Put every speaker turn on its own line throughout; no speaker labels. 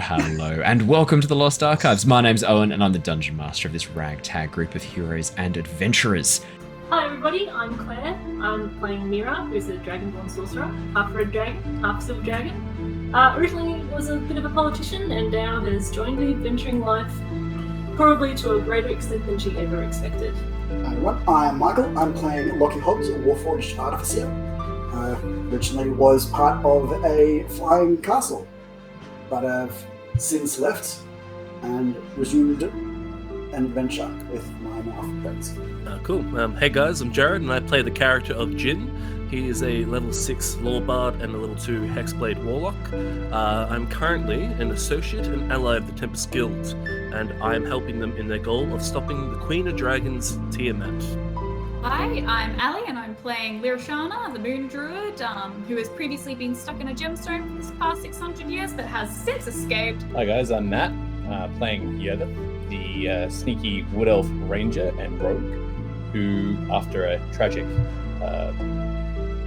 hello, and welcome to the Lost Archives. My name's Owen, and I'm the Dungeon Master of this ragtag group of heroes and adventurers.
Hi everybody, I'm Claire. I'm playing Mira, who's a Dragonborn Sorcerer, half red dragon, half silver dragon. Originally was a bit of a politician, and now has joined the adventuring life, probably to a greater extent than she ever expected.
I'm Michael. I'm playing Lockie, a Warforged Artificer. Originally was part of a flying castle, but I've since left and resumed an adventure with my now friends.
Cool. Hey guys, I'm Jared, and I play the character of Jin. He is a level 6 Law Bard and a level 2 Hexblade Warlock. I'm currently an associate and ally of the Tempest Guild, and I'm helping them in their goal of stopping the Queen of Dragons, Tiamat.
Hi, I'm Ali, and I'm playing Lyra, the Moon Druid, who has previously been stuck in a gemstone for the past 600 years, but has since escaped.
Hi guys, I'm Matt, playing Yervith, the sneaky Wood Elf Ranger and Rogue, who, after a tragic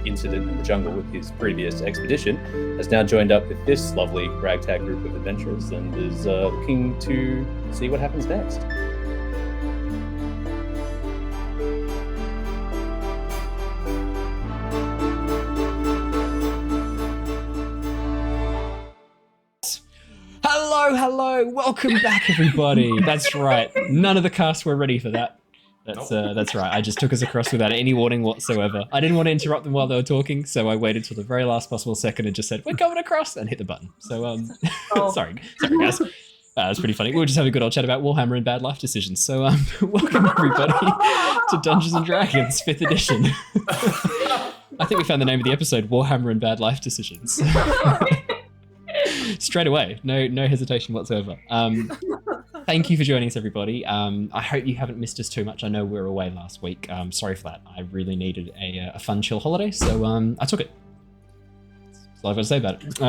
incident in the jungle with his previous expedition, has now joined up with this lovely ragtag group of adventurers and is looking to see what happens next.
Hello, welcome back everybody. That's right, none of the cast were ready for that. That's right, I just took us across without any warning whatsoever. I didn't want to interrupt them while they were talking, so I waited till the very last possible second and just said, we're coming across, and hit the button. So, sorry guys. It was pretty funny. We were just having a good old chat about Warhammer and bad life decisions. So, welcome everybody to Dungeons and Dragons 5th edition. I think we found the name of the episode, Warhammer and Bad Life Decisions. Straight away, no hesitation whatsoever. Thank you for joining us, everybody. I hope you haven't missed us too much. I know we were away last week. Sorry for that. I really needed a fun, chill holiday, so I took it. That's all I've got to say about it.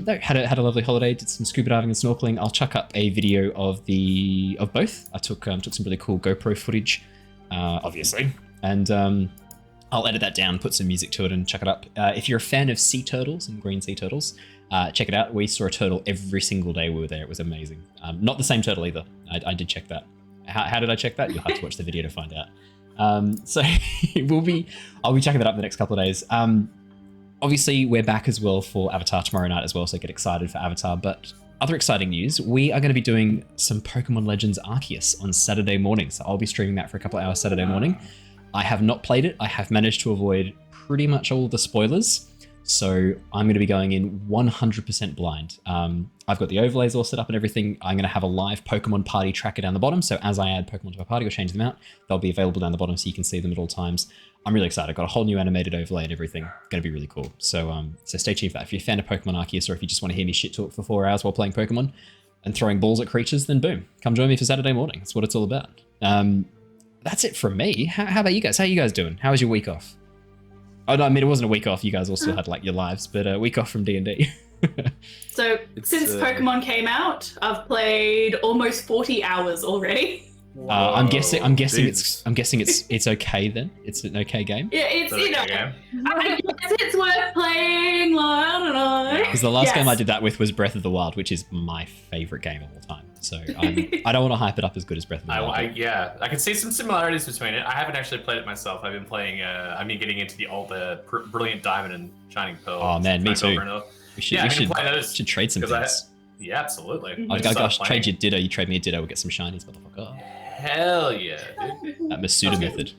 No, had a lovely holiday. Did some scuba diving and snorkeling. I'll chuck up a video of both. I took some really cool GoPro footage, obviously, and I'll edit that down, put some music to it, and chuck it up. If you're a fan of sea turtles and green sea turtles, check it out. We saw a turtle every single day we were there. It was amazing. Not the same turtle either. I did check that. How did I check that? You'll have to watch the video to find out. I'll be checking that up the next couple of days. Obviously, we're back as well for Avatar tomorrow night as well, so get excited for Avatar. But other exciting news, we are going to be doing some Pokemon Legends Arceus on Saturday morning. So I'll be streaming that for a couple of hours Saturday morning. I have not played it. I have managed to avoid pretty much all the spoilers. So I'm going to be going in 100% blind. I've got the overlays all set up and everything. I'm going to have a live Pokemon party tracker down the bottom. So as I add Pokemon to my party or change them out, they'll be available down the bottom so you can see them at all times. I'm really excited. I've got a whole new animated overlay and everything. Going to be really cool. So stay tuned for that. If you're a fan of Pokemon Arceus, or if you just want to hear me shit talk for 4 hours while playing Pokemon and throwing balls at creatures, then boom, come join me for Saturday morning. That's what it's all about. That's it from me. How about you guys? How are you guys doing? How was your week off? Oh no, I mean it wasn't a week off. You guys all still had like your lives, but a week off from D&D.
So since Pokemon came out, I've played almost 40 hours already.
I'm guessing it's okay then. It's an okay game.
Yeah, it's I guess it's worth playing. I don't know.
Because the last game I did that with was Breath of the Wild, which is my favorite game of all time. So I don't want to hype it up as good as Breath of the Wild.
I can see some similarities between it. I haven't actually played it myself. I've been playing. Getting into the Brilliant Diamond and Shining Pearl.
Oh man, me too. We should trade some things.
Yeah, absolutely.
Gosh, trade your Ditto. You trade me a Ditto, we'll get some shinies, motherfucker.
Hell yeah, dude.
That Masuda method.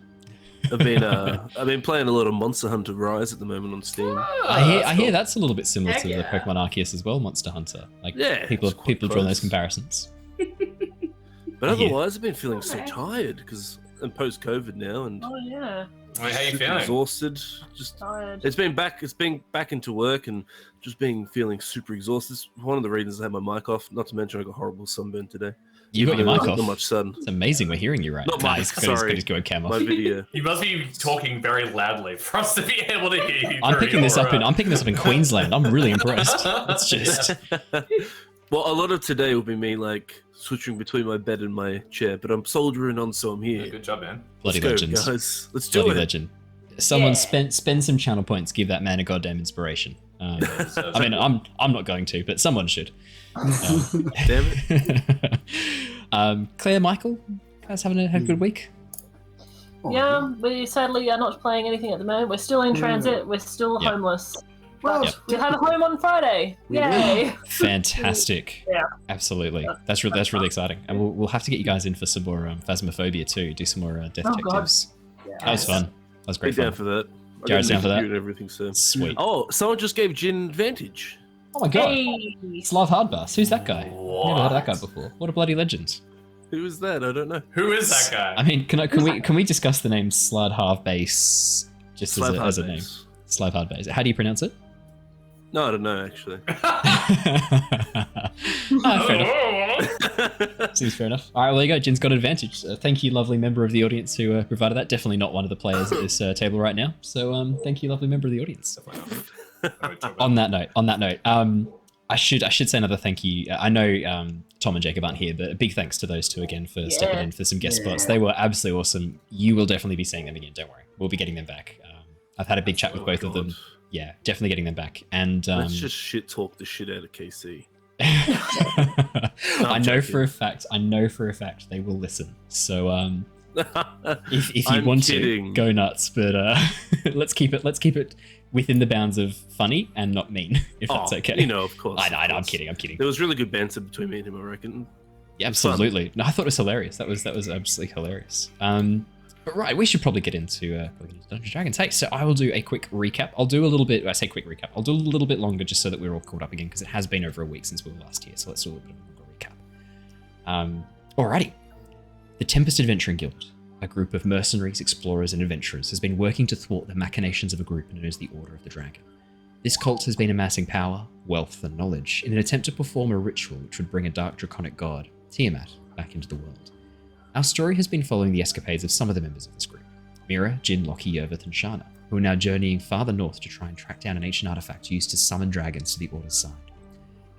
I've been playing a lot of Monster Hunter Rise at the moment on Steam.
I hear that's a little bit similar to the Pokemon Arceus as well, Monster Hunter. Like people have drawn those comparisons.
But otherwise, I've been feeling so tired because I'm post-COVID now, and
how you feeling?
Exhausted. Just tired. It's been back into work and just feeling super exhausted. It's one of the reasons I had my mic off. Not to mention I got horrible sunburn today.
You got your mic off.
Not much sun.
It's amazing we're hearing you right.
Not much. Sorry.
He's got his cam off.
My video.
You must be talking very loudly for us to be able to hear you.
I'm picking this up in Queensland. I'm really impressed. It's just.
Well, a lot of today will be me like switching between my bed and my chair, but I'm soldiering on, so I'm here.
Yeah, good job, man.
Bloody legend,
guys. Let's do it.
Legend. Someone spend some channel points. Give that man a goddamn inspiration. I mean, I'm not going to, but someone should.
Damn it.
Claire, Michael, guys having a good week?
Yeah, we sadly are not playing anything at the moment. We're still in transit. We're still homeless.
Well,
Yep.
We have a home on Friday. Yay!
Fantastic.
Yeah.
Absolutely. That's really exciting. And we'll have to get you guys in for some more Phasmophobia too. Do some more Death
Oh, God.
Detectives. That was fun. That was great
Be
fun.
down for that.
Jared's down for that?
And everything, so.
Sweet.
Oh, someone just gave Jin advantage.
Oh my god.
Hey!
Slav Hardbass. Who's that guy? Never heard of that guy before. What a bloody legend.
Who is that? I don't know.
Who is that guy?
I mean, can we discuss the name Slad Halfbase just as a name? Slav Hardbase. How do you pronounce it?
No, I don't know, actually.
Fair enough. Seems fair enough. All right, well, there you go. Jin's got advantage. Thank you, lovely member of the audience who provided that. Definitely not one of the players at this table right now. So thank you, lovely member of the audience. On that note, I should say another thank you. I know Tom and Jacob aren't here, but a big thanks to those two again for stepping in for some guest spots. They were absolutely awesome. You will definitely be seeing them again. Don't worry. We'll be getting them back. I've had a big chat with both of them. Yeah, definitely getting them back. And
Let's just shit talk the shit out of KC.
I know for a fact they will listen. So if you want to go nuts, but let's keep it within the bounds of funny and not mean, if that's okay.
You know, of course.
I'm kidding.
There was really good banter between me and him, I reckon.
Yeah, absolutely. No, I thought it was hilarious. That was absolutely hilarious. But right, we should probably get into Dungeons and Dragons. Hey, so I will do a quick recap. I'll do a little bit longer just so that we're all caught up again, because it has been over a week since we were last here. So let's do a little bit of a longer recap. Alrighty. The Tempest Adventuring Guild, a group of mercenaries, explorers, and adventurers, has been working to thwart the machinations of a group known as the Order of the Dragon. This cult has been amassing power, wealth, and knowledge in an attempt to perform a ritual which would bring a dark draconic god, Tiamat, back into the world. Our story has been following the escapades of some of the members of this group, Mira, Jin, Lockie, Yervith, and Shana, who are now journeying farther north to try and track down an ancient artifact used to summon dragons to the Order's side.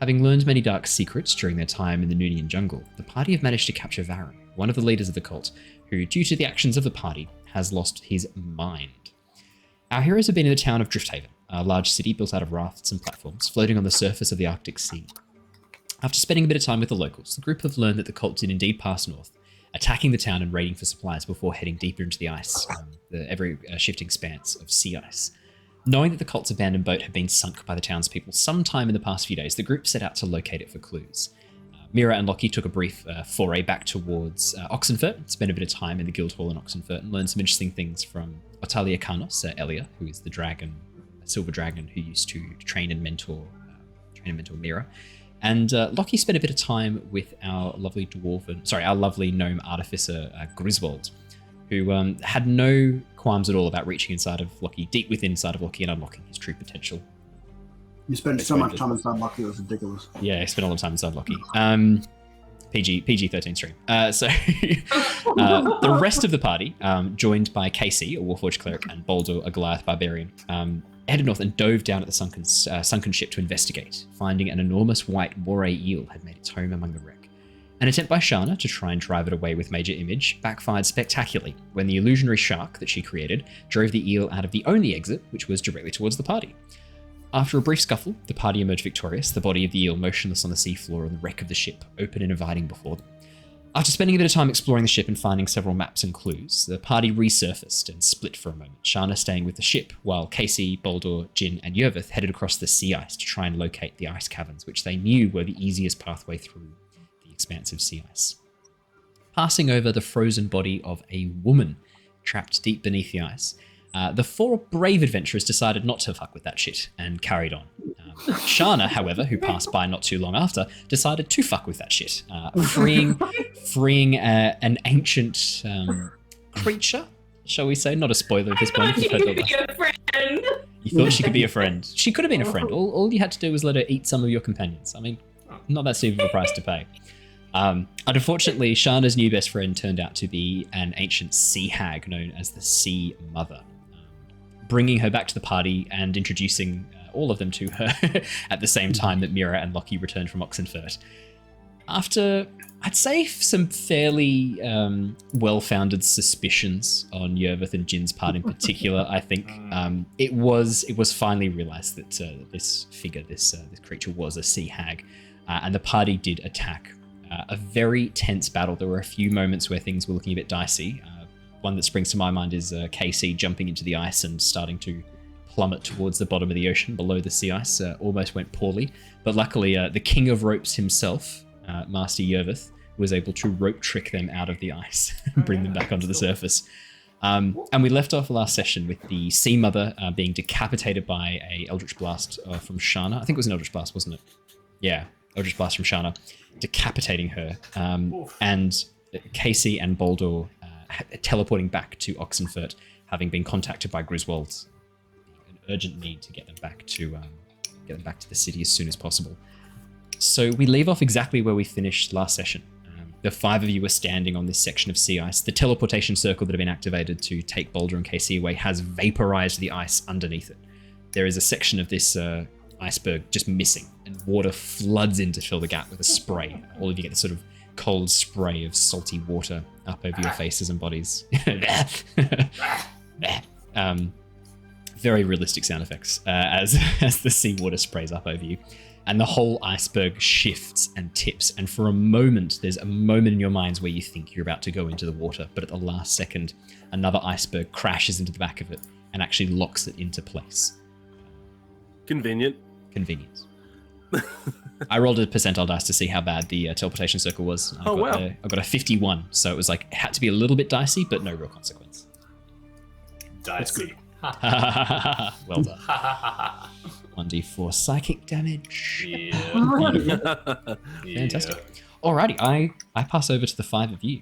Having learned many dark secrets during their time in the Noonian jungle, the party have managed to capture Varen, one of the leaders of the cult, who, due to the actions of the party, has lost his mind. Our heroes have been in the town of Drifthaven, a large city built out of rafts and platforms floating on the surface of the Arctic Sea. After spending a bit of time with the locals, the group have learned that the cult did indeed pass north, attacking the town and raiding for supplies before heading deeper into the ice, the ever-shifting expanse of sea ice. Knowing that the cult's abandoned boat had been sunk by the townspeople sometime in the past few days, the group set out to locate it for clues. Mira and Lockie took a brief foray back towards Oxenfurt, spent a bit of time in the guild hall in Oxenfurt, and learned some interesting things from Otalia Karnos, Elia, who is the silver dragon who used to train and mentor Mira. And Lockie spent a bit of time with our lovely gnome artificer, Griswold, who had no qualms at all about reaching inside of Lockie, deep within inside of Lockie, and unlocking his true potential.
You spent so much time inside Lockie, it was ridiculous.
Yeah, I spent a lot of time inside Lockie. PG-13 stream. So the rest of the party, joined by Casey, a Warforged cleric, and Baldur, a Goliath barbarian, headed north and dove down at the sunken ship to investigate, finding an enormous white moray eel had made its home among the wreck. An attempt by Shana to try and drive it away with Major Image backfired spectacularly when the illusionary shark that she created drove the eel out of the only exit, which was directly towards the party. After a brief scuffle, the party emerged victorious, the body of the eel motionless on the seafloor and the wreck of the ship, open and inviting before them. After spending a bit of time exploring the ship and finding several maps and clues, the party resurfaced and split for a moment, Shana staying with the ship, while Casey, Baldur, Jin, and Yervith headed across the sea ice to try and locate the ice caverns, which they knew were the easiest pathway through the expansive sea ice. Passing over the frozen body of a woman trapped deep beneath the ice, the four brave adventurers decided not to fuck with that shit and carried on. Shana, however, who passed by not too long after, decided to fuck with that shit, freeing an ancient creature, shall we say? Not a spoiler at this point.
She could be a friend.
You thought she could be a friend. She could have been a friend. All you had to do was let her eat some of your companions. I mean, not that steep of a price to pay. Unfortunately, Shana's new best friend turned out to be an ancient sea hag known as the Sea Mother, bringing her back to the party and introducing all of them to her at the same time that Mira and Lockie returned from Oxenfurt. after, I'd say, some fairly well-founded suspicions on Yervith and Jin's part in particular, I think it was finally realised that this figure, this creature, was a sea hag, and the party did attack. A very tense battle. There were a few moments where things were looking a bit dicey. One that springs to my mind is Casey jumping into the ice and starting to plummet towards the bottom of the ocean below the sea ice. Almost went poorly, but luckily the King of Ropes himself, Master Yervith, was able to rope trick them out of the ice and bring them back onto the surface. And we left off last session with the Sea Mother being decapitated by a Eldritch Blast from Shana. I think it was an Eldritch Blast, wasn't it? Yeah, Eldritch Blast from Shana, decapitating her. And Casey and Baldur teleporting back to Oxenfurt, having been contacted by Griswold. An urgent need to get them back to the city as soon as possible. So we leave off exactly where we finished last session. The 5 of you are standing on this section of sea ice. The teleportation circle that had been activated to take Baldur and Casey away has vaporized the ice underneath it. There is a section of this iceberg just missing, and water floods in to fill the gap with a spray. All of you get this sort of cold spray of salty water up over your faces and bodies. Very realistic sound effects as the seawater sprays up over you. And the whole iceberg shifts and tips. And for a moment, there's a moment in your minds where you think you're about to go into the water. But at the last second, another iceberg crashes into the back of it and actually locks it into place.
Convenient.
Convenience. I rolled a percentile dice to see how bad the teleportation circle was. I got a 51. So it was like, it had to be a little bit dicey, but no real consequence.
Dicey.
Well done. 1d4 psychic damage.
Yeah.
Fantastic. Alrighty, I pass over to the 5 of you.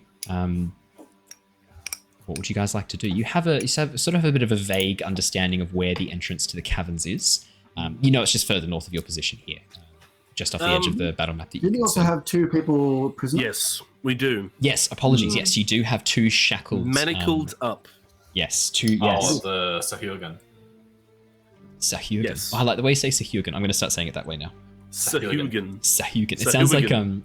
What would you guys like to do? You sort of have a bit of a vague understanding of where the entrance to the caverns is. You know it's just further north of your position here, just off the edge of the battle map.
Did you also have 2 people prisoners?
Yes, we do.
Yes, apologies. Yes, you do have 2 shackled.
Manacled up.
Yes, 2. Yes.
Oh, the Sahurgan.
Sahurgan.
Yes.
Oh, I like the way you say Sahurgan. I'm going to start saying it that way now.
Sahurgan.
Sahurgan. It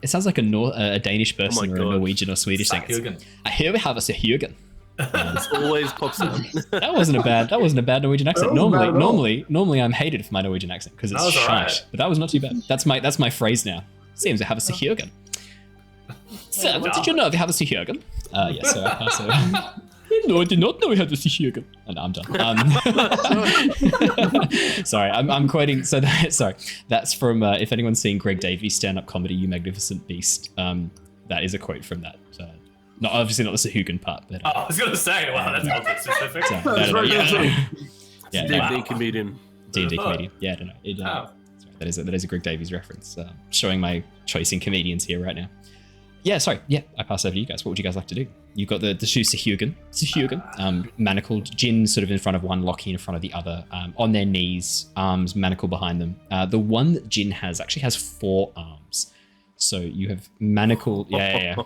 sounds like a Danish person or a Norwegian or Swedish saying it. I hear we have a Sahurgan.
It always pops out.
That wasn't a bad Norwegian accent. Normally I'm hated for my Norwegian accent because it's shite. Right. But that was not too bad. That's my phrase now. Seems to have a Sahurgan. Sir, did you know they have a Sahurgan? Yes, so I pass over. No, I did not know we had a Sahurgan. And I'm done. Sorry, I'm quoting. So that's from if anyone's seen Greg Davies' stand-up comedy, "You Magnificent Beast." That is a quote from that. Not obviously not the Sahurgan part, but
I was gonna say, wow, that's a bit specific.
D&D comedian.
D&D comedian. Yeah, I don't know. That is a Greg Davies reference. Showing my choice in comedians here right now. Yeah, sorry. Yeah, I pass over to you guys. What would you guys like to do? You've got the 2 Sahurgan, manacled, Jin sort of in front of one, Lockie in front of the other, on their knees, arms manacled behind them. The one that Jin has actually has 4 arms. So you have manacled, yeah.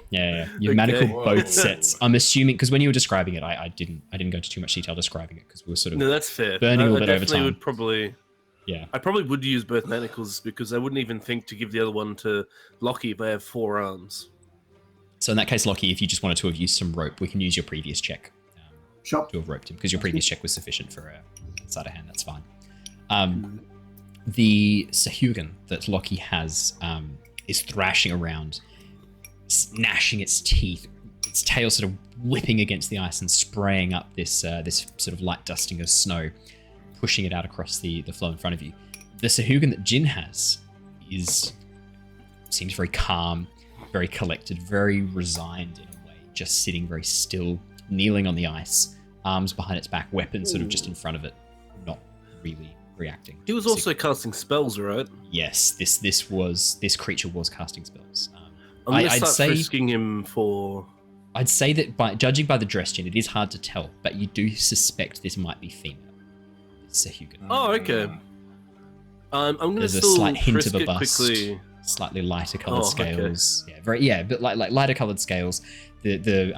You've manacled both sets. I'm assuming, because when you were describing it, I didn't go into too much detail describing it because we were sort of
that's fair.
Burning a little bit over time.
I probably would use both manacles because I wouldn't even think to give the other one to Lockie if I have 4 arms.
So in that case, Lockie, if you just wanted to have used some rope, we can use your previous check to have roped him because your previous check was sufficient for a sleight of hand. That's fine. The Sahurgan that Lockie has is thrashing around, gnashing its teeth, its tail sort of whipping against the ice and spraying up this sort of light dusting of snow, pushing it out across the flow in front of you. The Sahurgan that Jin has seems very calm, very collected, very resigned in a way, just sitting very still, kneeling on the ice, arms behind its back, weapon sort of just in front of it, not really reacting.
He was also casting spells, right?
Yes, this creature was casting spells.
I'd say frisking him for.
I'd say that judging by the dress, Jin, it is hard to tell, but you do suspect this might be female. It's Sahurgan.
Oh, okay. I'm going to
There's a slight hint of a bust. Quickly. Slightly lighter coloured scales. Okay. Yeah, but like lighter coloured scales. The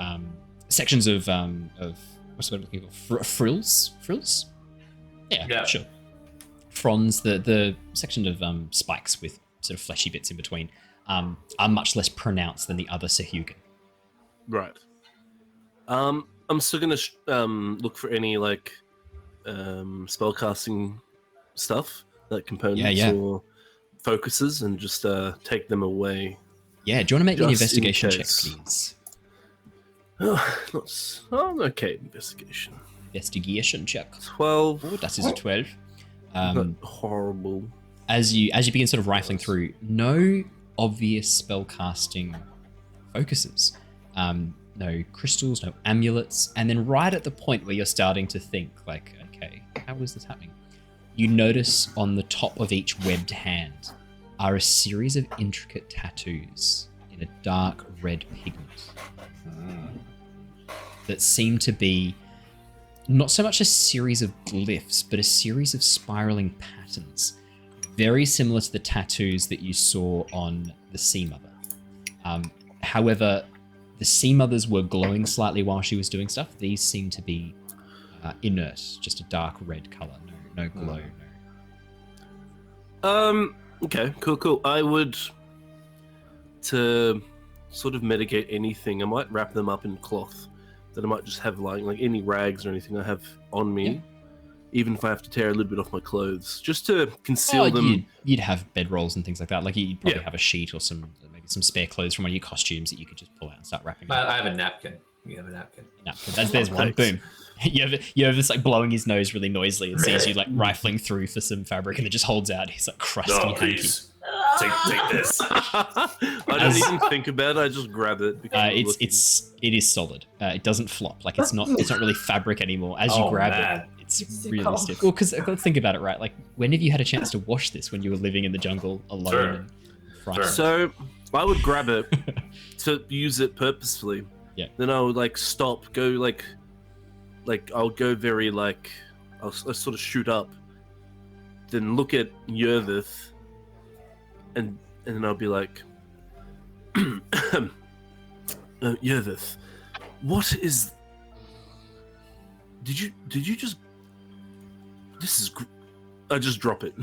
sections of what's the word I'm looking for? Frills? Yeah, sure. Fronds, the section of spikes with sort of fleshy bits in between are much less pronounced than the other Sahugan.
Right. I'm still gonna look for any like spellcasting stuff, like components or focuses, and just take them away.
Yeah, do you want to make me an
Just in
investigation check,
case.
please?
Okay, investigation.
Investigation check.
12.
Oh, that is a 12.
Not horrible.
As you begin sort of rifling through, no obvious spellcasting focuses. No crystals, no amulets, and then right at the point where you're starting to think, like, okay, how is this happening? You notice on the top of each webbed hand are a series of intricate tattoos in a dark red pigment that seem to be not so much a series of glyphs, but a series of spiraling patterns, very similar to the tattoos that you saw on the Sea Mother. However, the Sea Mothers were glowing slightly while she was doing stuff. These seem to be inert, just a dark red color, no glow.
Okay, cool. I would, to sort of mitigate anything, I might wrap them up in cloth that I might just have lying, like any rags or anything I have on me, even if I have to tear a little bit off my clothes, just to conceal them.
You'd have bedrolls and things like that. Like you'd probably have a sheet or maybe some spare clothes from one of your costumes that you could just pull out and start wrapping up.
I have a napkin. You have a napkin.
There's one. Boom. Yervith's like blowing his nose really noisily and sees you like rifling through for some fabric, and it just holds out. He's like crusty.
No, please. Take this.
I don't even think about it. I just grab it.
It is solid. It doesn't flop. Like it's not really fabric anymore. As you grab it, it's really stiff. Well, because think about it, right? Like when have you had a chance to wash this when you were living in the jungle alone?
Sure.
And frightened?
So I would grab it to use it purposefully.
Yeah.
Then I would like stop, go like I'll go very like I'll sort of shoot up, then look at Yervith, and then I'll be like, Yervith, what is? Did you just? This is. I just drop it.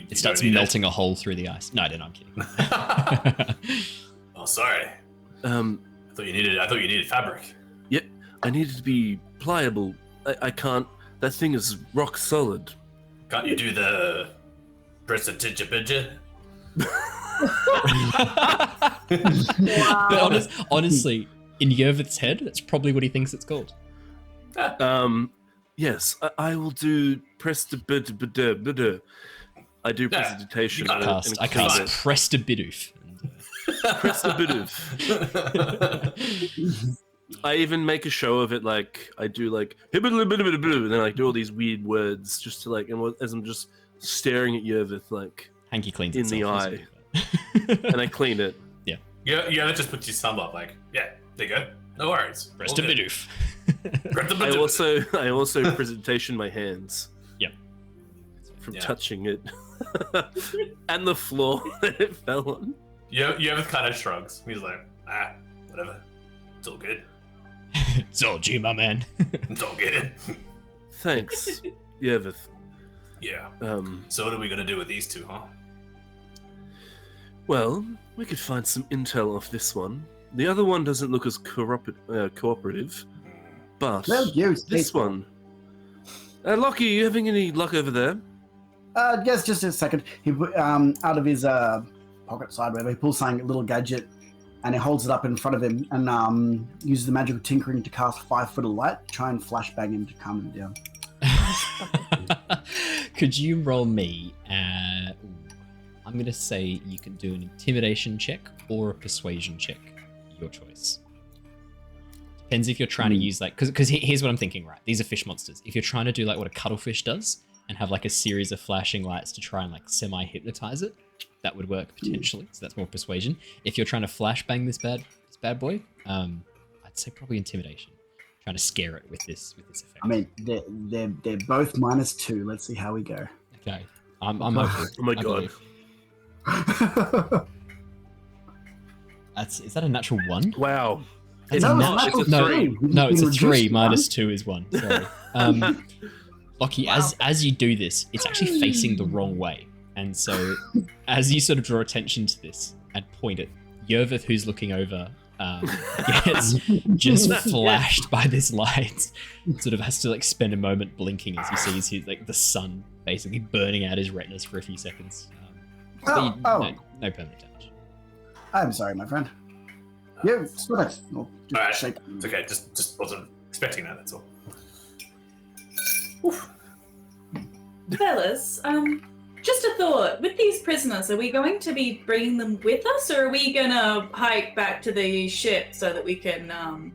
It starts melting a hole through the ice. No, I'm kidding.
Oh, sorry. I thought you needed fabric.
Yep, I need it to be pliable. I can't. That thing is rock solid.
Can't you do the prestidigitator?
But honestly, in Yervith's head, that's probably what he thinks it's called.
Yes, I will do prestidigitator. I do prestidigitation.
I cast Prestabidoof.
Prestabidoof. I even make a show of it, like I do like and then I do all these weird words just to like, and as I'm just staring at Yervith like
Hanky cleans
in the eye, and I clean it.
Yeah, that just puts your thumb up like, yeah, there you go. No worries.
Prestabidoof.
I also presentation my hands.
Yep.
From touching it. And the floor that it fell on.
Yervith kind of shrugs. He's like, whatever. It's all good.
It's all G, my man.
It's all good.
Thanks, Yervith.
Yeah. So what are we gonna do with these two, huh?
Well, we could find some intel off this one. The other one doesn't look as cooperative, but this one. Lockie, you having any luck over there?
Yes, just a second. He out of his pocket side, wherever he pulls something, a little gadget, and he holds it up in front of him and uses the magical tinkering to cast 5 foot of light, try and flashbang him to calm him down.
Could you roll me? I'm going to say you can do an intimidation check or a persuasion check. Your choice. Depends if you're trying to use like, because here's what I'm thinking, right? These are fish monsters. If you're trying to do like what a cuttlefish does and have like a series of flashing lights to try and like semi-hypnotize it, that would work potentially. So that's more persuasion. If you're trying to flashbang this bad boy, I'd say probably intimidation. Trying to scare it with this effect.
I mean, they're both -2. Let's see how we go.
Okay, I'm open.
Oh my god.
Is that a natural 1?
Wow.
It's
No,
not.
it's a
No,
3.
no, it's a 3.
Reduced
-2 is 1. Sorry. Lockie, as you do this, it's actually facing the wrong way. And so, as you sort of draw attention to this and point it, Yervith, who's looking over, gets just flashed by this light. Sort of has to like spend a moment blinking as he sees his, like the sun basically burning out his retinas for a few seconds. No permanent damage.
I'm sorry, my friend. Yeah, it's not
Alright,
shake.
it's okay. Just wasn't expecting that. That's all. Oof.
Fellas, just a thought. With these prisoners, are we going to be bringing them with us, or are we gonna hike back to the ship so that we can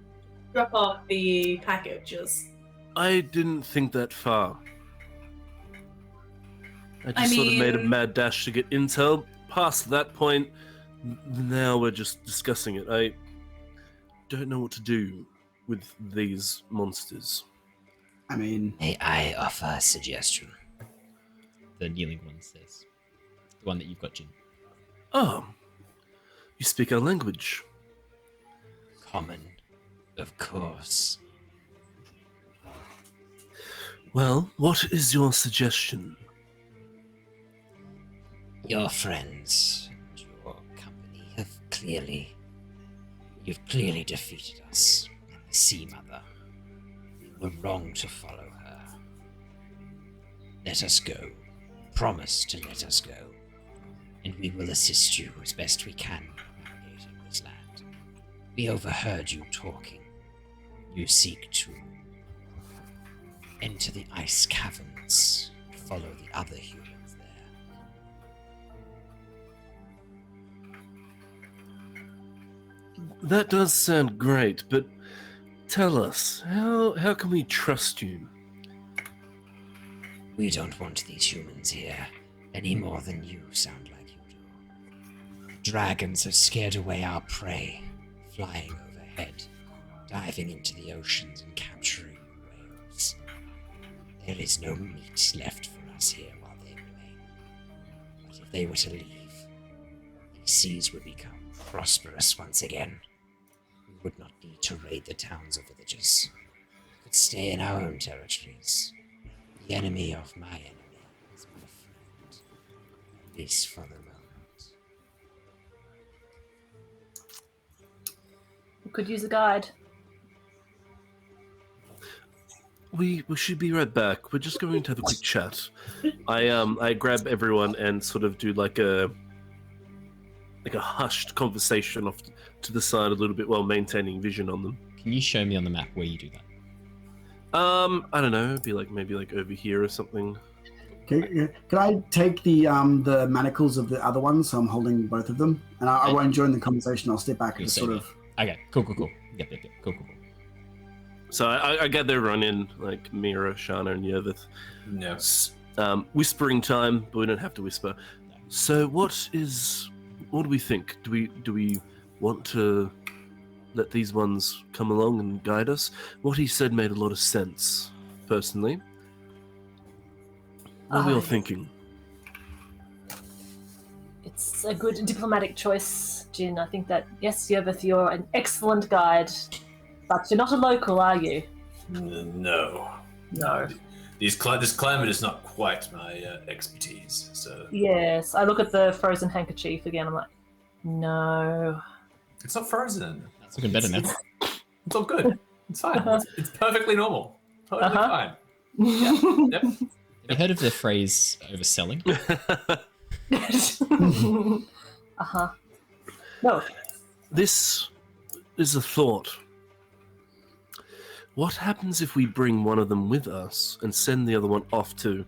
drop off the packages?
I didn't think that far. I just sort of made a mad dash to get intel. Past that point, now we're just discussing it. I don't know what to do with these monsters.
I mean...
May I offer a suggestion? The kneeling one says. The one that you've got, Jin.
Oh, you speak our language.
Common, of course.
Well, what is your suggestion?
Your friends and your company you've clearly defeated us and the Sea Mother. We were wrong to follow her. Let us go. Promise to let us go, and we will assist you as best we can navigating this land. We overheard you talking. You seek to enter the ice caverns, follow the other humans there.
That does sound great, but tell us, how can we trust you?
We don't want these humans here any more than you sound like you do. Dragons have scared away our prey, flying overhead, diving into the oceans and capturing whales. There is no meat left for us here while they remain. But if they were to leave, these seas would become prosperous once again. We would not need to raid the towns or villages. We could stay in our own territories. The enemy of my enemy is my friend, at least for the moment.
We could use a guide.
We should be right back. We're just going to have a quick chat. I grab everyone and sort of do like a hushed conversation off to the side a little bit while maintaining vision on them.
Can you show me on the map where you do that?
I don't know. It'd be like maybe like over here or something.
Can I take the manacles of the other ones? So I'm holding both of them, and I won't join the conversation. I'll step back and just sort of.
Okay, cool. Yep. Cool.
So I gather everyone in, like Mira, Shana, and Yervith.
No.
Whispering time, but we don't have to whisper. So what do we think? Do we want to let these ones come along and guide us? What he said made a lot of sense, personally. What are we all thinking?
It's a good diplomatic choice, Jin. I think that, yes, Yervith, you're an excellent guide, but you're not a local, are you?
No. This climate is not quite my expertise, so...
Yes, I look at the frozen handkerchief again, I'm like, no.
It's not frozen.
It's looking better now.
It's all good. It's fine. It's perfectly normal. Totally fine. Yep.
Have you heard of the phrase overselling?
No.
This is a thought. What happens if we bring one of them with us and send the other one off to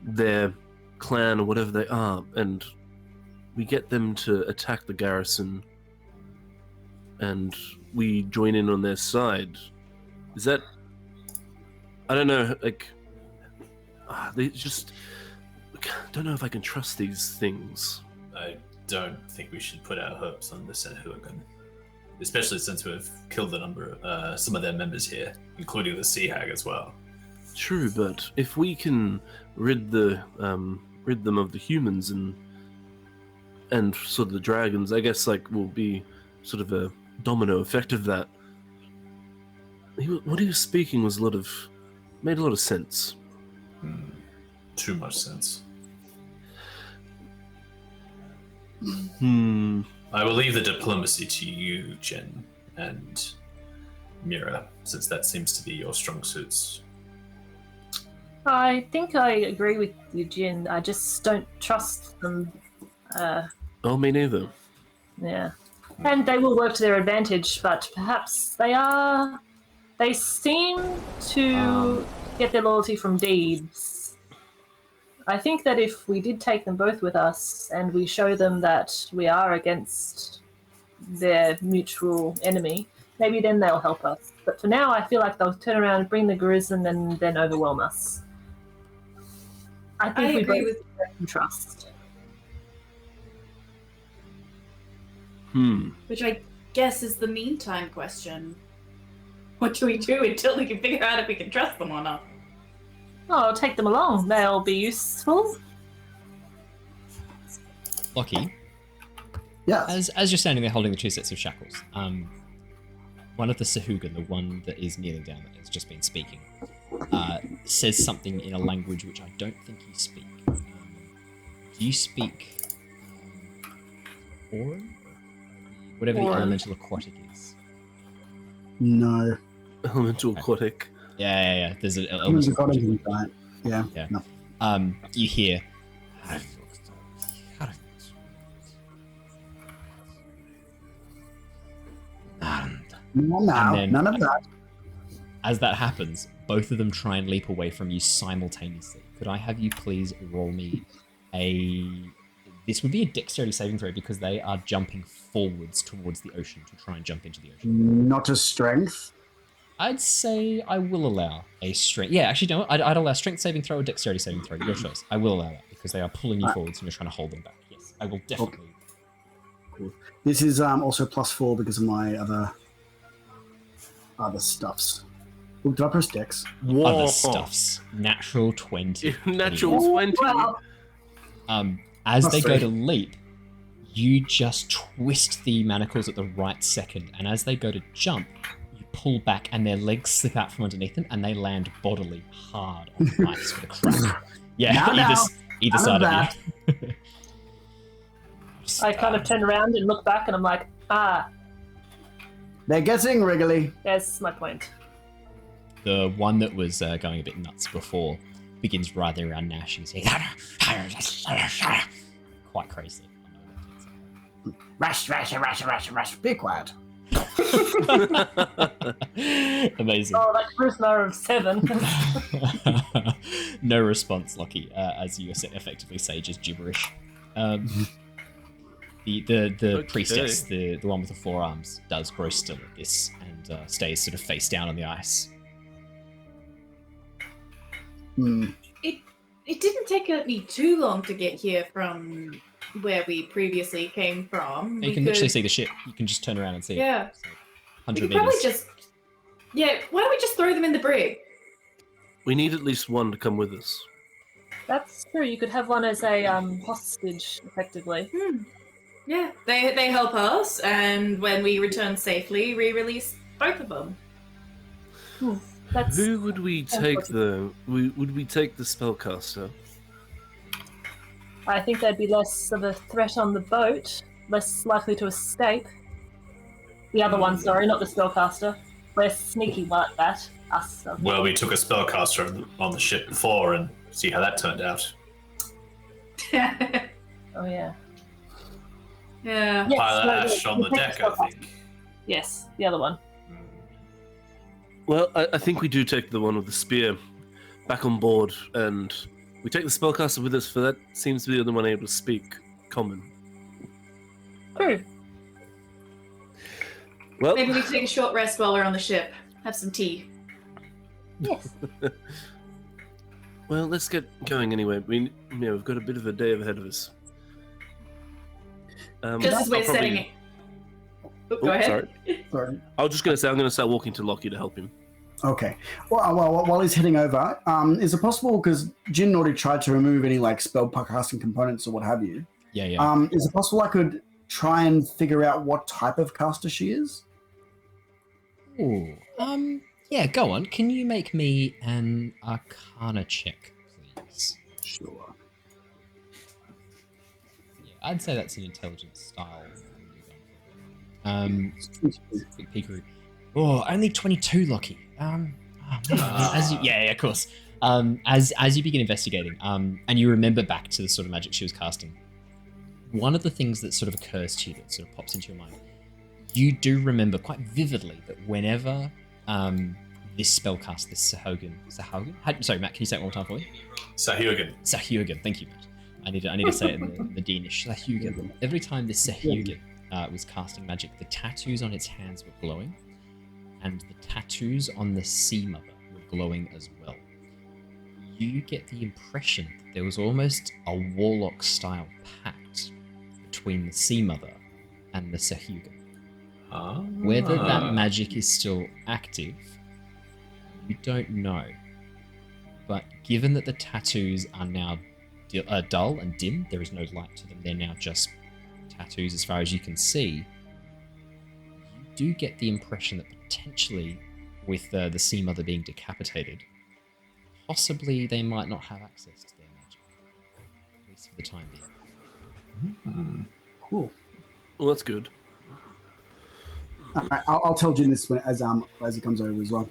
their clan or whatever they are, and we get them to attack the garrison and we join in on their side? Is that... I don't know, like... they just... I don't know if I can trust these things.
I don't think we should put our hopes on the Sanhuagan, especially since we've killed some of their members here, including the Sea Hag as well.
True, but if we can rid them of the humans and sort of the dragons, I guess like will be sort of a domino effect of that. What he was speaking was made a lot of sense.
Too much sense. I will leave the diplomacy to you, Jen, and Mira, since that seems to be your strong suits.
I think I agree with you, Jin. I just don't trust them.
Oh, me neither.
Yeah. And they will work to their advantage, but perhaps they seem to get their loyalty from deeds. I think that if we did take them both with us and we show them that we are against their mutual enemy, maybe then they'll help us. But for now, I feel like they'll turn around, bring the Grizz, and then overwhelm us. I think we
agree
both
with
trust.
Which I guess is the meantime question. What do we do until we can figure out if we can trust them or not?
Oh, I'll take them along. They'll be useful.
Lockie,
Yes.
as you're standing there holding the two sets of shackles, one of the Sahugan, the one that is kneeling down that has just been speaking, says something in a language which I don't think you speak. Do you speak Owen? Whatever the
Owen.
elemental aquatic is.
No.
Elemental aquatic.
Yeah. There's an
Humans
elemental
have got
aquatic.
anything, right? Yeah.
Yeah.
No.
You hear,
No,
And then-
none of that.
as that happens, both of them try and leap away from you simultaneously. Could I have you please roll me this would be a dexterity saving throw because they are jumping forwards towards the ocean to try and jump into the ocean.
Not a strength.
I'd say I will allow a strength. Yeah, actually, no, I'd allow strength saving throw or dexterity saving throw. Your choice. I will allow that because they are pulling you forwards and you're trying to hold them back. Yes, I will definitely.
Cool. This is also +4 because of my other stuffs. Ooh, did I press dex?
Whoa.
Other stuffs. Natural 20.
Natural 20.
Wow.
As
Plus
they go
three.
to leap, you just twist the manacles at the right second, and as they go to jump, you pull back and their legs slip out from underneath them and they land bodily hard on the ice with a crack. Yeah,
Now,
either
none
side
of
of you.
I kind of turn around and look back and I'm like,
They're getting wriggly.
there's my point.
The one that was going a bit nuts before begins writhing around gnashing his head. Quite crazy.
Rush. Be quiet.
Amazing.
Oh, that charisma of 7.
No response, Lockie, as you effectively say just gibberish. The priestess, the one with the forearms, does grow still at this and stays sort of face down on the ice.
It didn't take me too long to get here from where we previously came from.
You can literally see the ship. You can just turn around and see
Yeah.
it. So,
We
100
could
meters.
probably just. Yeah, why don't we just throw them in the brig?
We need at least one to come with us.
That's true. You could have one as a hostage, effectively.
Yeah, they help us, and when we return safely, we release both of them.
That's
Who would we take though? Would we take the spellcaster?
I think they'd be less of a threat on the boat, less likely to escape. The other one, sorry, not the spellcaster. We're sneaky like that. Us.
Well, we took a spellcaster on the ship before and see how that turned out.
Oh yeah.
Yeah.
Yes,
Pilot
no,
Ash
no,
on the
we take
deck,
the
I
spellcaster.
think.
Yes, the other one.
Well, I think we do take the one with the spear back on board, and we take the spellcaster with us, for that seems to be the only one able to speak Common.
True.
Well,
Maybe we take a short rest while we're on the ship. Have some tea.
Yes.
well, let's get going anyway. We've got a bit of a day ahead of us.
Just as we're
I'll probably-
setting it. Oh, go ahead.
Sorry.
I was just going to say I'm going to start walking to Lockie to help him.
Okay. Well, while he's heading over, is it possible, because Jin already tried to remove any spell casting components or what have you?
Yeah.
Is it possible I could try and figure out what type of caster she is?
Ooh. Yeah, go on. Can you make me an Arcana check, please?
Sure.
Yeah. I'd say that's an intelligence style. Big peekaroo. Oh, only 22, Lockie. Of course. As you begin investigating, and you remember back to the sort of magic she was casting, one of the things that sort of occurs to you that sort of pops into your mind, you do remember quite vividly that whenever this spellcast, this Sahuagin. Sorry, Matt, can you say it one more time for me? Sahuagin. Thank you, Matt. I need to say it in the Danish. Sahuagin. Every time this Sahuagin was casting magic, the tattoos on its hands were glowing, and the tattoos on the Sea Mother were glowing as well. You get the impression that there was almost a Warlock-style pact between the Sea Mother and the Sahuagin. Whether that magic is still active, you don't know. But given that the tattoos are now dull and dim, there is no light to them, they're now just tattoos as far as you can see, you do get the impression that potentially, with the Sea Mother being decapitated, possibly they might not have access to their magic, at least for the time being.
Cool.
Well, that's good.
I'll tell Jin this as he comes over as well.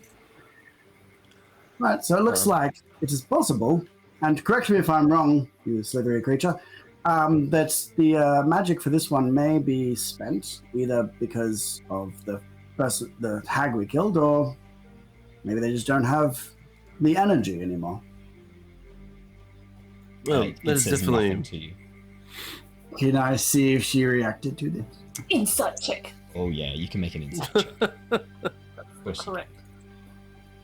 Right, so it looks like it is possible, and correct me if I'm wrong, you slithery creature, that the magic for this one may be spent either because of the hag we killed, or maybe they just don't have the energy anymore.
Well, that is definitely.
To you.
Can I see if she reacted to this?
Insight check.
Oh yeah, you can make an insight check. Of course.
Correct.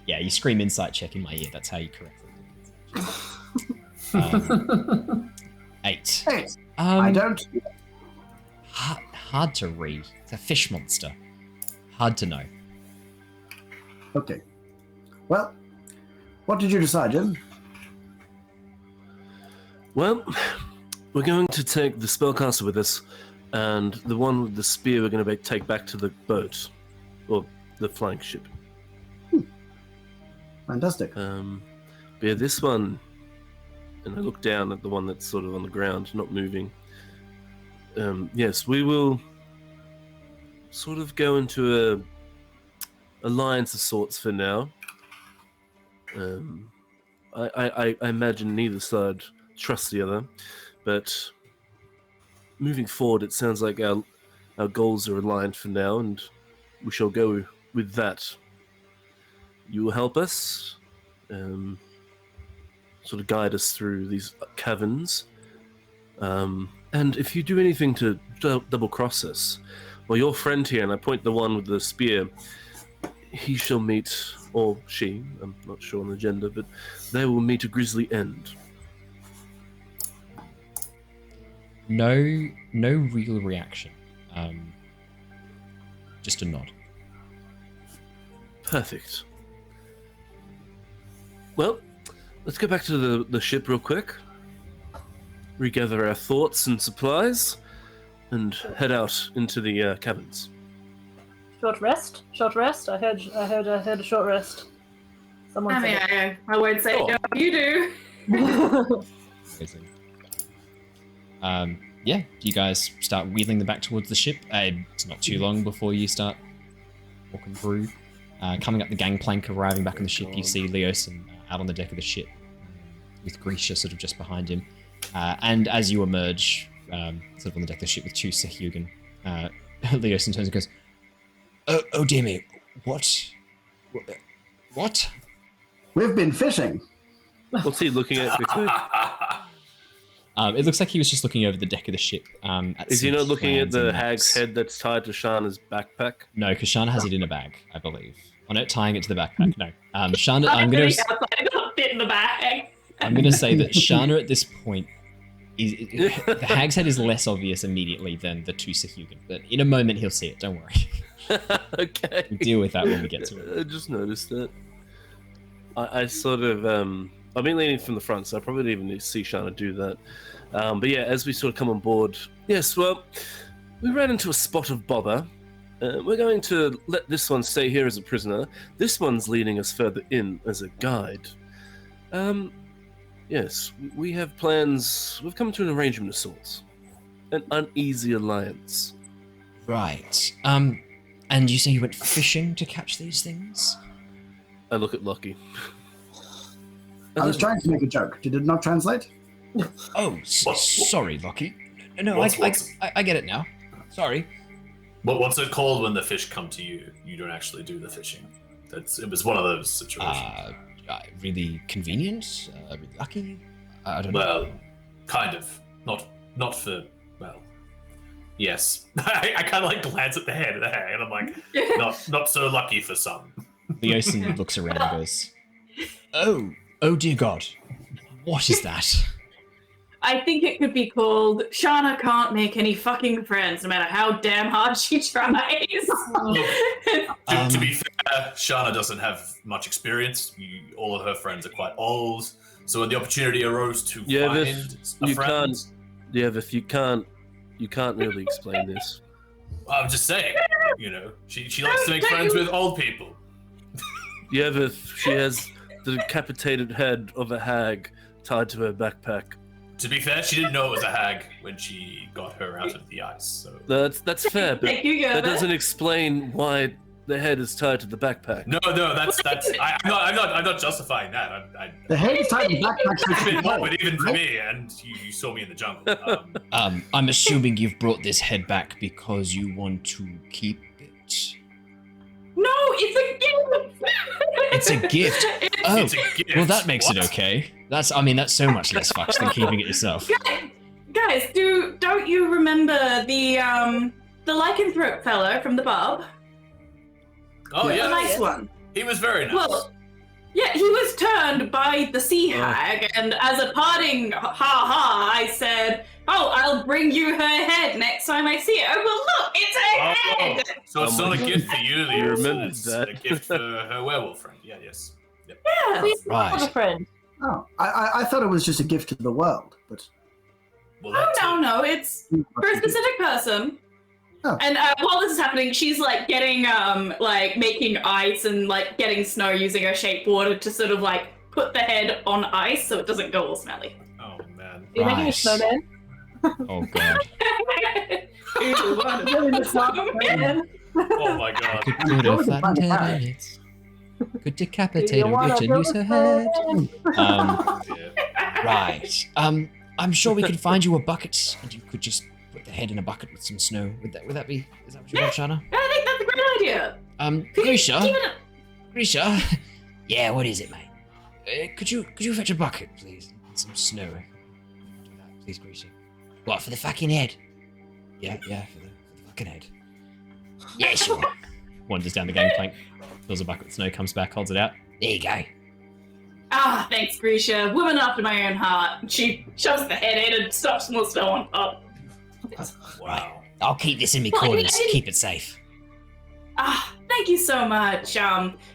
Yeah, you scream insight check in my ear. That's how you correct it. 8.
I don't.
Hard to read. It's a fish monster. Hard to know.
Okay. Well, what did you decide, Jim?
Well, we're going to take the spellcaster with us, and the one with the spear we're going to take back to the boat, or the flying ship.
Fantastic.
But yeah, this one, and I look down at the one that's sort of on the ground, not moving. Yes, we will sort of go into a alliance of sorts for now. I imagine neither side trusts the other, but moving forward, it sounds like our goals are aligned for now, and we shall go with that. You will help us, sort of guide us through these caverns, and if you do anything to double-cross us, well, your friend here, and I point the one with the spear, he shall meet, or she, I'm not sure on the gender, but they will meet a grisly end.
No real reaction. Just a nod.
Perfect. Well, let's go back to the ship real quick, regather our thoughts and supplies, and head out into the caverns.
Short rest. I heard a short rest. Someone.
I won't say no. You do.
Amazing. Yeah, do you guys start wheeling them back towards the ship? It's not too long before you start walking through. Coming up the gangplank, arriving back on the ship, you see Leosin out on the deck of the ship, with Grisha sort of just behind him. And as you emerge, sort of on the deck of the ship with two Sahuagin, Leosin turns and goes, Oh dear me, what?
We've been fishing.
What's he looking at quickly?
It looks like he was just looking over the deck of the ship.
Is he not looking at the hag's head that's tied to Shana's backpack?
No, because Shana has it in a bag, I believe. Oh no, tying it to the backpack. No, Shana.
Not fit in the bag.
I'm gonna say that Shana at this point the hag's head is less obvious immediately than the two Sahuagin, but in a moment he'll see it. Don't worry.
Okay.
We'll deal with that when we get to it.
I just noticed that. I sort of I've been leaning from the front, so I probably didn't even see Shana do that. But yeah, as we sort of come on board, yes, well, we ran into a spot of bother. We're going to let this one stay here as a prisoner. This one's leading us further in as a guide. Yes, we have plans. We've come to an arrangement of sorts. an uneasy alliance.
Right. And you say you went fishing to catch these things?
I look at Lockie.
I was trying to make a joke. Did it not translate?
Oh, sorry, Lockie. No, I get it now. Sorry.
What's it called when the fish come to you? You don't actually do the fishing. It was one of those situations.
Really convenient. Really lucky. I don't know.
Well, kind of. Not for. Well, yes. I kind of like glance at the head and I'm like, not so lucky for some.
Leosin looks around and goes, Oh dear God, what is that?
I think it could be called Shauna can't make any fucking friends, no matter how damn hard she tries.
To be fair, Shauna doesn't have much experience. All of her friends are quite old, so when the opportunity arose to find a friend,
you can't really explain this.
I'm just saying, she likes to make friends with old people.
Yervith, she has the decapitated head of a hag tied to her backpack.
To be fair, she didn't know it was a hag when she got her out of the ice. So
that's fair, but that doesn't explain why the head is tied to the backpack.
No, that's. I'm not justifying that.
The head is tied to the backpack.
But even for me, and you saw me in the jungle.
I'm assuming you've brought this head back because you want to keep it.
No, it's a gift.
It's a gift.
It's a gift.
Well, that makes it okay. That's so much less fucked than keeping it yourself.
Guys, don't you remember the lycanthrope fellow from the pub?
Oh yeah,
the nice one.
He was very nice.
Well, yeah, he was turned by the sea hag, and as a parting ha, I said, "Oh, I'll bring you her head next time I see it." Oh, well, look, it's her head.
So it's not a gift for you, Lyra.
You remember
It's
that.
a gift for her werewolf friend. Yeah, yes. Yep.
Yeah.
Right.
friend.
Oh, I thought it was just a gift to the world, but
Well, that
No, it's for a specific person.
Oh.
And while this is happening, she's like getting making ice and like getting snow using her shape water to sort of like put the head on ice so it doesn't go all smelly.
Oh man.
You're making a
Right.
snowman?
Oh God.
Oh my god.
Could put a flattened head in it. Could decapitate a witch and use her head.
Yeah.
Right. I'm sure we could find you a bucket, and you could just put the head in a bucket with some snow. Would that be? Is that what you want, Shana?
I think that's a great idea.
Grisha.
Keep it-
Grisha.
Yeah, what is it, mate?
Could you fetch a bucket, please, and some snow? Do that, please, Grisha.
What, for the fucking head?
Yeah, for the fucking head.
Yeah, sure.
Wanders down the gangplank, fills a bucket with snow, comes back, holds it out.
There you go.
Ah, thanks, Grisha. Woman after my own heart. She shoves the head in and stuffs more snow on top.
Wow.
I'll keep this in me
Well, I mean,
quarters.
I didn't-
Keep it safe.
Ah, thank you so much.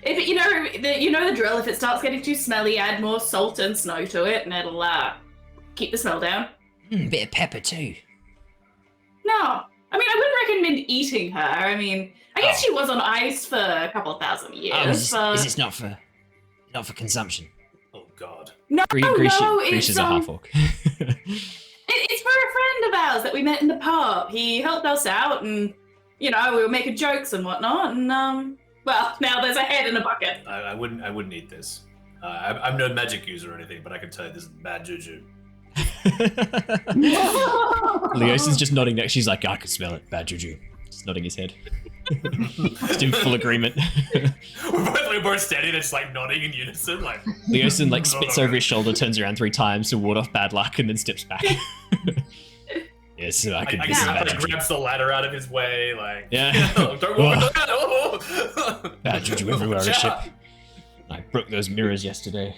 If you know the drill. If it starts getting too smelly, add more salt and snow to it, and it'll keep the smell down.
Bit of pepper too.
No, I mean I wouldn't recommend eating her. I mean, I guess she was on ice for a couple of thousand years.
Oh, is
but...
this not for consumption?
Oh god.
No,
Grisha's
it's
a half-orc.
It's for a friend of ours that we met in the pub. He helped us out, and we were making jokes and whatnot. And well, now there's a head in a bucket.
I wouldn't eat this. I'm no magic user or anything, but I can tell you this is bad juju.
Leosin's just nodding next. She's like, I could smell it. Bad juju. Just nodding his head. Just in full agreement.
We're both standing there just like nodding in unison. Like
Leosin like spits over his shoulder, turns around 3 times to ward off bad luck, and then steps back. Yes, I could. This is bad juju.
grabs the ladder out of his way. Like
Yeah.
don't walk on that.
Bad juju everywhere on the ship. I broke those mirrors yesterday.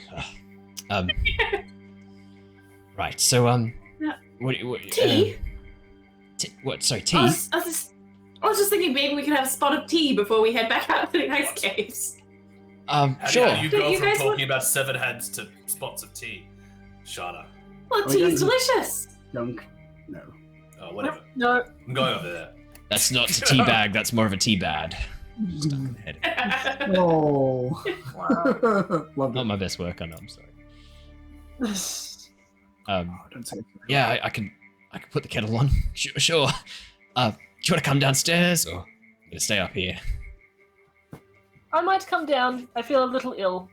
Right. So what
Tea?
what? Sorry, tea.
I was just thinking maybe we could have a spot of tea before we head back out to the ice caves.
Sure.
How do you go
You
from
guys
talking about severed heads to spots of tea? Shana.
Well,
Oh,
tea's
yeah.
delicious.
Dunk. No.
Oh, whatever.
No.
I'm going over there.
That's not a tea bag. That's more of a tea bad. Stuck in the head.
Oh. Loved
Not
it.
my best work. I know. I'm sorry.
Oh, don't say it.
Yeah, I can I could put the kettle on. Sure. Do you want to come downstairs, or I'm gonna stay up here?
I might come down. I feel a little ill.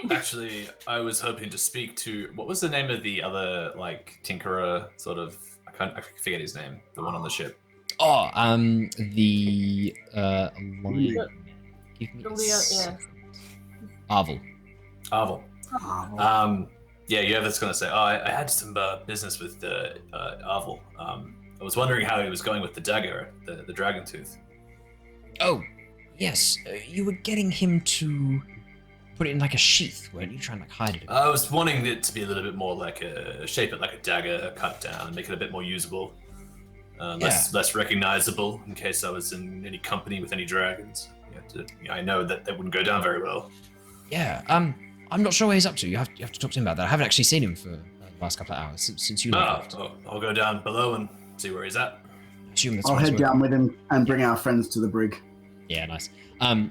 Actually, I was hoping to speak to what was the name of the other tinkerer sort of. I forget his name. The one on the ship.
Oh, the lion. Give me Arvel.
Yeah, Yervith's gonna say. Oh, I had some business with Arvel. I was wondering how he was going with the dagger, the dragon tooth.
Oh, yes. You were getting him to put it in like a sheath, weren't you? Trying to hide it.
I was wanting it to be a little bit more shape it like a dagger, cut down, and make it a bit more usable. Less recognizable in case I was in any company with any dragons. I know that wouldn't go down very well.
Yeah, I'm not sure what he's up to. You have to talk to him about that. I haven't actually seen him for the last couple of hours since you left.
I'll go down below and see where he's at.
I'll head down with him and bring our friends to the brig.
Yeah, nice.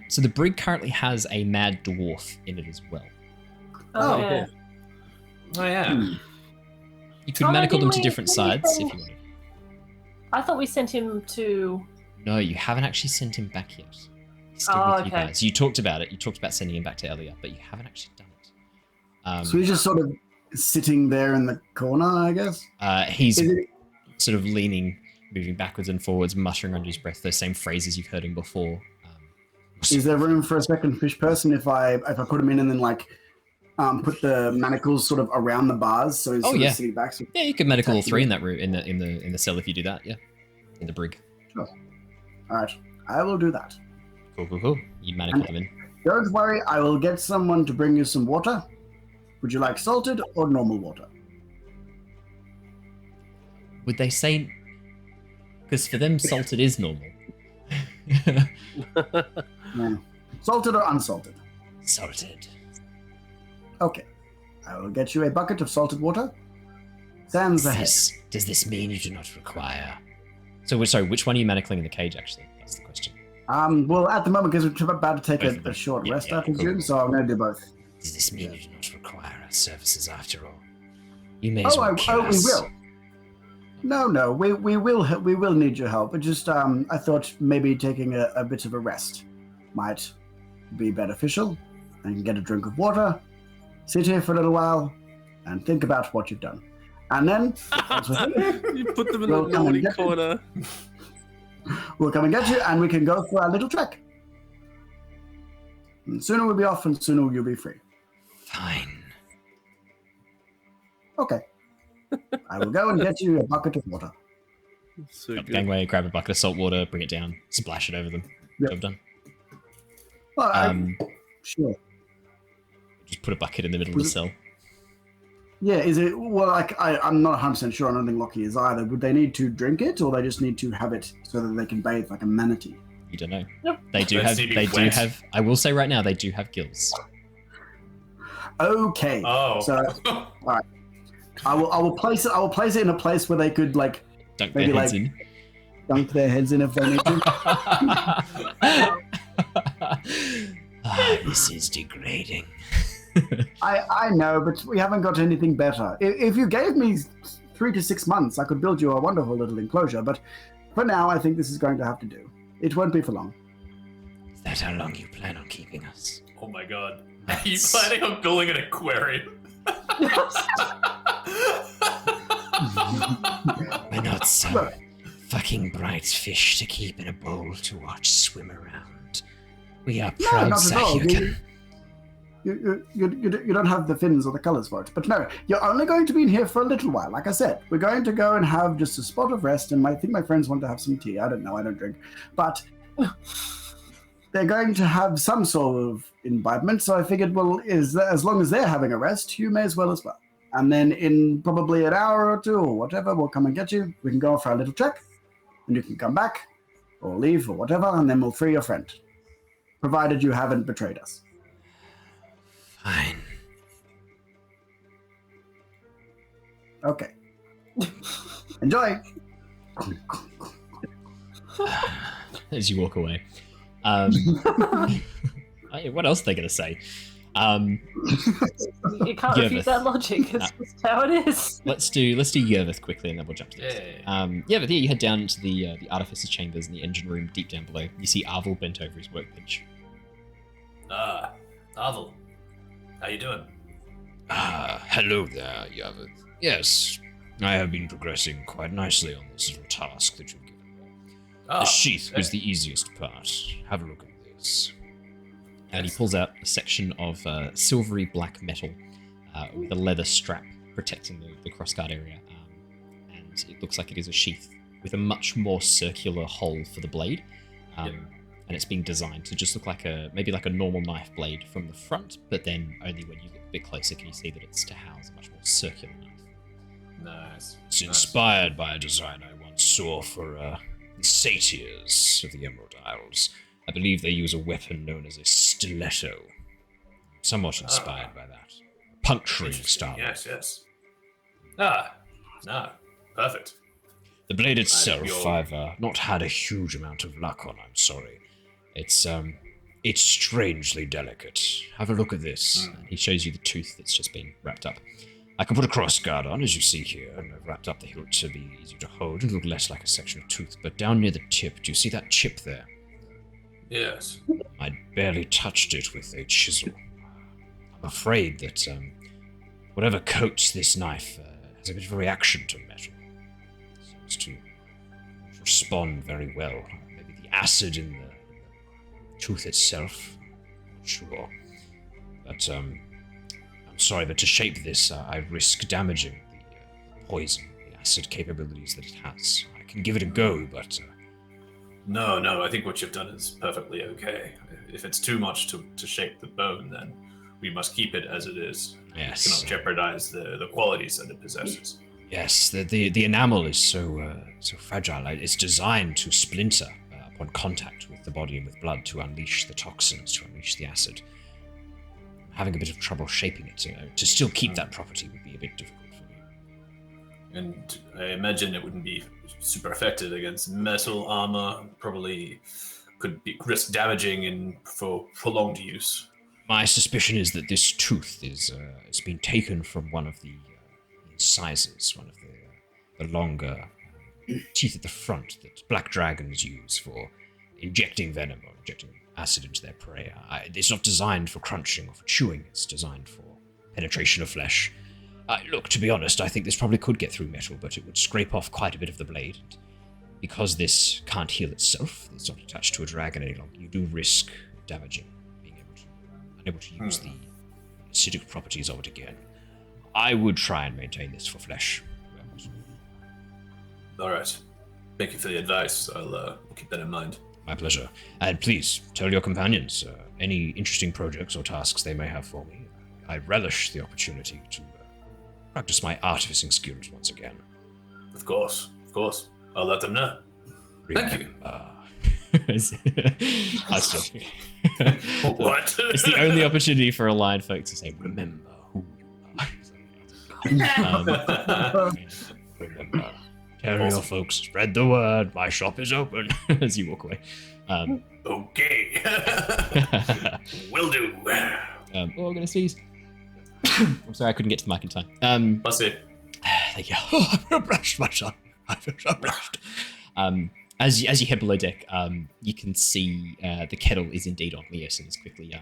So the brig currently has a mad dwarf in it as well.
Oh yeah.
Oh yeah.
You could manacle them to different sides if you wanted.
I thought we sent him to...
No, you haven't actually sent him back yet. He's still with you guys. You talked about it. You talked about sending him back to Elia, but you haven't actually done it.
So he's just sort of sitting there in the corner, I guess?
He's sort of leaning, moving backwards and forwards, muttering under his breath those same phrases you've heard him before.
Is there room for a second fish person if I put him in and then put the manacles sort of around the bars so he's sort of sitting back? So
yeah, you could manacle all three in that room in the cell if you do that. Yeah, in the brig.
Sure. All right, I will do that.
Cool. You manacle them in.
Don't worry, I will get someone to bring you some water. Would you like salted or normal water?
Would they say? Because for them, salted is normal.
Yeah. Salted or unsalted?
Salted.
Okay. I will get you a bucket of salted water. Sans ahead.
Does this mean you do not require...
So, sorry, which one are you manacling in the cage, actually? That's the question.
Well, at the moment, because we're about to take a short rest, I presume, so I'm going to do both.
Does this mean you do not require our services after all? You may as well kill
us. We will. No, we will need your help. But just, I thought maybe taking a bit of a rest might be beneficial. And get a drink of water, sit here for a little while, and think about what you've done. And then,
you put them in the naughty corner.
We'll come and get you, and we can go for our little trek. And sooner we'll be off, and sooner you'll be free.
Fine.
Okay. I will go and get you a bucket of water.
So
Up the gangway, grab a bucket of salt water, bring it down, splash it over them.
Yep.
Job done.
Well, sure.
Just put a bucket in the middle of the cell.
Yeah, is it... Well, I'm not 100% sure. I don't think Lockie is either. Would they need to drink it, or they just need to have it so that they can bathe like a manatee?
You don't know.
Nope.
They do have... I will say right now, they do have gills.
Okay.
Oh.
So, all right. I will place it in a place where they could
dunk their heads in.
Dunk their heads in if they need to.
This is degrading.
I know, but we haven't got anything better. If you gave me 3 to 6 months, I could build you a wonderful little enclosure, but for now, I think this is going to have to do. It won't be for long.
Is that how long you plan on keeping us?
Oh my god. Are you planning on building an aquarium?
We're not some fucking bright fish to keep in a bowl to watch swim around. We are proud Sahyukin.
You don't have the fins or the colors for it. But no, you're only going to be in here for a little while. Like I said, we're going to go and have just a spot of rest, and I think my friends want to have some tea. I don't know, I don't drink. But they're going to have some sort of imbibement, so I figured, well, as long as they're having a rest, you may as well. And then in probably an hour or two or whatever, we'll come and get you. We can go for a little trek, and you can come back or leave or whatever, and then we'll free your friend. Provided you haven't betrayed us.
Fine.
Okay. Enjoy.
As you walk away. What else are they going to say?
You can't refute
Yervith.
that logic. It's just how it is.
Let's do Yervith quickly, and then we'll jump to this.
Yeah.
Yervith, yeah, you head down into the artificer chambers in the engine room deep down below. You see Arvel bent over his workbench.
Arvel. How you doing?
Hello there, Yervith. Yes, I have been progressing quite nicely on this little task that you've given me. The sheath was the easiest part. Have a look at this.
And he pulls out a section of silvery black metal with a leather strap protecting the crossguard area. And it looks like it is a sheath with a much more circular hole for the blade. And it's being designed to just look like maybe like a normal knife blade from the front, but then only when you look a bit closer can you see that it's to house a much more circular knife.
Nice.
It's inspired by a design I once saw for the satyrs of the Emerald Isles. I believe they use a weapon known as a stiletto. Somewhat inspired by that. Puncturing style.
Yes. No. Perfect.
The blade itself, I've not had a huge amount of luck on, I'm sorry. It's strangely delicate. Have a look at this.
And he shows you the tooth that's just been wrapped up.
I can put a crossguard on, as you see here, and I've wrapped up the hilt to be easier to hold and look less like a section of tooth. But down near the tip, do you see that chip there?
Yes.
I barely touched it with a chisel. I'm afraid that whatever coats this knife has a bit of a reaction to metal. It seems to respond very well. Maybe the acid in the tooth itself. I'm not sure. But I'm sorry, but to shape this, I risk damaging the poison, the acid capabilities that it has. I can give it a go, but...
No, I think what you've done is perfectly okay. If it's too much to shape the bone, then we must keep it as it is.
Yes.
We cannot jeopardize the qualities that it possesses.
Yes, the enamel is so fragile. It's designed to splinter upon contact with the body and with blood to unleash the toxins, to unleash the acid. I'm having a bit of trouble shaping it. To still keep that property would be a bit difficult for me.
And I imagine it wouldn't be super effective against metal armor. Probably could risk damaging for prolonged use.
My suspicion is that this tooth it's been taken from one of the incisors, one of the longer teeth at the front that black dragons use for injecting venom or injecting acid into their prey. It's not designed for crunching or for chewing. It's designed for penetration of flesh. Look, to be honest, I think this probably could get through metal, but it would scrape off quite a bit of the blade. And because this can't heal itself, it's not attached to a dragon any longer, you do risk damaging, being unable to use the acidic properties of it again. I would try and maintain this for flesh.
All right. Thank you for the advice. I'll keep that in mind.
My pleasure. And please, tell your companions any interesting projects or tasks they may have for me. I relish the opportunity to practice my artificing skills once again.
Of course. I'll let them know. Thank you. What?
It's the only opportunity for a lion folk to say, remember who you are.
Remember. Tell your folks, spread the word, my shop is open,
as you walk away.
Okay. Will do.
I'm going to sneeze. I'm sorry, I couldn't get to the mic in time.
That's it.
Thank you. Oh, I feel brushed, my son. I feel so brushed. As you head below deck, you can see the kettle is indeed on. Yes, and is quickly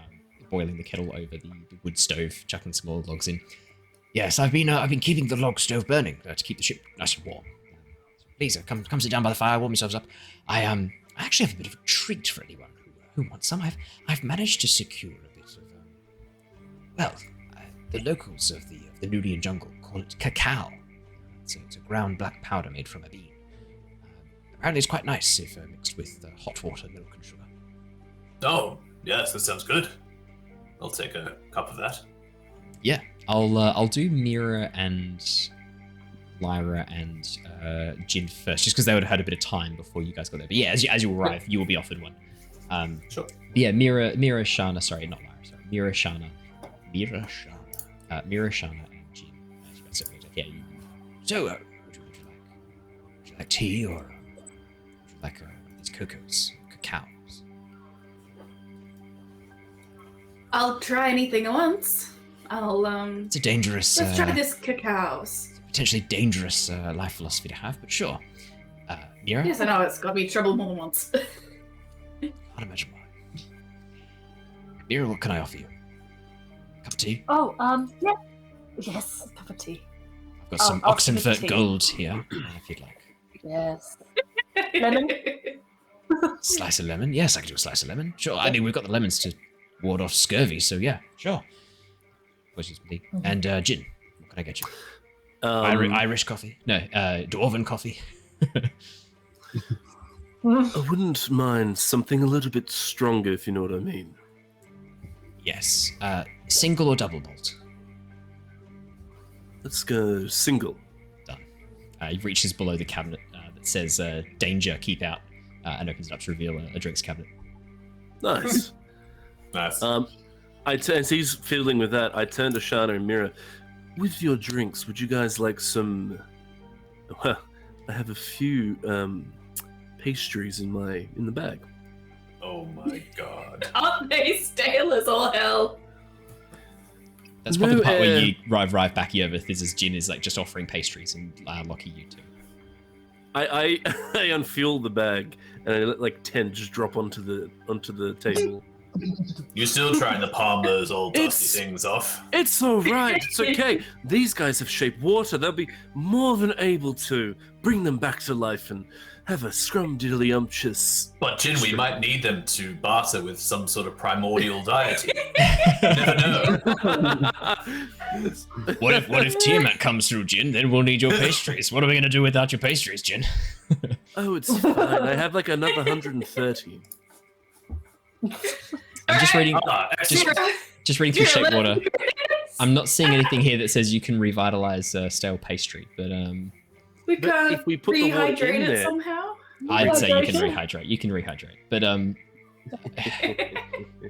boiling the kettle over the wood stove, chucking some more logs in. Yes, I've been keeping the log stove burning to keep the ship nice and warm. Please, come sit down by the fire, warm yourselves up. I actually have a bit of a treat for anyone who wants some. I've managed to secure a bit of the locals of the Nudian jungle call it cacao. It's a ground black powder made from a bean. Apparently it's quite nice if mixed with hot water, milk, and sugar.
Oh, yes, that sounds good. I'll take a cup of that.
Yeah, I'll do Mira and Lyra and Jin first, just because they would have had a bit of time before you guys got there. But yeah, as you arrive, you will be offered one.
Sure.
Yeah, Mira, Shana, sorry, not Lyra, sorry. Mira, Shana, and Jin. Yeah.
So, would you like tea or would you like these cacao?
I'll try anything at once.
It's a dangerous,
Let's try this cacao.
potentially dangerous life philosophy to have, but sure. Mira?
Yes, I know, it's got me in trouble more than once.
Can't imagine why. Mira, what can I offer you? Cup of tea?
Oh, yeah. Yes, a cup of tea.
I've got some
I'll give it
Oxenfurt
tea.
gold here, if you'd like.
Yes. Lemon?
Slice of lemon? Yes, I can do a slice of lemon. Sure, I mean, we've got the lemons to ward off scurvy, so yeah, sure. Wishes me. And gin. What can I get you? Irish coffee? No, Dwarven coffee.
I wouldn't mind something a little bit stronger, if you know what I mean.
Yes. Single or double bolt?
Let's go single.
Done. He reaches below the cabinet that says danger, keep out, and opens it up to reveal a drinks cabinet.
Nice.
Nice.
As he's fiddling with that, I turn to Shana and Mira. With your drinks, would you guys like some? Well, I have a few pastries in the bag.
Oh my god.
Aren't they stale as all hell?
That's probably the part where
No,
you arrive back Yervith is as Jin is like just offering pastries and Lockie you too.
I unfuel the bag and I let like 10 just drop onto the table.
You're still trying to palm those old dusty
It's-
things off.
It's all right. It's okay. These guys have shaped water. They'll be more than able to bring them back to life and have a scrum-diddly-umptious.
But Jin, we might need them to barter with some sort of primordial deity. You never know.
What if Tiamat comes through, Jin? Then we'll need your pastries. What are we going to do without your pastries, Jin?
Oh, it's fine. I have like another 130.
I'm just reading
Excellent.
just reading through
Mira,
shape water.
let me-
I'm not seeing anything here that says you can revitalize stale pastry, but
We
But
can't
if we put the water
rehydrate
in
it
there-
somehow.
I'd say you can
Rehydration?
rehydrate. You can rehydrate, but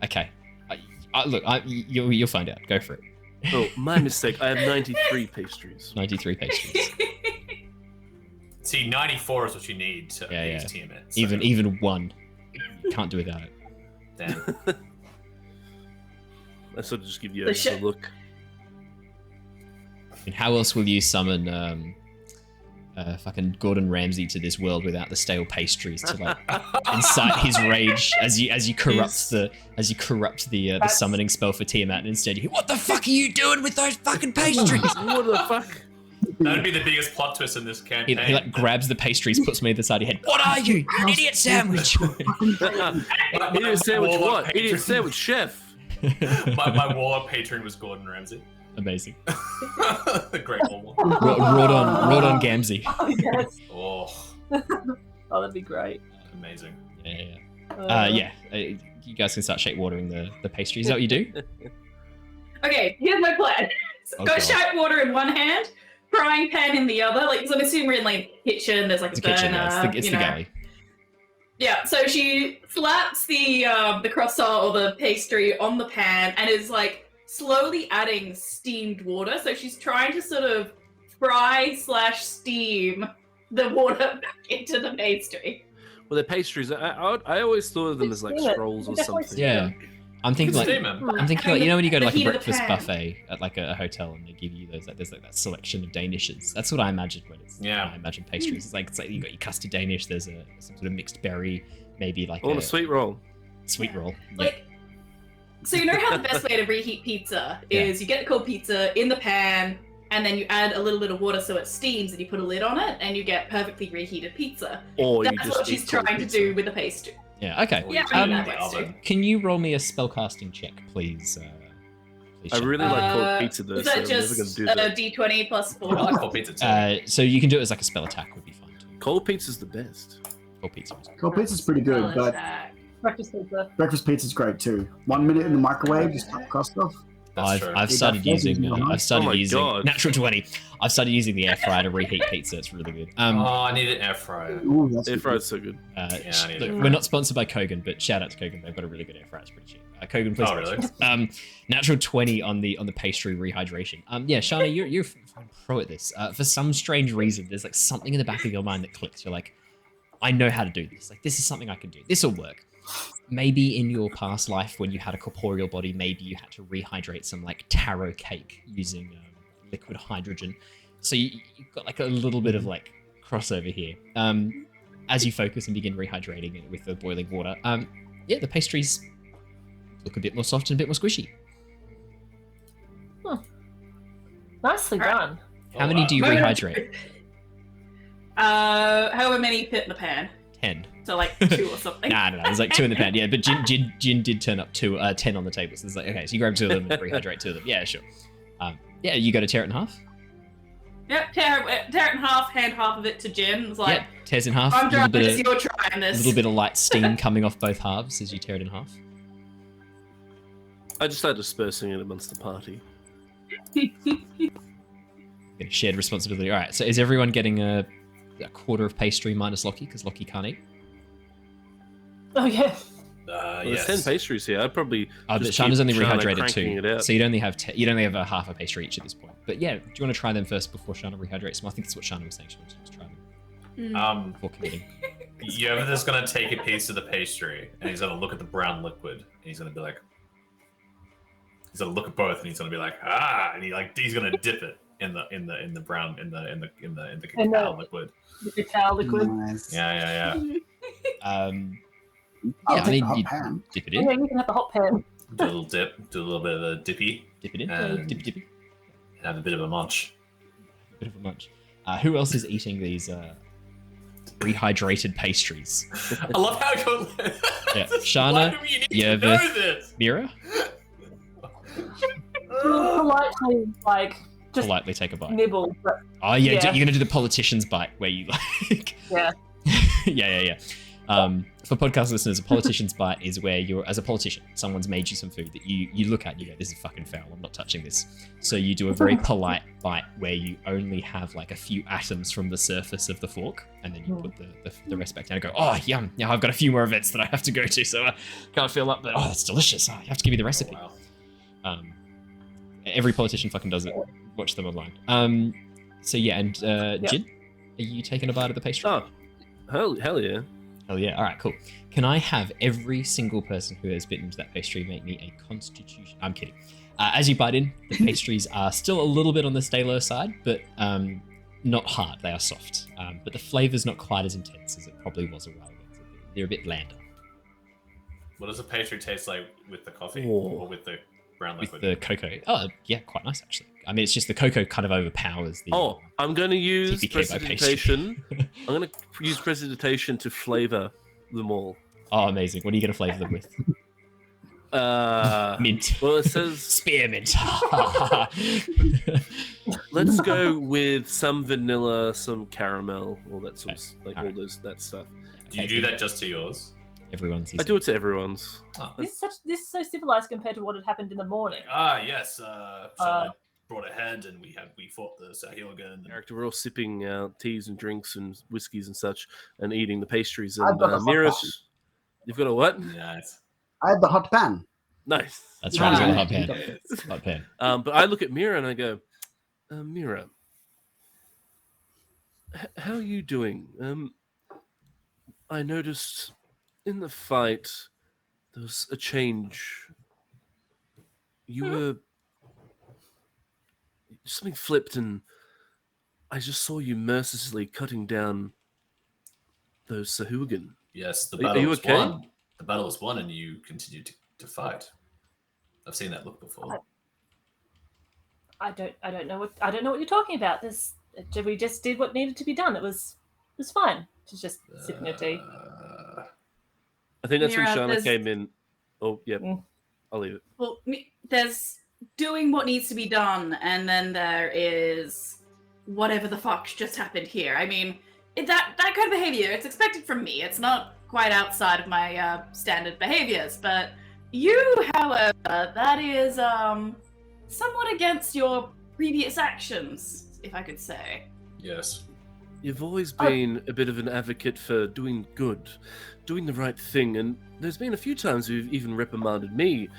okay. Look, you'll find out. Go for it.
Oh, my mistake. I have 93 pastries.
93 pastries.
See, 94 is what you need to
Yeah,
use
yeah.
Tiamat. So,
Even one, you can't do without it.
damn.
I sort of just give you
The
a
shit.
look.
And how else will you summon fucking Gordon Ramsay to this world without the stale pastries to like incite his rage as you corrupt the summoning spell for Tiamat, and instead you what the fuck are you doing with those fucking pastries?
What the fuck?
That'd be the biggest plot twist in this
He,
campaign.
he like grabs the pastries, puts me to the side of your head. What are you? You're an idiot sandwich.
Idiot sandwich
Warlock
what? Idiot
patron.
sandwich chef.
my warlock patron was Gordon Ramsay.
Amazing.
The great warlock.
Rodon Gamzee.
Oh, yes.
Oh,
Oh, that'd be great.
amazing.
Yeah. You guys can start shape watering the pastries. Is that what you do?
Okay, here's my plan.
Oh,
Got
God.
shape water in one hand, frying pan in the other. Like, so I'm assuming we're in like kitchen. There's like
It's
a
the kitchen.
burner.
Yeah, it's the
you know.
galley.
Yeah. So she slaps the croissant or the pastry on the pan and is like slowly adding steamed water. So she's trying to sort of fry/steam the water back into the pastry.
Well, they're pastries. I always thought of them as like
Steam it.
scrolls or
Definitely
something.
Yeah. I'm thinking like
Steam 'em.
I'm thinking like you know when you go to like
The
a
heat of the
breakfast
pan.
buffet at like a hotel and they give you those like there's like that selection of danishes. That's what I imagine when it's
Yeah.
I imagine pastries. It's like you got your custard danish. There's some sort of mixed berry, maybe like
I want a sweet roll.
sweet roll. Yeah.
Like, so you know how the best way to reheat pizza is you get the cold pizza in the pan and then you add a little bit of water so it steams and you put a lid on it and you get perfectly reheated pizza.
Or you
That's
just
what she's
eat cold
trying to
pizza.
do with the pastry.
Yeah. Okay.
Or
Yeah,
you
I
put
mean,
it in
that
the
works
oven.
Can you roll me a spellcasting check, please?
I really like cold
Uh,
pizza though,
Is
so
that
I'm never
just
gonna do that.
D20 plus 4?
I like cold pizza too.
So you can do it as like a spell attack would be fine too.
Cold pizza's the best.
Or pizza.
Cold pizza's pretty good, but
Breakfast pizza.
breakfast pizza's great too. 1 minute in the microwave, just cut crust off.
That's true.
I've started
Yeah,
using
oh
my God.
natural 20. I've started using the air fryer to reheat pizza. It's really good.
Oh, I need an air fryer.
Ooh, that's
Air
good.
fry's so good.
Yeah, I need
look,
it.
we're not sponsored by Kogan, but shout out to Kogan. They've got a really good air fryer. It's pretty cheap. Kogan, please.
Oh, really?
sponsor us. Natural 20 on the pastry rehydration. Yeah, Shana, you're fucking pro at this. For some strange reason, there's like something in the back of your mind that clicks. You're like, I know how to do this. Like this is something I can do. This will work. maybe in your past life when you had a corporeal body, maybe you had to rehydrate some like taro cake using liquid hydrogen. So you've got like a little bit of like crossover here. As you focus and begin rehydrating it with the boiling water, yeah, the pastries look a bit more soft and a bit more squishy.
Nicely done.
How many do you rehydrate?
However many fit in the pan.
10.
So like 2 or something.
No, there's like 2 in the pan. Yeah, but Jin did turn up 10 on the table. So it's like, okay, so you grab 2 of them and rehydrate 2 of them. Yeah, sure. Yeah, you got to tear it in half?
Yep, tear it in half, hand half of it to Jin. It's like,
yeah, tears in half.
I'm trying this, you're trying
A
this.
little bit of light steam coming off both halves as you tear it in half.
I just started dispersing it amongst the party.
Get a shared responsibility. All right, so is everyone getting a quarter of pastry minus Lockie? Because Lockie can't eat.
Oh, yeah.
Well,
Yes.
there's 10 pastries here. I'd probably.
Oh, but
just
Shana's
keep
only
Shana
rehydrated
cranking
2,
it out.
so you'd only have a half a pastry each at this point. But yeah, do you want to try them first before Shana rehydrates them? I think that's what Shana was saying. She wants to try them before committing.
Yervith is gonna take a piece of the pastry and he's gonna look at the brown liquid and he's gonna be like, he's gonna look at both and he's gonna be like, and he's gonna dip it in the brown in the cacao liquid.
The cacao liquid.
Nice.
Yeah.
I'll
Yeah, I
take
mean,
the hot
you
pan.
dip it
Yeah,
in,
you can have the hot pan.
Do a little dip, do a little bit of a dippy,
dip it in,
and
dip it.
have a bit of a munch.
Bit of a munch. Who else is eating these rehydrated pastries?
I love how it goes.
Yeah,
Why
Shana,
do we need to know
Yervith,
this?
Mira,
Politely, like, just
politely take a bite.
nibble. But
Oh yeah,
Yeah.
you're gonna do the politician's bite where you like.
Yeah.
yeah. For podcast listeners, a politician's bite is where you're, as a politician, someone's made you some food that you look at and you go, this is fucking foul, I'm not touching this. So you do a very polite bite where you only have like a few atoms from the surface of the fork, and then you put the rest back down and go, oh, yum, yeah, I've got a few more events that I have to go to, so I can't fill up, but oh, it's delicious. Oh, you have to give me the recipe.
Wow.
Every politician fucking does it. Watch them online. So yeah, and Jin, are you taking a bite of the pastry?
Oh, hell yeah.
Oh yeah, alright, cool. Can I have every single person who has bitten into that pastry make me a constitution? I'm kidding. As you bite in, the pastries are still a little bit on the stay low side, but not hard, they are soft. But the flavor's not quite as intense as it probably was a while ago. They're a bit blander.
What does a pastry taste like with the coffee
Oh.
or with the brown
With
liquid?
the cocoa. Oh, yeah, quite nice actually. I mean, it's just the cocoa kind of overpowers the...
Oh, I'm going to use
TPK by
precipitation. I'm going to use precipitation to flavor them all.
Oh, amazing. What are you going to flavour them with? Mint.
Well, it says
Spearmint.
let's go with some vanilla, some caramel, all that sort of like all that stuff.
Do you do that just to yours?
Everyone's
I do it to everyone's.
Oh.
this is so civilized compared to what had happened in the morning.
Yes. Charlotte brought ahead, and we fought the Sahilgan.
Character, we're all sipping teas and drinks and whiskeys and such, and eating the pastries.
I've
And
got a hot
Mira,
pan.
you've got a what?
Nice.
I had the hot pan.
Nice.
That's right, he's got a hot pan.
Yes.
Hot pan.
But I look at Mira and I go, Mira, how are you doing? I noticed in the fight there was a change. You were something flipped, and I just saw you mercilessly cutting down those Sahuagin.
Yes, the
Are
battle
you
was
okay?
won. The battle was won, and you continued to fight. I've seen that look before.
I don't know what you're talking about. We just did what needed to be done. It was fine. She's just sipping her tea.
I think that's when
Mira,
Shana
there's-
came in. Oh, yeah.
Mm.
I'll leave it.
Well, there's doing what needs to be done, and then there is whatever the fuck just happened here. I mean, that kind of behavior, it's expected from me. It's not quite outside of my standard behaviors, but you, however, that is somewhat against your previous actions, if I could say.
Yes.
You've always been a bit of an advocate for doing good, doing the right thing, and there's been a few times you've even reprimanded me.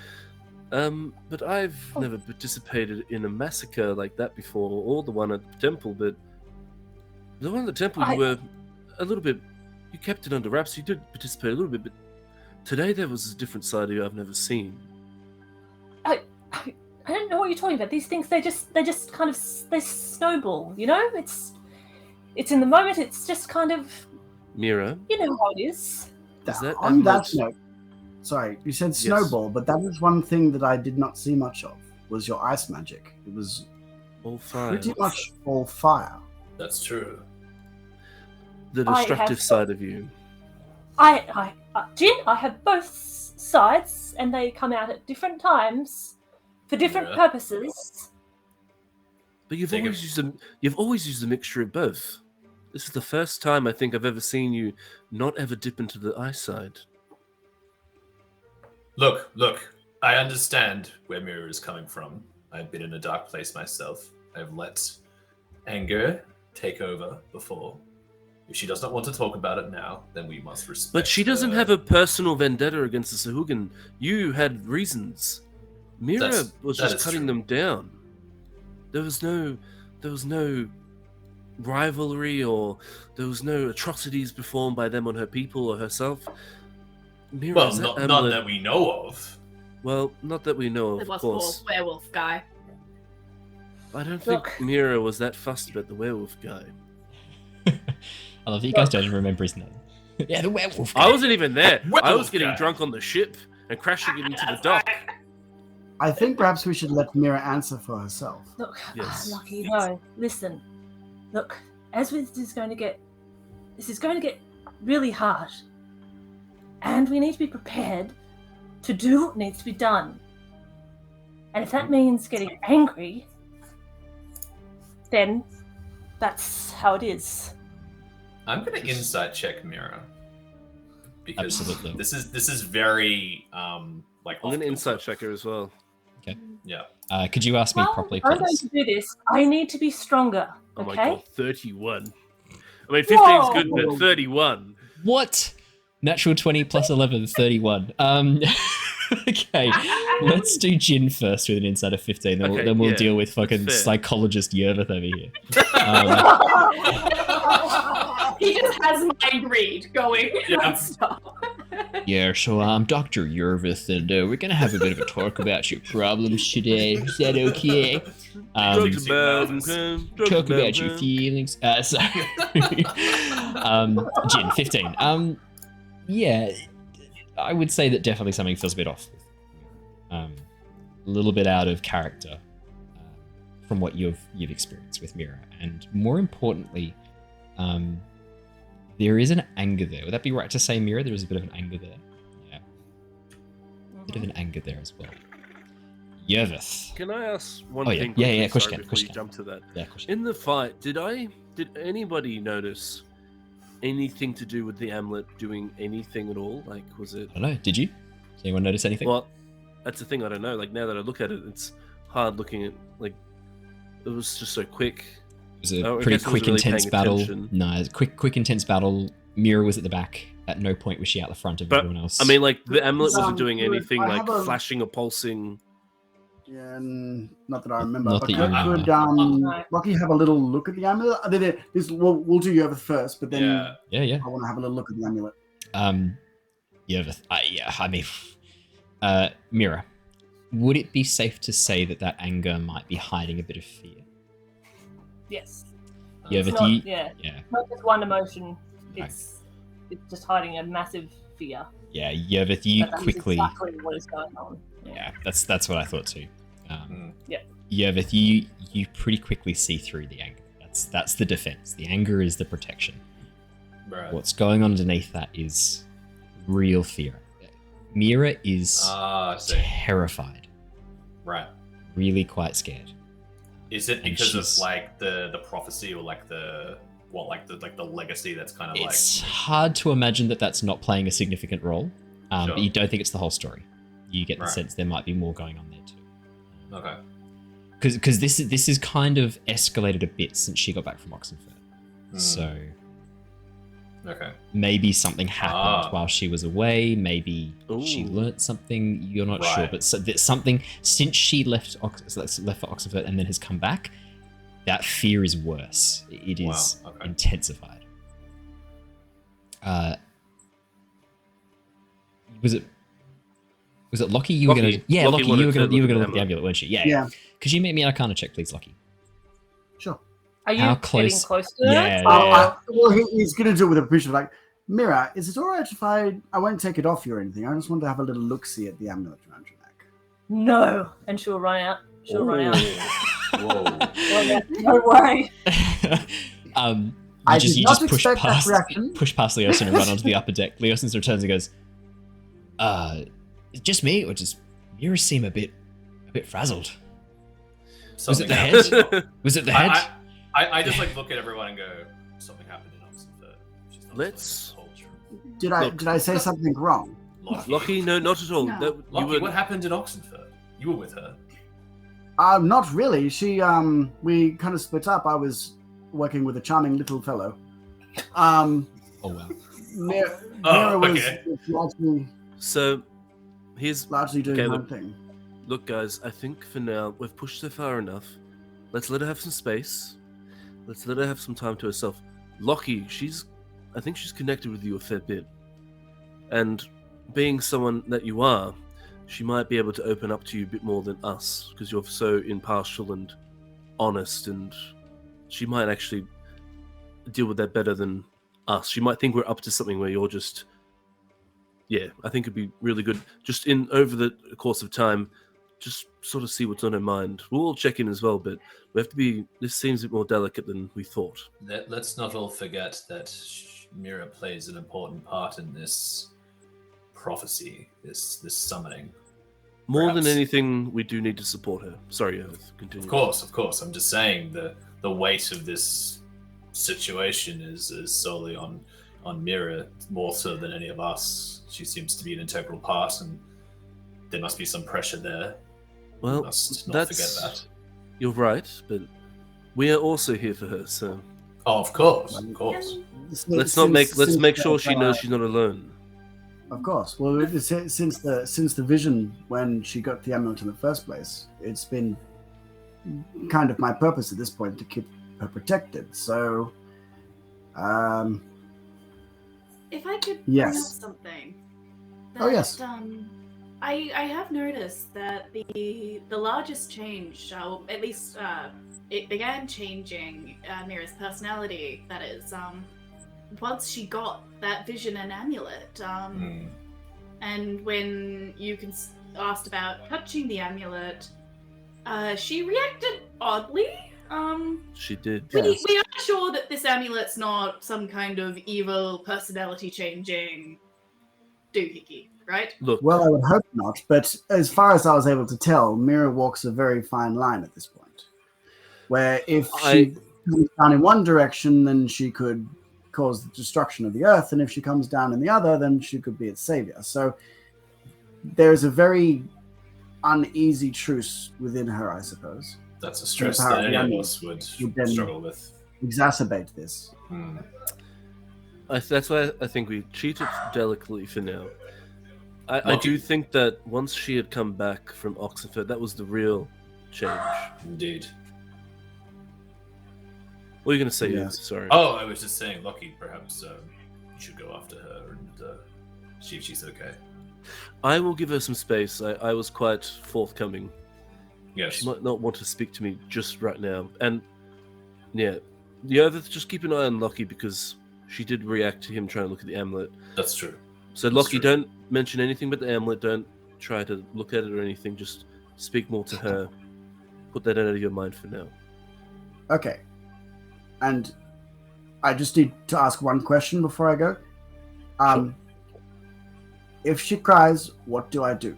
But I've never participated in a massacre like that before, or the one at the temple, but the one at the temple you were a little bit, you kept it under wraps, you did participate a little bit, but Today there was a different side of you I've never seen.
I don't know what you're talking about. These things, they just kind of they snowball. You know, it's in the moment. It's just kind of,
Mira,
you know how it is.
that
On that
amulet-
note, sorry, you said snowball, but that is one thing that I did not see much of, was your ice magic. It was
all fire.
pretty much all fire.
That's true.
The
I
destructive
have-
side of you.
Jin, I have both sides, and they come out at different times for different
Yeah.
purposes.
But you've
Think
always used a mixture of both. This is the first time I think I've ever seen you not ever dip into the ice side.
Look. I understand where Mira is coming from. I've been in a dark place myself. I've let anger take over before. If she does not want to talk about it now, then we must respect.
But she doesn't
her.
have a personal vendetta against the Sahuagin. You had reasons. Mira was
that
just
is
cutting
true.
them down. There was no rivalry, or there was no atrocities performed by them on her people or herself. Mira,
Well,
is that
none
amulet-
that we know of.
Well, not that we know
It
of,
was
of course.
for werewolf guy.
I don't
Look.
think Mira was that fussed about the werewolf guy.
I love that you guys don't even remember his name. Yeah, the werewolf.
I wasn't even there. I was
Werewolf
getting
guy.
drunk on the ship and crashing it into the
That's
dock.
right.
I think perhaps we should let Mira answer for herself.
Look,
Yes.
Lucky, no. Listen, look. As this is going to get really hard, and we need to be prepared to do what needs to be done. And if that means getting angry, then that's how it is.
I'm gonna insight check Mira because
Absolutely.
this is very like.
I'm going to
off-kilter.
insight check her as well.
Yeah.
Could you ask me
Well,
properly,
I'm going
please?
to do this. I need to be stronger.
Oh my
Okay.
god, 31. I mean, 15's good,
Whoa.
but 31.
What? Natural 20 plus 11, 31. Okay, let's do Jin first with an insight of 15. Then
Okay,
we'll
yeah,
deal with fucking
fair.
psychologist Yervith over here.
He just has mind read going
Yeah.
non-stop.
Yeah, so I'm Dr. Yervith, and we're gonna have a bit of a talk about your problems today. Is that okay?
Drugs about
drugs
him,
Talk about your feelings. Jin, 15. Yeah, I would say that definitely something feels a bit off. A little bit out of character from what you've experienced with Mira, and more importantly, there is an anger there. Would that be right to say, Mira? There is a bit of an anger there. Yeah, a bit of an anger there as well. Yervith.
Can I ask one
Oh, yeah.
thing?
Yeah,
quickly,
yeah, of course you
sorry,
can, of
before
course
you
you can.
jump to that.
Yeah, question.
In the fight, did anybody notice anything to do with the amulet doing anything at all? Like, was it?
I don't know. Did you? Did anyone notice anything?
Well, that's the thing. I don't know. Like, now that I look at it, it's hard looking at. Like, it was just so quick.
It was a
Oh, I
pretty
guess I
quick,
wasn't really
intense
paying
battle.
attention.
No, it was a quick, intense battle. Mira was at the back. At no point was she out the front of
But,
everyone else.
I mean, like, the amulet wasn't doing
Good.
anything
I
like
have a-
flashing or pulsing.
Yeah, not that I remember.
Not
but
that you
could
remember.
Lockie have a little look at the amulet? We'll do Yervith first, but then
Yeah.
yeah.
I want to have a little look at the amulet.
Yervith. I mean, Mira, would it be safe to say that anger might be hiding a bit of fear?
Yes.
Yervith,
It's not,
you,
yeah.
yeah,
Not just one emotion.
Okay.
It's just hiding a massive fear.
yeah, Yervith, you
But that's
quickly,
exactly what is going on.
yeah, that's what I thought too.
Yeah.
Yervith, you pretty quickly see through the anger. That's the defense. The anger is the protection.
Right.
What's going on underneath that is real fear. Mira is
I see.
terrified,
Right.
really quite scared.
Is it
And
because
she's-
of like the prophecy or like the legacy that's kind of like
It's hard to imagine that that's not playing a significant role,
Sure.
but you don't think it's the whole story. You get the
Right.
sense there might be more going on there too.
okay.
Because this is kind of escalated a bit since she got back from Oxenford.
Hmm.
So
Okay.
maybe something happened
Ah.
while she was away. Maybe she
Ooh.
learnt something. You're not sure,
Right.
but there's something since she left for Oxenford and then has come back. That fear is worse. It is
Wow, okay.
intensified. Was it Lockie? You were
Lockie.
gonna, yeah,
Lockie
Lockie. You were
wanted to
gonna
look
look
at
at
the
the amulet, weren't you? Yeah.
Yeah.
Could you make me an Arcana check, please, Lockie?
Sure.
Are you
How
getting
close-
close to
Yeah,
it?
yeah.
Well, he's going to do it with a appreciation. Like, Mira, is it all right if I won't take it off you or anything? I just want to have a little look-see at the amulet around your neck.
No. And she'll run out. She'll run out.
Whoa.
No way.
I
You
did
just
not
push
expect that
past
reaction.
Leosin and run onto the upper deck. Leosin returns and goes, just me, or just Mira seem a bit frazzled. Was it the head? Was it the head?
I just like look at everyone and go, something happened in Oxenford. She's not
Let's-
like culture.
Did I say something wrong?
Lockie, no, not at all.
No.
That, you
Lockie,
were,
what happened in Oxenford? You were with her.
Not really. She we kind of split up. I was working with a charming little fellow.
Oh wow.
Mira was largely
so, here's
doing
Okay,
her
look.
own thing.
Look, guys, I think for now we've pushed her far enough. Let's let her have some space. Let's let her have some time to herself. Lockie, I think she's connected with you a fair bit. And being someone that you are, she might be able to open up to you a bit more than us, because you're so impartial and honest, and she might actually deal with that better than us. She might think we're up to something where you're just... Yeah, I think it'd be really good. Just over the course of time, just sort of see what's on her mind. We'll all check in as well, but we have to be... This seems a bit more delicate than we thought.
Let's not all forget that Mira plays an important part in this prophecy, this summoning.
More than
Perhaps.
anything, we do need to support her. Sorry, Yervith, continue.
Of course. I'm just saying the weight of this situation is solely on Mira, more so than any of us. She seems to be an integral part, and there must be some pressure there.
Well,
We must not forget
that's...
that.
You're right, but we are also here for her, so...
Oh, of course.
Let's make sure she knows she's not alone.
Of course. Well, since the vision when she got the amulet in the first place, it's been kind of my purpose at this point to keep her protected. So,
If I could
Yes.
bring up something.
Oh, yes.
I have noticed that the largest change, or at least it began changing Mira's personality. That is, once she got that vision and amulet, and when you asked about touching the amulet, she reacted oddly.
She did.
We are sure that this amulet's not some kind of evil personality changing doohickey, right?
Look,
Well, I would hope not, but as far as I was able to tell, Mira walks a very fine line at this point. Where if she comes down in one direction, then she could cause the destruction of the earth, and if she comes down in the other, then she could be its savior. So there's a very uneasy truce within her, I suppose.
That's a stress
Power
that
of
any
the
of us would
then-
struggle with.
Exacerbate this.
that's why I think we treat it delicately for now. I do think that once she had come back from Oxenford, that was the real change.
Indeed.
What are you going to say,
Yeah.
Yervith? Sorry.
Oh, I was just saying, Lockie, perhaps you should go after her and see if she's okay.
I will give her some space. I was quite forthcoming.
Yes.
She might not want to speak to me just right now. And, yeah, Yervith, just keep an eye on Lockie because she did react to him trying to look at the amulet.
That's true.
So,
That's
Lockie,
true.
don't mention anything but the amulet. Don't try to look at it or anything. Just speak more to her. Put that out of your mind for now.
Okay. And I just need to ask one question before I go. If she cries, what do I do?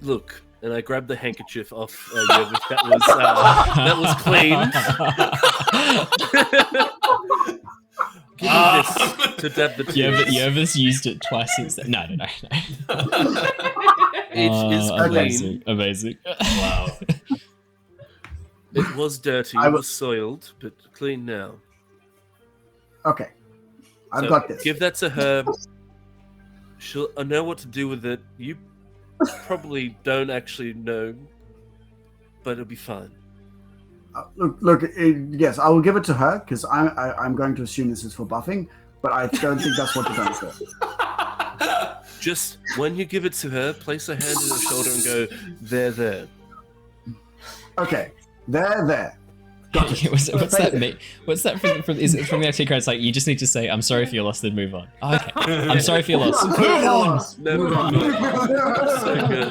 Look, and I grabbed the handkerchief off Yervith. That was clean. Give me this to dab the tears.
Yervith's used it twice since then. No.
It is clean.
Amazing.
Wow.
It was dirty, it was soiled, but clean now.
Okay. I've
So
got this.
Give that to her. She'll know what to do with it. You probably don't actually know, but it'll be fine.
Look. Yes, I will give it to her because I'm going to assume this is for buffing.
but I don't think that's what you're going to say.
Just when you give it to her, place a hand on her shoulder and go, there.
Okay, there. Got it.
What's that mean? What's that from? Is it from the IT card? It's like you just need to say, "I'm sorry for your loss," then move on. Oh, okay. I'm sorry for your loss. Move on.
Never mind. So good.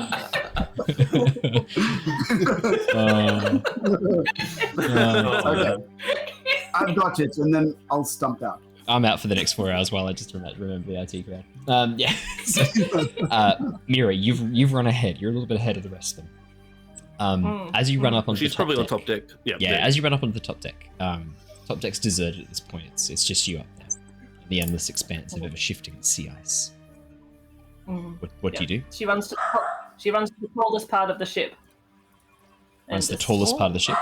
Okay. I've got it, and then I'll stump out.
I'm out for the next 4 hours while I just remember the IT crowd. Yeah. So, Mira, you've run ahead. You're a little bit ahead of the rest of them. As you run up onto
She's
the top
probably
deck,
on top deck. Yeah.
As you run up onto the top deck, top deck's deserted at this point. It's just you up there. The endless expanse of ever shifting sea ice. What do you do?
She runs to the coldest part of the ship.
What's the tallest part of the ship?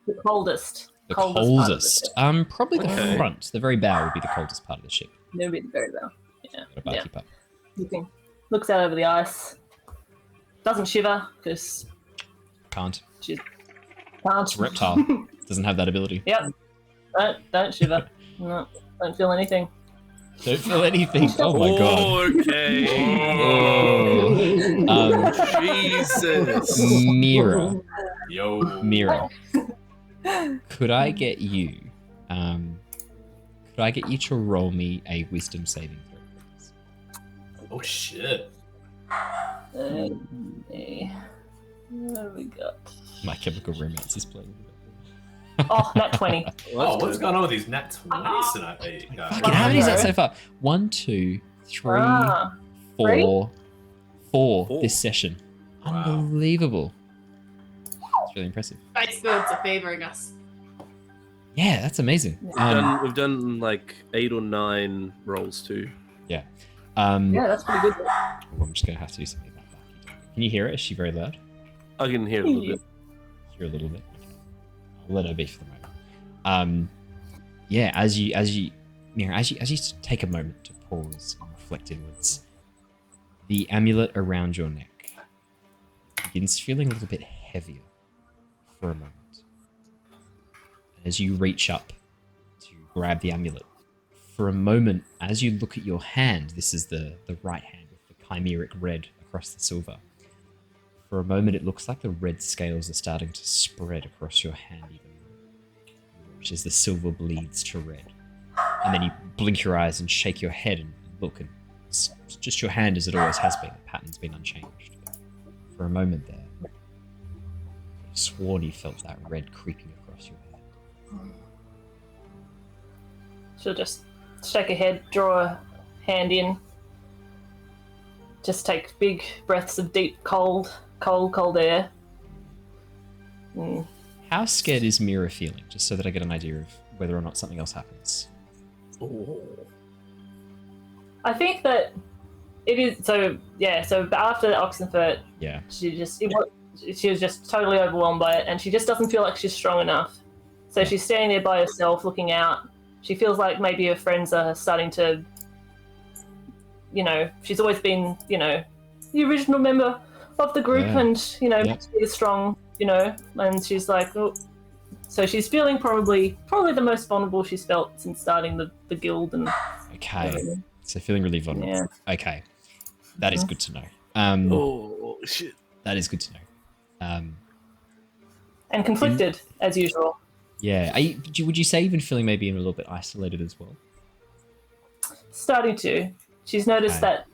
The coldest.
The
Part of the ship.
Probably the front. The very bow would be the coldest part of the ship.
Maybe the very bow. Yeah.
Gotta keep up.
Looks out over the ice. Doesn't shiver because
Can't.
she can't.
It's a reptile. Doesn't have that ability.
Yep. Don't shiver. No, don't feel anything.
Don't feel anything. Oh my god.
Okay. Jesus.
Mira.
Yo.
Mira. Could I get you to roll me a wisdom saving throw, please?
Oh shit.
What have we got?
My Chemical Romance is playing.
Oh, nat 20.
Oh, what's going on with these nat 20s tonight?
Fucking how many is that so far? 1, 2, 3, 4 this session.
Wow.
Unbelievable. It's really impressive.
Ice birds are favoring us.
Yeah, that's amazing.
We've done like 8 or 9 rolls too.
Yeah.
Yeah, that's pretty good.
I'm just gonna have to do something about that. Can you hear it? Is she very loud?
I can hear a little bit.
Hear a little bit. Okay. I'll let her be for the moment. Yeah, as you take a moment to pause and reflect inwards, the amulet around your neck begins feeling a little bit heavier for a moment. And as you reach up to grab the amulet, for a moment, as you look at your hand, this is the right hand with the chimeric red across the silver. For a moment, it looks like the red scales are starting to spread across your hand even more, which as the silver bleeds to red. And then you blink your eyes and shake your head and look, and it's just your hand as it always has been. The pattern's been unchanged. For a moment there, you sworn you felt that red creeping across your head.
She'll just shake her head, draw a hand in, just take big breaths of deep, cold air.
How scared is Mira feeling? Just so that I get an idea of whether or not something else happens.
I think that it is so. Yeah. So after the Oxenfurt, she was just totally overwhelmed by it, and she just doesn't feel like she's strong enough. So she's standing there by herself, looking out. She feels like maybe her friends are starting to, she's always been, the original member of the group, and she's strong, and she's like, oh. So she's feeling probably the most vulnerable she's felt since starting the guild. And
okay, so feeling really vulnerable.
Yeah.
Okay, that is good to know.
Oh shit,
that is good to know.
And conflicted as usual.
Yeah, would you say even feeling maybe a little bit isolated as well?
Starting to. She's noticed that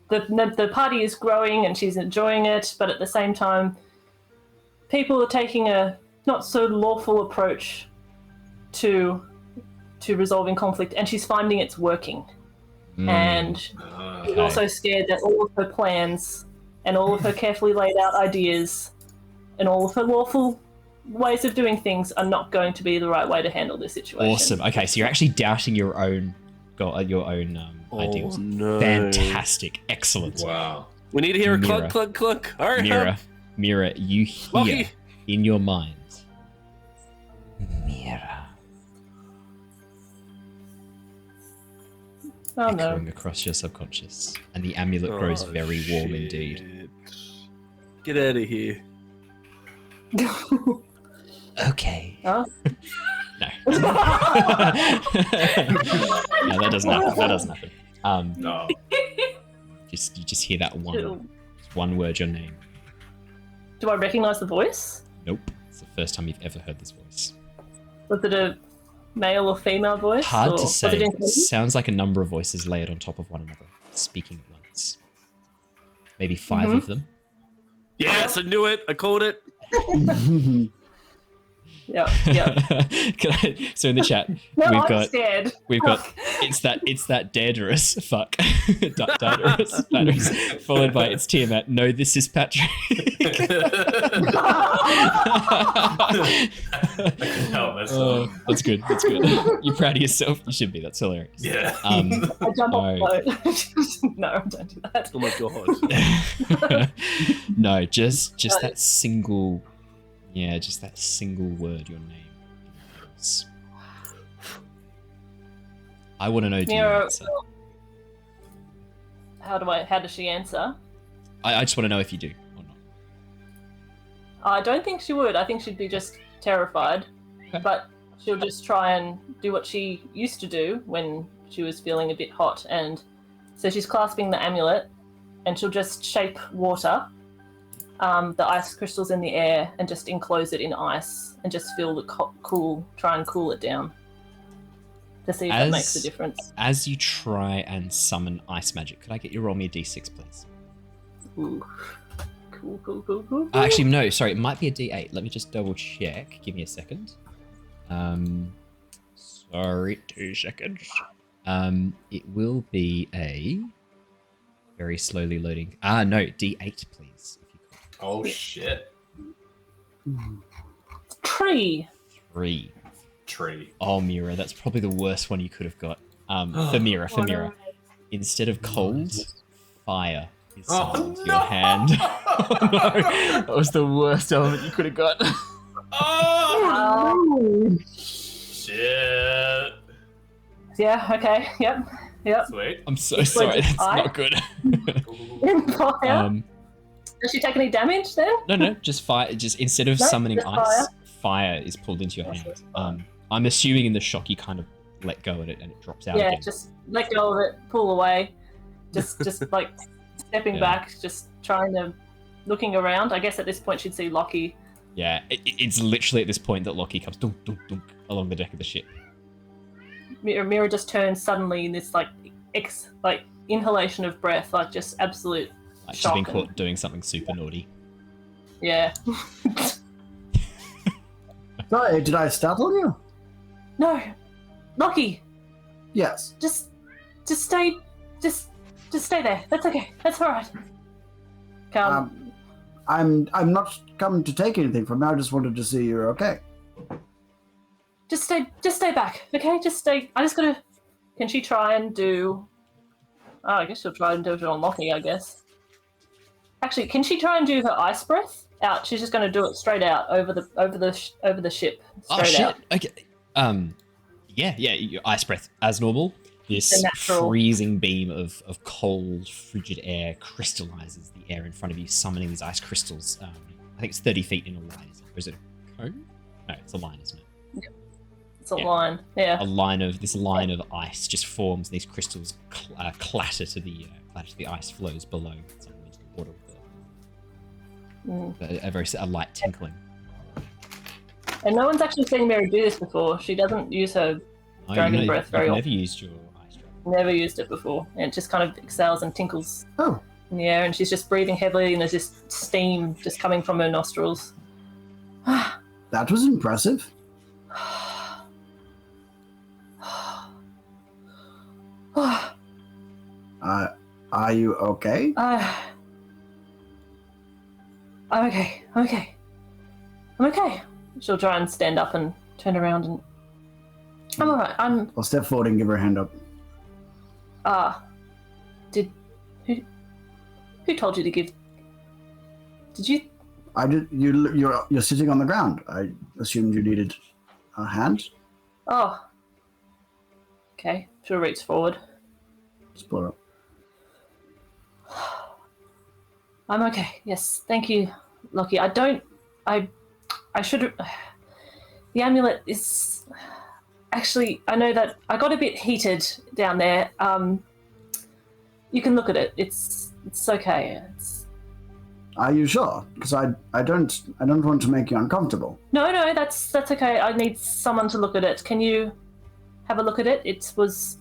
the party is growing and she's enjoying it, but at the same time, people are taking a not so lawful approach to resolving conflict, and she's finding it's working. And she's also scared that all of her plans and all of her carefully laid out ideas and all of her lawful ways of doing things are not going to be the right way to handle this situation.
Awesome. Okay, so you're actually doubting your own ideals.
No.
Fantastic. Excellent.
Wow.
We need to hear a clunk, clunk, clunk. All right.
Mira, you hear
Lockie.
in your mind, Mira. Echoing across your subconscious, and the amulet grows very warm indeed.
Get out of here.
Okay.
Huh?
No. No, that doesn't happen. That doesn't happen.
No.
You just hear that one word, your name.
Do I recognize the voice?
Nope. It's the first time you've ever heard this voice.
Was it a male or female voice?
Hard
or
to
was
say.
it in-
Sounds like a number of voices layered on top of one another, speaking at once. Maybe 5 of them.
Yes, I knew it. I called it.
Yeah.
So in the chat,
No,
we've
I'm
got
scared.
it's that Daedalus, fuck. Daedalus, followed by it's Tiamat. No, this is Patrick.
I couldn't help myself.
That's good. You're proud of yourself. You should be. That's hilarious.
Yeah.
I jump off
No.
the boat. No, don't do that.
Oh my god.
No, just that single. Yeah, just that single word, your name. I want to know. Do you
Mira,
answer?
how does she answer?
I just want to know if you do or not.
I don't think she would. I think she'd be just terrified.
Okay.
But she'll just try and do what she used to do when she was feeling a bit hot. And so she's clasping the amulet and she'll just shape water, the ice crystals in the air, and just enclose it in ice and just feel the try and cool it down to see if that makes a difference.
As you try and summon ice magic, could I get you to roll me a d6, please?
Ooh. Cool.
Actually, no, sorry, it might be a d8. Let me just double check. Give me a second. Sorry, 2 seconds. It will be a very slowly loading. No, d8, please. If you could.
Oh shit.
Tree.
3.
Tree.
Oh, Mira, that's probably the worst one you could have got. For Mira. Instead of cold, fire is summoned to your hand. Oh, no. That was the worst element you could have got.
Oh shit.
Yeah, okay, yep.
Sweet.
I'm so sorry, that's
fire?
not good.
Fire. Does she take any damage then?
No, just fire. Just instead of
No,
summoning
just
ice, fire is pulled into your hand. I'm assuming in the shock you kind of let go of it and it drops out
Yeah,
again.
just let go of it, pull away. Just like stepping back, just trying to looking around. I guess at this point she'd see Lockie.
Yeah, it's literally at this point that Lockie comes dunk, dunk, dunk, along the deck of the ship.
Mira just turns suddenly in this like inhalation of breath, like just absolute
Like she's
shock.
been caught doing something super naughty.
Yeah.
Sorry, did I startle you?
No, Lockie,
Yes.
just stay there. That's okay. That's all right. Come.
I'm not come to take anything from you. I just wanted to see you're okay.
Just stay back, okay? Just stay. I just gotta. Can she try and do? Oh, I guess she'll try and do it on Lockie, I guess. Actually, can she try and do her ice breath out? She's just gonna do it straight out over the ship. Straight out.
Okay. Yeah, your ice breath as normal. This
The natural.
freezing beam of cold, frigid air crystallizes the air in front of you, summoning these ice crystals. I think it's 30 feet in a line. Or is it a cone? No, it's a line, isn't it?
It's a line. Yeah.
A line of ice just forms. These crystals clatter to the ice flows below. Somewhere into the water with a light tinkling.
And no one's actually seen Mira do this before. She doesn't use her dragon breath very
I've
often.
never used your ice dragon.
Never used it before, and it just kind of exhales and tinkles
Oh,
in the air, and she's just breathing heavily, and there's this steam just coming from her nostrils.
that was impressive. Are you okay?
I'm okay. I'm okay. She'll try and stand up and turn around, and I'm alright.
I'll step forward and give her a hand up.
Who told you to give? Did you?
I did. You're sitting on the ground. I assumed you needed a hand.
Oh. Okay. She'll reach forward.
Just pull her up.
I'm okay. Yes. Thank you, Lockie. I should. The amulet is. Actually, I know that I got a bit heated down there. You can look at it. It's okay.
Are you sure? Because I don't want to make you uncomfortable.
No, that's okay. I need someone to look at it. Can you have a look at it? It was.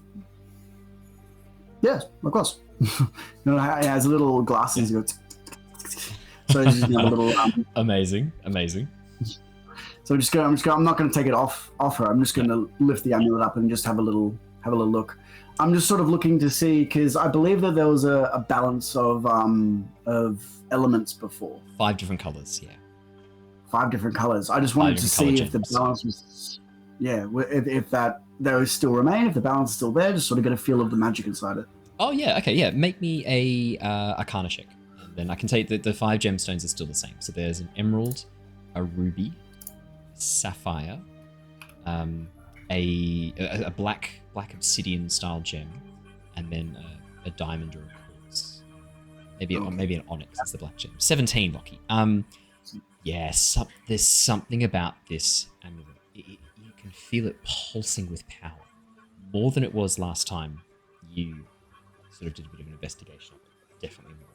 Yes, of course. You know, it has little glasses. You go. So it's just a little.
Amazing.
So I'm not going to take it off her. I'm just going to lift the amulet up and just have a little look. I'm just sort of looking to see, because I believe that there was a balance of elements before.
5 different colors, yeah.
5 different colors. I just wanted to see if the balance was, if that those still remain, if the balance is still there, just sort of get a feel of the magic inside it.
Oh yeah, okay, yeah. Make me a Arcana check. Then I can tell you that the 5 gemstones are still the same. So there's an emerald, a ruby, sapphire, a black obsidian style gem, and then a diamond or a quartz. Maybe an onyx is the black gem. 17, Lockie. There's something about this amulet. You can feel it pulsing with power, more than it was last time you sort of did a bit of an investigation of it. Definitely more.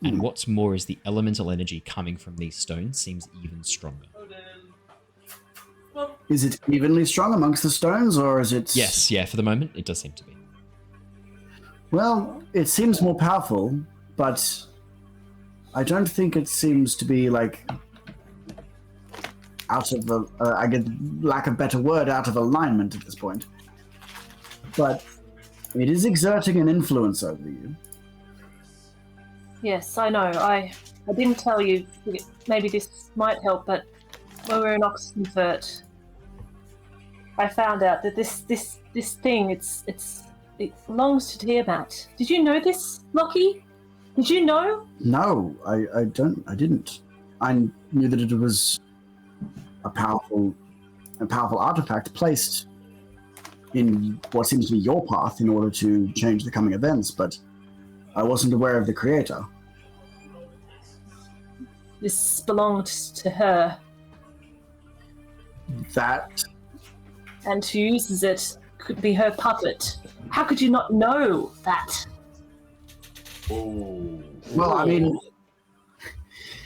And what's more is the elemental energy coming from these stones seems even stronger.
Is it evenly strong amongst the stones, or is it...
Yes, yeah, for the moment, it does seem to be.
Well, it seems more powerful, but I don't think it seems to be, like, out of, I get lack of better word, out of alignment at this point. But it is exerting an influence over you.
Yes, I know. I didn't tell you. Maybe this might help, but when we were in Oxenfurt, I found out that this thing it belongs to Tiamat. Did you know this, Lockie? Did you know?
No, I didn't. I knew that it was a powerful artifact placed in what seems to be your path in order to change the coming events, but I wasn't aware of the creator.
This belonged to her.
That...
And who uses it could be her puppet. How could you not know that?
Oh.
Well, I mean...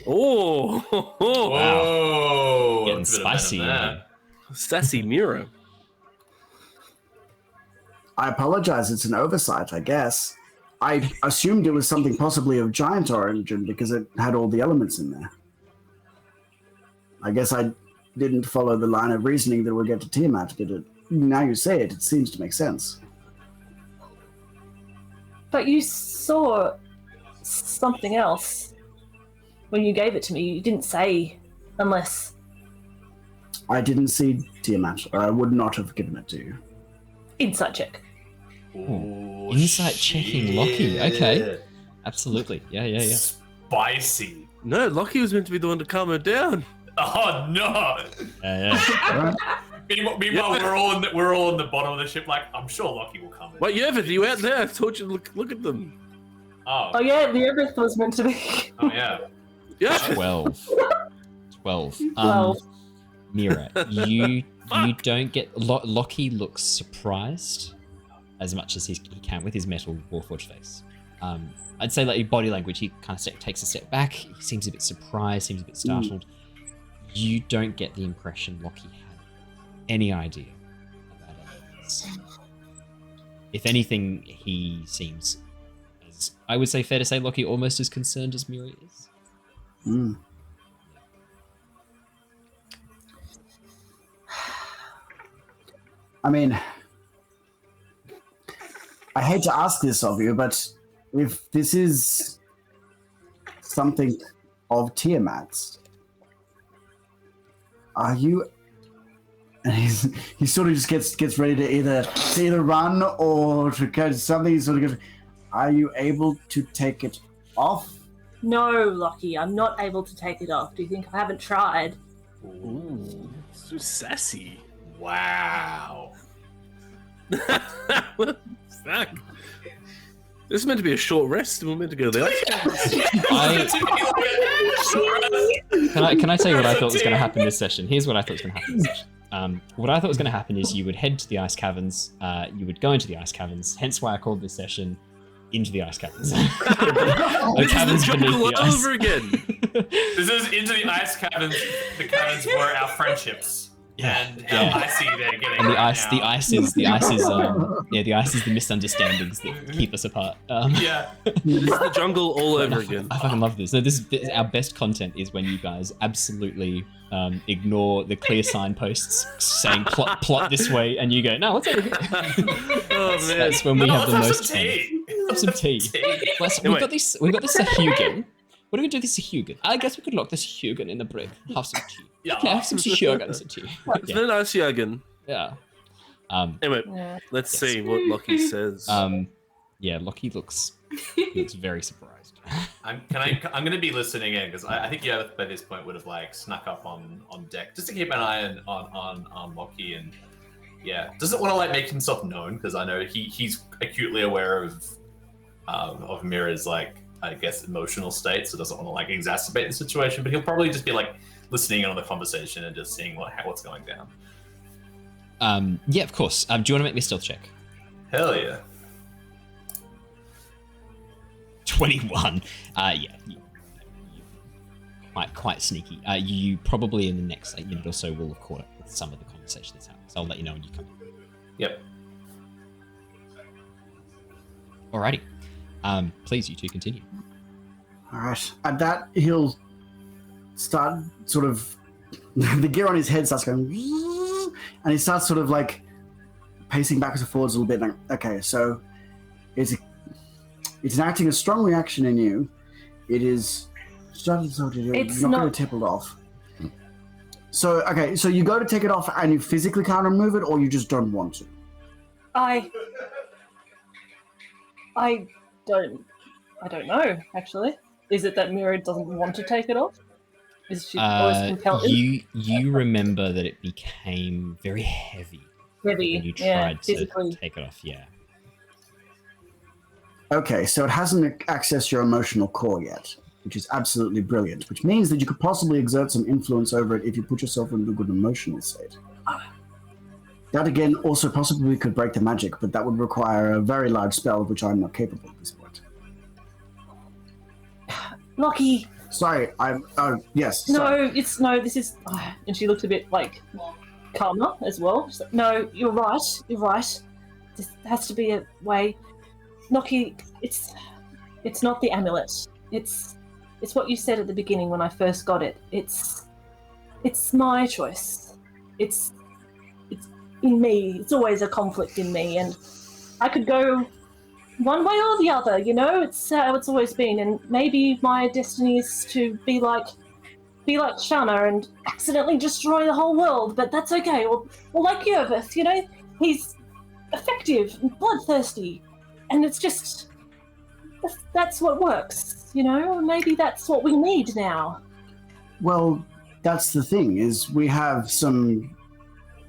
Oh!
Whoa!
Getting spicy.
Sassy Mira.
I apologize, it's an oversight, I guess. I assumed it was something possibly of giant origin because it had all the elements in there. I guess I didn't follow the line of reasoning that would get to Tiamat, did it? Now you say it, it seems to make sense.
But you saw something else when you gave it to me. You didn't say unless...
I didn't see Tiamat, or I would not have given it to you.
Insight check.
Oh,
Insight checking Lockie. Okay. Absolutely. Yeah.
Spicy.
No, Lockie was meant to be the one to calm her down.
Oh no!
Yeah.
Meanwhile, we're all in the bottom of the ship. Like, I'm sure Lockie will come.
Wait, Yervith, you out there? I told you to look at them.
Oh yeah, the Yervith was meant to be.
Oh yeah.
Yeah.
12. 12. Mira, you don't get... Lockie looks surprised as much as he can with his metal Warforged face. I'd say like body language, he kind of takes a step back. He seems a bit surprised, seems a bit startled. You don't get the impression Lockie had any idea about any of this. If anything, he seems, as I would say, fair to say, Lockie almost as concerned as Mira is.
I mean, I hate to ask this of you, but if this is something of Tiamat's, are you... And he sort of just gets ready to either run or to catch something. He sort of goes, are you able to take it off?
No, Lockie, I'm not able to take it off. Do you think I haven't tried?
Ooh, so sassy.
Wow.
Fuck. This is meant to be a short rest, and we're meant to go there.
Can I tell you what I thought was going to happen this session? Here's what I thought was going to happen this session. What I thought was going to happen is you would head to the ice caverns. You would go into the ice caverns. Hence why I called this session "Into the Ice Caverns." The caverns beneath the ice.
Over again.
This is into the ice caverns. The caverns were our friendships.
Yeah,
And how icy they're getting.
And the
right
ice,
now.
the ice is the ice is the misunderstandings that keep us apart.
Yeah.
This is the jungle all over again.
I fucking love this. No, this our best content is when you guys absolutely ignore the clear signposts saying plot this way, and you go, no, what's over here?
Oh man.
That's when we have the most fun.
tea.
Have some tea. We've got this Sahugan. What do we do with this Sahugan? I guess we could lock this Sahugan in the brick. Have some tea.
Yeah.
Okay, have some Sahugan and tea.
It's been nice, Jürgen.
Yeah.
Anyway,
Yeah.
let's see what Lockie says.
Yeah, Lockie looks very surprised.
I'm gonna be listening in because I think Yervith by this point would have like snuck up on deck just to keep an eye on Lockie, and yeah, doesn't want to like make himself known because I know he's acutely aware of Mira's like, I guess, emotional state, so doesn't want to like exacerbate the situation, but he'll probably just be like listening in on the conversation and just seeing what's going down.
Yeah, of course. Do you want to make me a stealth check?
Hell yeah.
21. Yeah, quite sneaky. You probably in the next minute or so will have caught up with some of the conversation that's happening. So I'll let you know when you come in.
Yep.
Alrighty. Please, you two continue.
All right. At that, he'll start sort of the gear on his head starts going, and he starts sort of like pacing backwards and forwards a little bit. Like, okay, so it's enacting a strong reaction in you. It is starting to you're not going to tip it off. So okay, so you go to take it off and you physically can't remove it, or you just don't want to.
I don't know, actually. Is it that Mira doesn't want to take it off? Is she always compelled?
You remember that it became very heavy when you tried to take it off, yeah.
Okay, so it hasn't accessed your emotional core yet, which is absolutely brilliant, which means that you could possibly exert some influence over it if you put yourself in a good emotional state. That again also possibly could break the magic, but that would require a very large spell, which I'm not capable at this point.
Lockie!
Sorry, yes.
No,
sorry.
this is... and she looks a bit, like, calmer as well. She's like, no, you're right. This has to be a way. Lockie, it's not the amulet. It's what you said at the beginning when I first got it. It's my choice. It's in me. It's always a conflict in me, and I could go one way or the other, you know? It's how it's always been, and maybe my destiny is to be like Shana and accidentally destroy the whole world, but that's okay. Or like Yervith, you know? He's effective and bloodthirsty, and it's just... that's what works, you know? Maybe that's what we need now.
Well, that's the thing, is we have some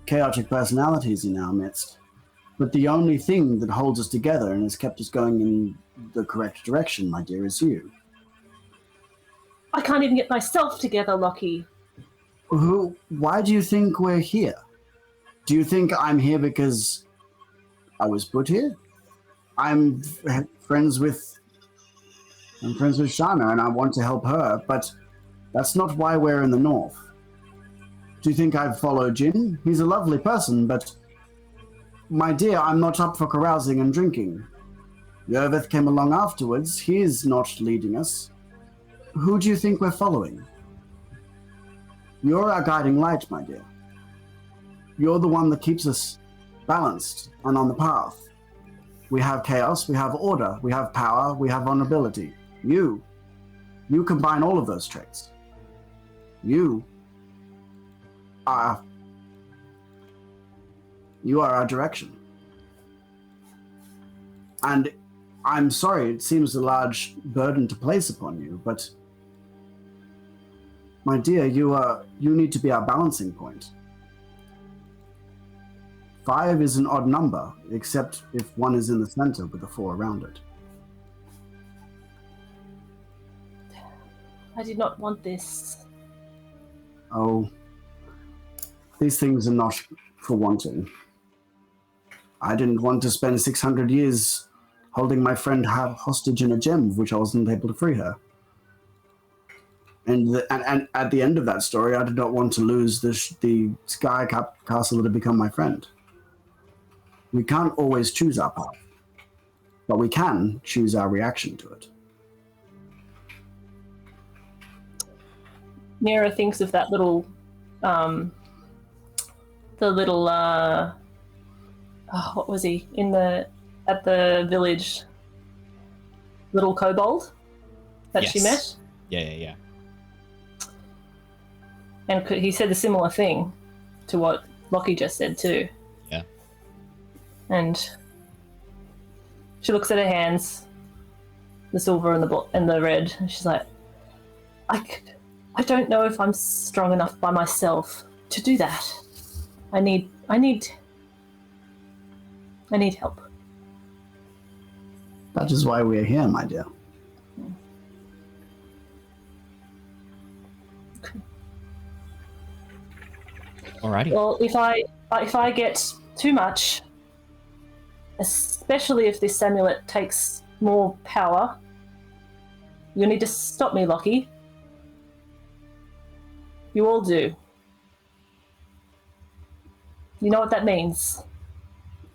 chaotic personalities in our midst, but the only thing that holds us together and has kept us going in the correct direction, my dear, is you.
I can't even get myself together, Lockie.
Why do you think we're here? Do you think I'm here because I was put here? I'm friends with Shana and I want to help her, but that's not why we're in the north. Do you think I've followed Jin? He's a lovely person, but my dear, I'm not up for carousing and drinking. Yervith came along afterwards. He is not leading us. Who do you think we're following? You're our guiding light, my dear. You're the one that keeps us balanced and on the path. We have chaos, we have order, we have power, we have vulnerability. You combine all of those traits. You are our direction. And I'm sorry, it seems a large burden to place upon you, but my dear, you need to be our balancing point. 5 is an odd number, except if 1 is in the center with a 4 around it.
I did not want this.
Oh, these things are not for wanting. I didn't want to spend 600 years holding my friend hostage in a gem of which I wasn't able to free her. And at the end of that story, I did not want to lose the Sky Castle that had become my friend. We can't always choose our path, but we can choose our reaction to it.
Mira thinks of that little, what was he at the village? Little kobold that she met.
Yeah.
And he said a similar thing to what Lockie just said too.
Yeah.
And she looks at her hands, the silver and the red, and she's like, I don't know if I'm strong enough by myself to do that. I need help.
That is why we're here, my dear.
Alrighty.
Well, if I get too much, especially if this amulet takes more power, you need to stop me, Lockie. You all do. You know what that means?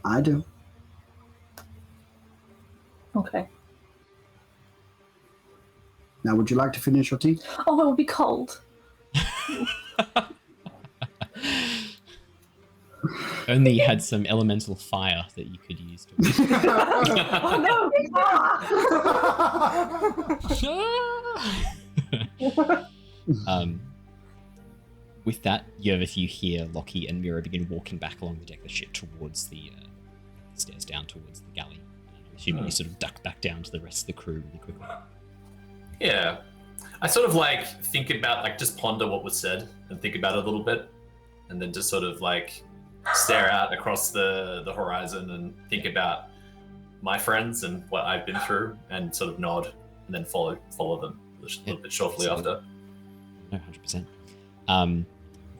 I do.
Okay.
Now, would you like to finish your tea?
Oh, it will be cold.
Only you had some elemental fire that you could use to. With that, Yervith, you hear Lockie and Mira begin walking back along the deck of the ship towards the stairs down towards the galley. I'm assuming you sort of duck back down to the rest of the crew really quickly.
Yeah. I sort of think about, just ponder what was said and think about it a little bit. And then just sort of stare out across the horizon and think about my friends and what I've been through and sort of nod and then follow them a little bit shortly after.
No, 100%.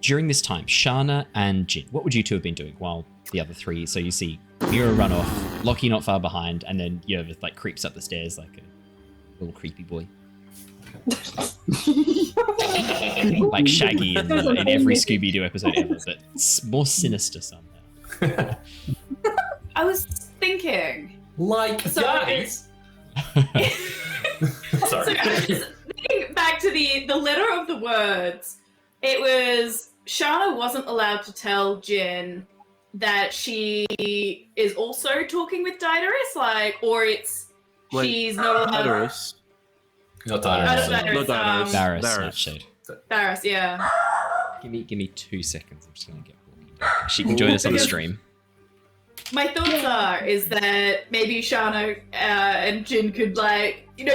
During this time, Shana and Jin, what would you two have been doing while the other three? So you see Mira run off, Lockie not far behind, and then Yervith creeps up the stairs like a little creepy boy. Like Shaggy in every Scooby-Doo episode ever, but more sinister somehow.
I was thinking,
guys.
Sorry.
Sorry.
So I was just thinking back to the letter of the words. It was Shana wasn't allowed to tell Jin that she is also talking with Didaris, or she's not allowed.
Didaris.
Not Didaris.
Varys,
Varys.
Nightshade.
Varys, yeah.
Give me 2 seconds. I'm just gonna get Lockie. She can join us on the stream.
My thoughts is that maybe Shana and Jin could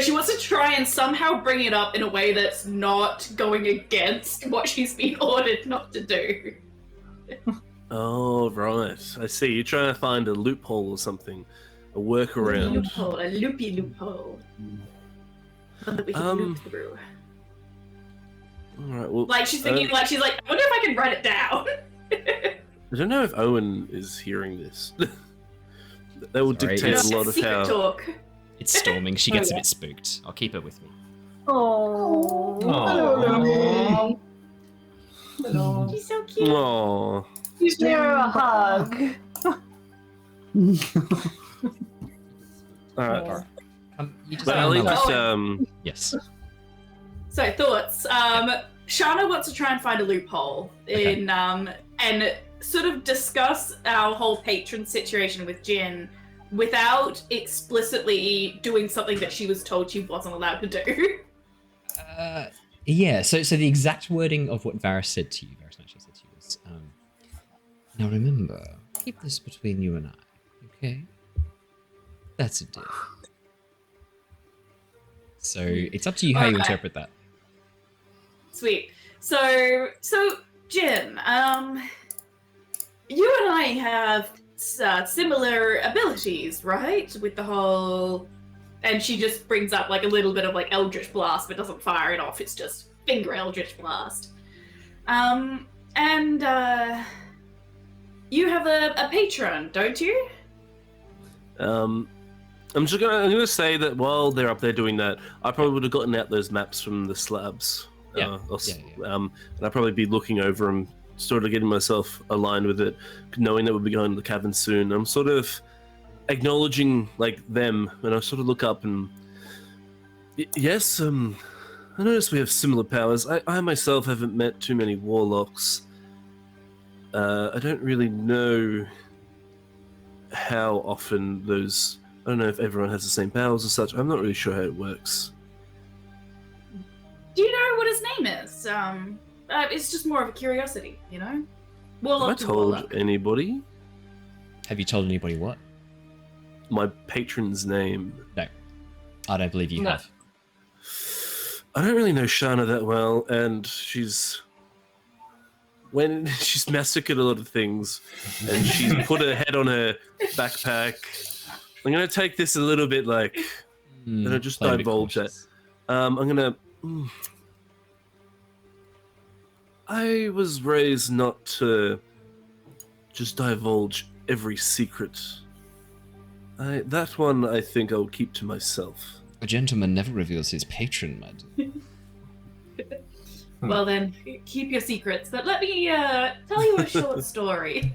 she wants to try and somehow bring it up in a way that's not going against what she's been ordered not to do.
Oh, right. I see. You're trying to find a loophole or something. A workaround.
A loopy loophole. One that we can loop through.
Alright, well...
She's thinking, she's like, I wonder if I can write it down.
I don't know if Owen is hearing this. That will dictate a lot of how...
talk.
It's storming. She gets a bit spooked. I'll keep her with me.
Oh.
Aww.
Hello. She's so cute.
Aww.
Give her a hug.
Alright.
You just
But at least,
yes.
So, thoughts. Shana wants to try and find a loophole in and sort of discuss our whole patron situation with Jin without explicitly doing something that she was told she wasn't allowed to do.
Yeah, so the exact wording of what Varys said to you, Varys Nightshade said to you was, now remember, keep this between you and I, okay? That's a deal. So it's up to you how you interpret that.
Sweet. So Jin, you and I have similar abilities, right? With the whole, and she just brings up a little bit of Eldritch Blast, but doesn't fire it off. It's just finger Eldritch Blast. And you have a patron, don't you?
I'm gonna say that while they're up there doing that, I probably would have gotten out those maps from the slabs.
Yeah.
And I'd probably be looking over them, sort of getting myself aligned with it, knowing that we'll be going to the cavern soon. I'm sort of acknowledging like them, and I sort of look up and yes, I notice we have similar powers. I myself haven't met too many warlocks. I don't really know how often those. I don't know if everyone has the same powers or such. I'm not really sure how it works.
Do you know what his name is? It's just more of a curiosity, you know? Warlock.
Have I told
Warlock.
anybody
Have you told anybody what?
my patron's name?
No. I don't believe you
No.
have.
I don't really know Shana that well, and she's massacred a lot of things, and she's put her head on her backpack. I'm gonna take this a little bit like, and I just
Play a bit
divulge that.
cautious.
I'm gonna. I was raised not to just divulge every secret. That one I think I'll keep to myself.
A gentleman never reveals his patron, my dear.
Well then, keep your secrets. But let me tell you a short story.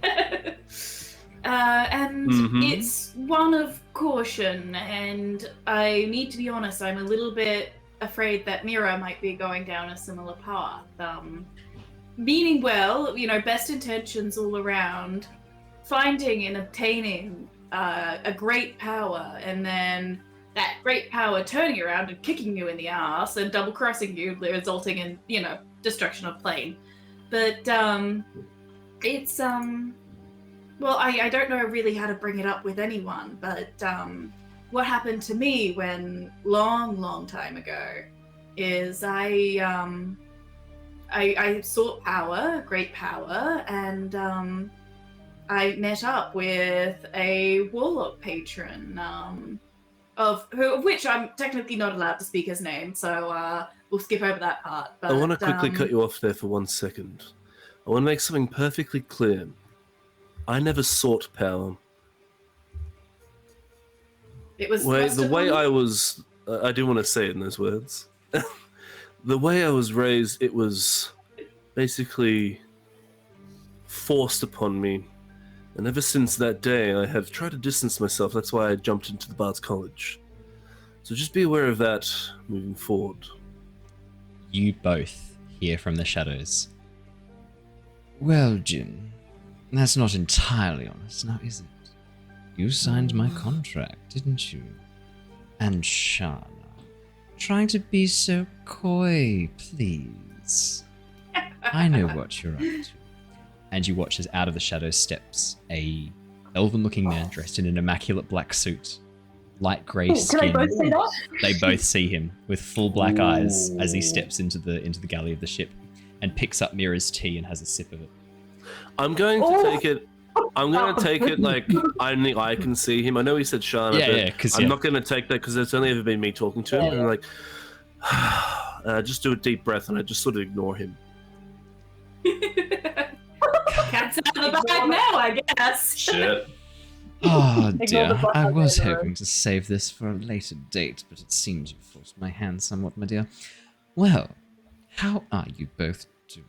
And it's one of caution, and I need to be honest, I'm a little bit afraid that Mira might be going down a similar path. Meaning well, you know, best intentions all around, finding and obtaining a great power, and then that great power turning around and kicking you in the ass and double-crossing you, resulting in, you know, destruction of plane. But it's well, I don't know really how to bring it up with anyone, but what happened to me when long time ago is I sought power, great power, and I met up with a warlock patron, of which I'm technically not allowed to speak his name, so we'll skip over that part. But,
I want to quickly cut you off there for 1 second. I want to make something perfectly clear. I never sought power.
It was
The way I was, I do want to say it in those words. The way I was raised, it was basically forced upon me. And ever since that day, I have tried to distance myself. That's why I jumped into the Bard's College. So just be aware of that moving forward.
You both hear from the shadows. Well, Jin, that's not entirely honest, now is it? You signed my contract, didn't you? And Shana, trying to be so coy, please. I know what you're up to. And you watch as out of the shadows steps a elven-looking man dressed in an immaculate black suit, light grey skin.
Can they both see that?
They both see him with full black eyes as he steps into the galley of the ship and picks up Mira's tea and has a sip of it.
I'm going to take it. I'm going to take it like only I can see him. I know he said Shana, but I'm not going to take that because it's only ever been me talking to him. And like, just do a deep breath and I just sort of ignore him.
Cat's out of the bag now, I guess.
Shit.
Oh
Ignore
dear,
the black
I
eye
was
there,
hoping to save this for a later date, but it seems you've forced my hand somewhat, my dear. Well, how are you both doing?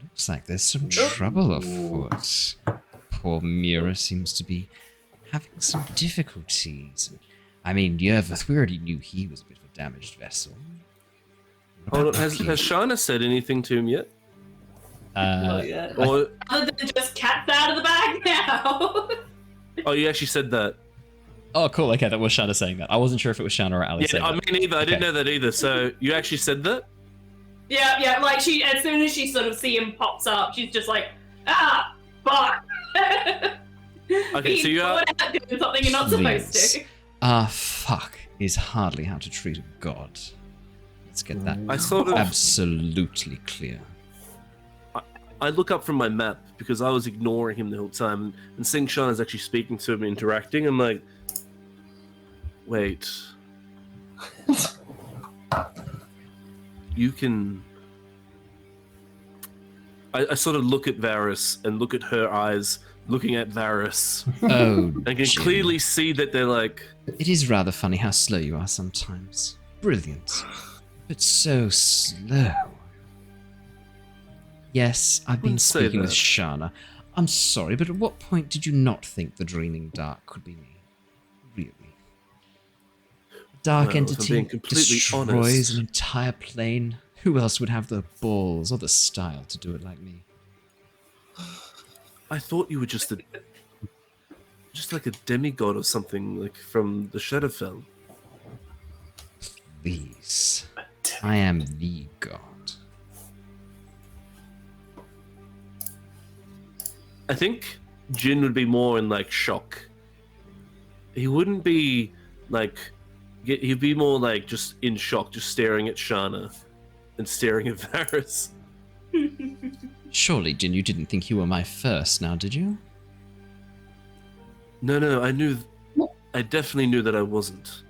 Looks like there's some trouble afoot. Poor Mira seems to be having some difficulties. I mean, Yervith, we already knew he was a bit of a damaged vessel.
Hold on, has Shana said anything to him yet?
Not yet.
Or,
Other than just cat's out of the bag now.
oh, you actually said that.
Oh, cool. Okay, that was Shana saying that. I wasn't sure if it was Shana or Ali saying
Yeah, I
that.
mean, either. I didn't
Okay.
know that either. So you actually said that?
Yeah, like she, as soon as she sort of see him pops up, she's just like, fuck.
Okay, so you are.
doing something you're not supposed to.
Fuck is hardly how to treat a god. Let's get that
I sort of.
absolutely clear.
I look up from my map because I was ignoring him the whole time, and seeing Shana's actually speaking to him, interacting. I'm like, wait. You can. I sort of look at Varys and look at her eyes looking at Varys.
Oh,
I can
Jin.
clearly see that they're like...
It is rather funny how slow you are sometimes. Brilliant. But so slow. Yes, I've been
Wouldn't say
speaking with
that.
Shana. I'm sorry, but at what point did you not think the Dreaming Dark could be me? Really? Dark
Well, if I'm
entity
being completely
destroys
honest-
an entire plane. Who else would have the balls or the style to do it like me?
I thought you were just like a demigod or something, like from the Shadowfell.
Please. I am the god.
I think Jin would be more in like shock. He wouldn't be like, he'd be more like just in shock, just staring at Shana and staring at Varys.
Surely, Jin, you didn't think you were my first now, did you?
No, I definitely knew that I wasn't.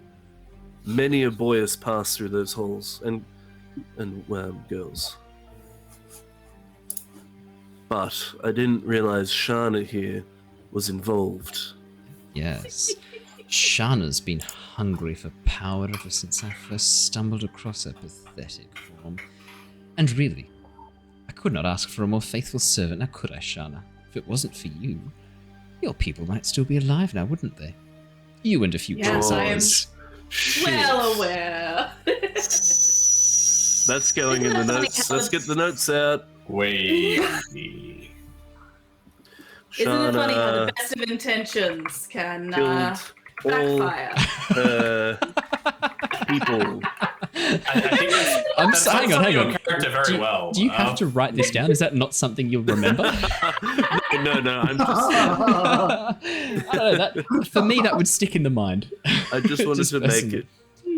Many a boy has passed through those halls, and girls. But I didn't realize Shana here was involved.
Yes. Shana's been hungry for power ever since I first stumbled across her pathetic form. And really, I could not ask for a more faithful servant, now could I, Shana? If it wasn't for you, your people might still be alive now, wouldn't they? You and a few
Yes, I am
others.
well aware.
That's going in the
Isn't it funny
notes.
how
Let's get the notes out.
Wait.
Isn't it funny how the best of intentions can
Killed all
backfire?
people.
I think that's
Hang on.
your character very well.
Do you have to write this down? Is that not something you'll remember?
No, I'm just.
I don't know. That, for me, that would stick in the mind.
I just wanted
Just
to make
personally.
it.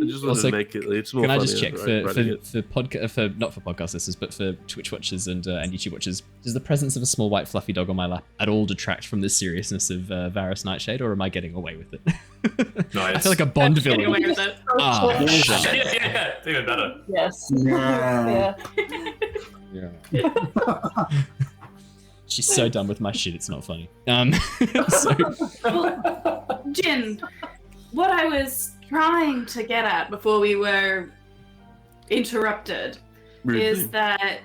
I just wanted
Also,
to make it. It's more
Can I
funny
just check
writing it.
for not for podcast listeners, but for Twitch watchers and YouTube watchers, does the presence of a small white fluffy dog on my lap at all detract from the seriousness of Varys Nightshade, or am I getting away with it?
No,
I feel like a Bond
Getting away
villain.
with it.
Ah, shit.
yeah, even better.
Yes.
Yeah.
Yeah. She's so done with my shit, it's not funny. So,
Well, Jin, what I was trying to get at before we were interrupted is that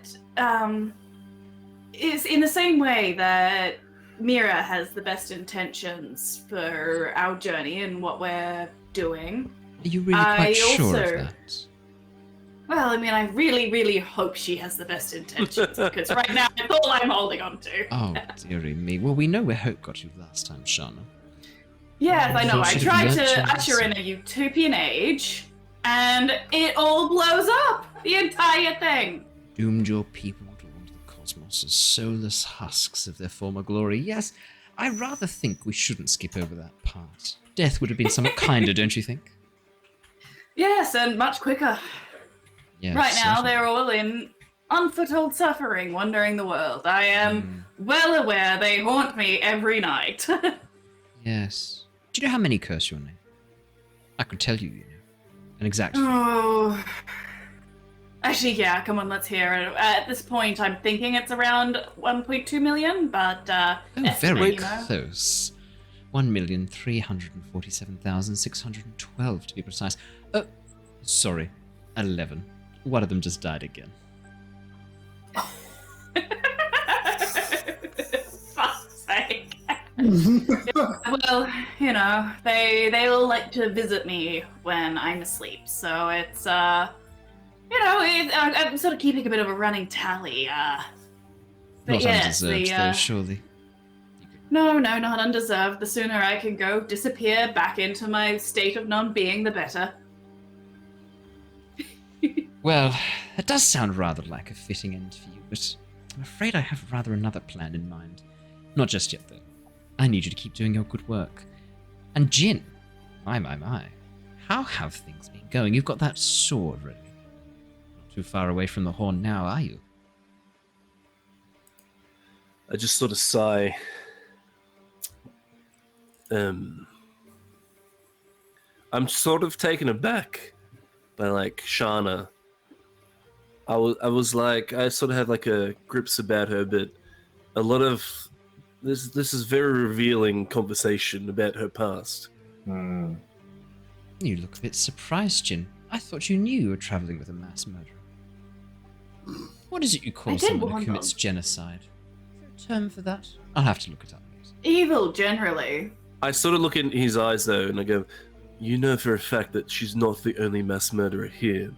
is in the same way that Mira has the best intentions for our journey and what we're doing.
are you really quite sure
also-
of that?
Well, I mean, I really, really hope she has the best intentions because right now it's all I'm holding on to.
Oh, dearie me. Well, we know where hope got you last time, Shana.
Yes, I know. I
Should
tried
have
to
learnt
usher in a utopian age, and it all blows up. The entire thing.
Doomed your people to wander the cosmos as soulless husks of their former glory. Yes, I rather think we shouldn't skip over that part. Death would have been somewhat kinder, don't you think?
Yes, and much quicker.
Yes,
Right now,
certainly.
they're all in unforetold suffering, wandering the world. I am well aware they haunt me every night.
Yes. Do you know how many curse your name? I could tell you, you know. An exact.
Oh. Actually, yeah, come on, let's hear it. At this point, I'm thinking it's around 1.2 million, but
Oh,
estimate,
very
you know.
close. 1,347,612 to be precise. Oh, sorry. 11. One of them just died again.
Fuck's sake. Well, you know, they'll like to visit me when I'm asleep, so it's you know, I'm sort of keeping a bit of a running tally. But
Not
yes,
undeserved, though, surely.
no, not undeserved. The sooner I can go disappear back into my state of non-being, the better.
Well, that does sound rather like a fitting end for you, but I'm afraid I have rather another plan in mind. Not just yet, though. I need you to keep doing your good work. And Jin, my. How have things been going? You've got that sword ready. Not too far away from the horn now, are you?
I just sort of sigh. I'm sort of taken aback by like Shana I was like, I sort of had like a grips about her, but a lot of this is very revealing conversation about her past.
You look a bit surprised, Jin. I thought you knew you were traveling with a mass murderer. What is it you call someone who commits genocide? Is there a term for that? I'll have to look it up.
Evil, generally.
I sort of look in his eyes though, and I go, "You know for a fact that she's not the only mass murderer here."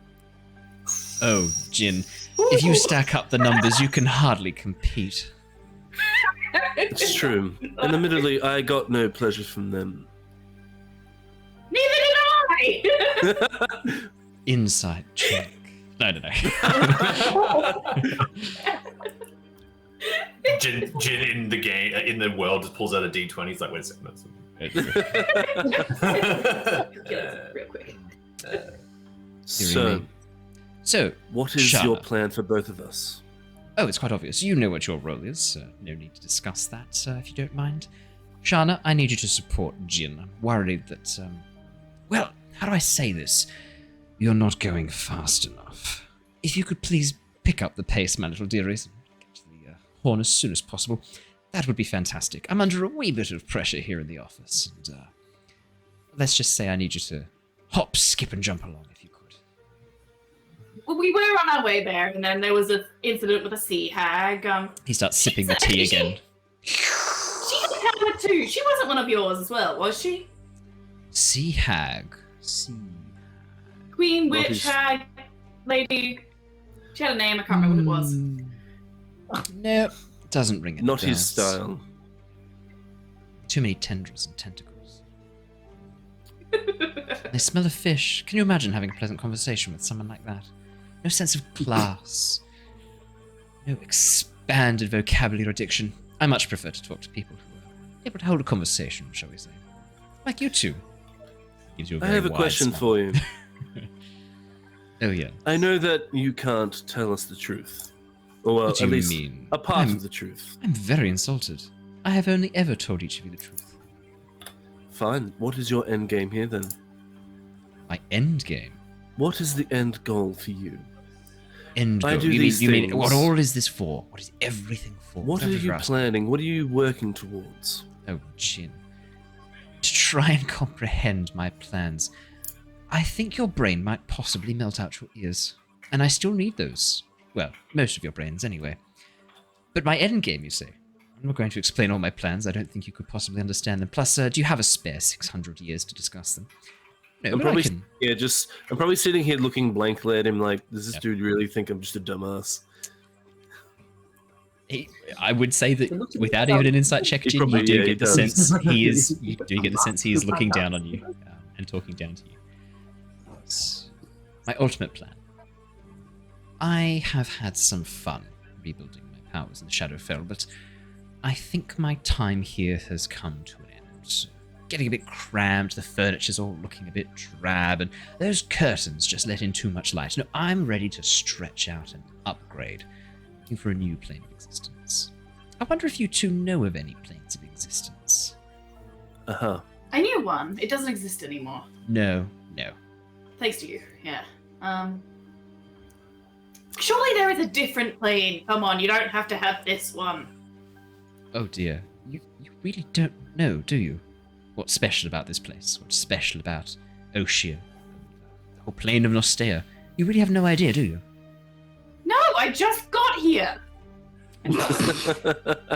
Oh, Jin, if you stack up the numbers, you can hardly compete.
It's true, and admittedly, I got no pleasure from them.
Neither did I!
Insight check. No.
Jin in the game, in the world, just pulls out a D20. He's like, wait a second.
Real quick.
So, what is
Shana.
your plan for both of us?
Oh, it's quite obvious. You know what your role is. No need to discuss that, if you don't mind. Shana, I need you to support Jin. I'm worried that, well, how do I say this? You're not going fast enough. If you could please pick up the pace, my little dearies, and get to the horn as soon as possible, that would be fantastic. I'm under a wee bit of pressure here in the office, and let's just say I need you to hop, skip, and jump along if you could.
Well, we were on our way there, and then there was an incident with a sea hag.
He starts sipping the tea again.
She had a hammer too. She wasn't one of yours as well, was she?
Sea hag.
Queen, witch, hag, lady. She had a name, I can't remember what it was.
No, doesn't ring it.
Not his style.
Too many tendrils and tentacles. They smell of fish. Can you imagine having a pleasant conversation with someone like that? No sense of class. No expanded vocabulary or diction. I much prefer to talk to people who are able to hold a conversation, shall we say. Like you two.
I have a question for you.
Oh, yeah.
I know that you can't tell us the truth. Or well,
What do
at
you
least
mean?
a part of the truth.
I'm very insulted. I have only ever told each of you the truth.
Fine. What is your end game here then?
My end game?
What is the end goal for you?
End goal? You mean, what all is this for? What is everything for?
What are you planning? What are you working towards?
Oh, Jin. To try and comprehend my plans, I think your brain might possibly melt out your ears. And I still need those. Well, most of your brains anyway. But my endgame, you say? I'm not going to explain all my plans. I don't think you could possibly understand them. Plus, do you have a spare 600 years to discuss them? No,
I'm
but
probably,
I can...
I'm probably sitting here looking blankly at him like, does this dude really think I'm just a dumbass?
I would say that without even an insight check, Jin, you do get the sense he is. You do get the sense he is looking down on you and talking down to you. My ultimate plan. I have had some fun rebuilding my powers in the Shadowfell, but I think my time here has come to an end. Getting a bit cramped, the furniture's all looking a bit drab, and those curtains just let in too much light. No, I'm ready to stretch out and upgrade, looking for a new plane of existence. I wonder if you two know of any planes of existence.
Uh-huh.
I knew one. It doesn't exist anymore.
No.
Thanks to you, yeah. Surely there is a different plane. Come on, you don't have to have this one.
Oh dear. You really don't know, do you? What's special about this place? What's special about Oshia? The whole plane of Nostea? You really have no idea, do you?
No, I just got here.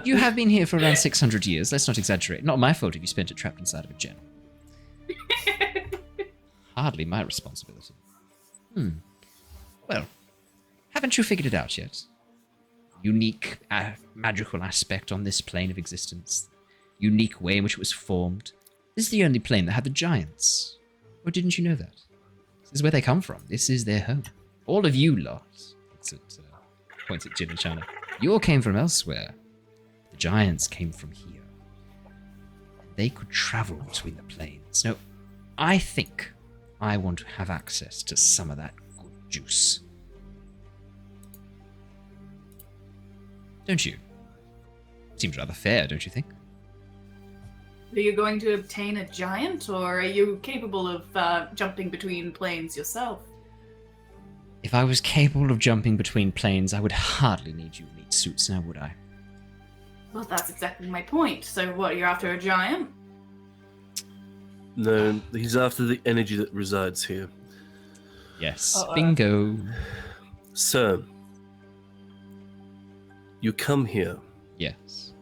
You have been here for around 600 years. Let's not exaggerate. Not my fault if you spent it trapped inside of a gem. Hardly my responsibility. Well, haven't you figured it out yet? Unique magical aspect on this plane of existence. Unique way in which it was formed. This is the only plane that had the giants. Or didn't you know that? This is where they come from. This is their home. All of you lot, points at Jin and Shana, you all came from elsewhere. The giants came from here. They could travel between the planes. No, I think I want to have access to some of that good juice. Don't you? Seems rather fair, don't you think?
Are you going to obtain a giant, or are you capable of jumping between planes yourself?
If I was capable of jumping between planes, I would hardly need you meat suits now, would I?
Well, that's exactly my point. So what, you're after a giant?
No, he's after the energy that resides here.
Yes, bingo.
So, you come here.
Yes.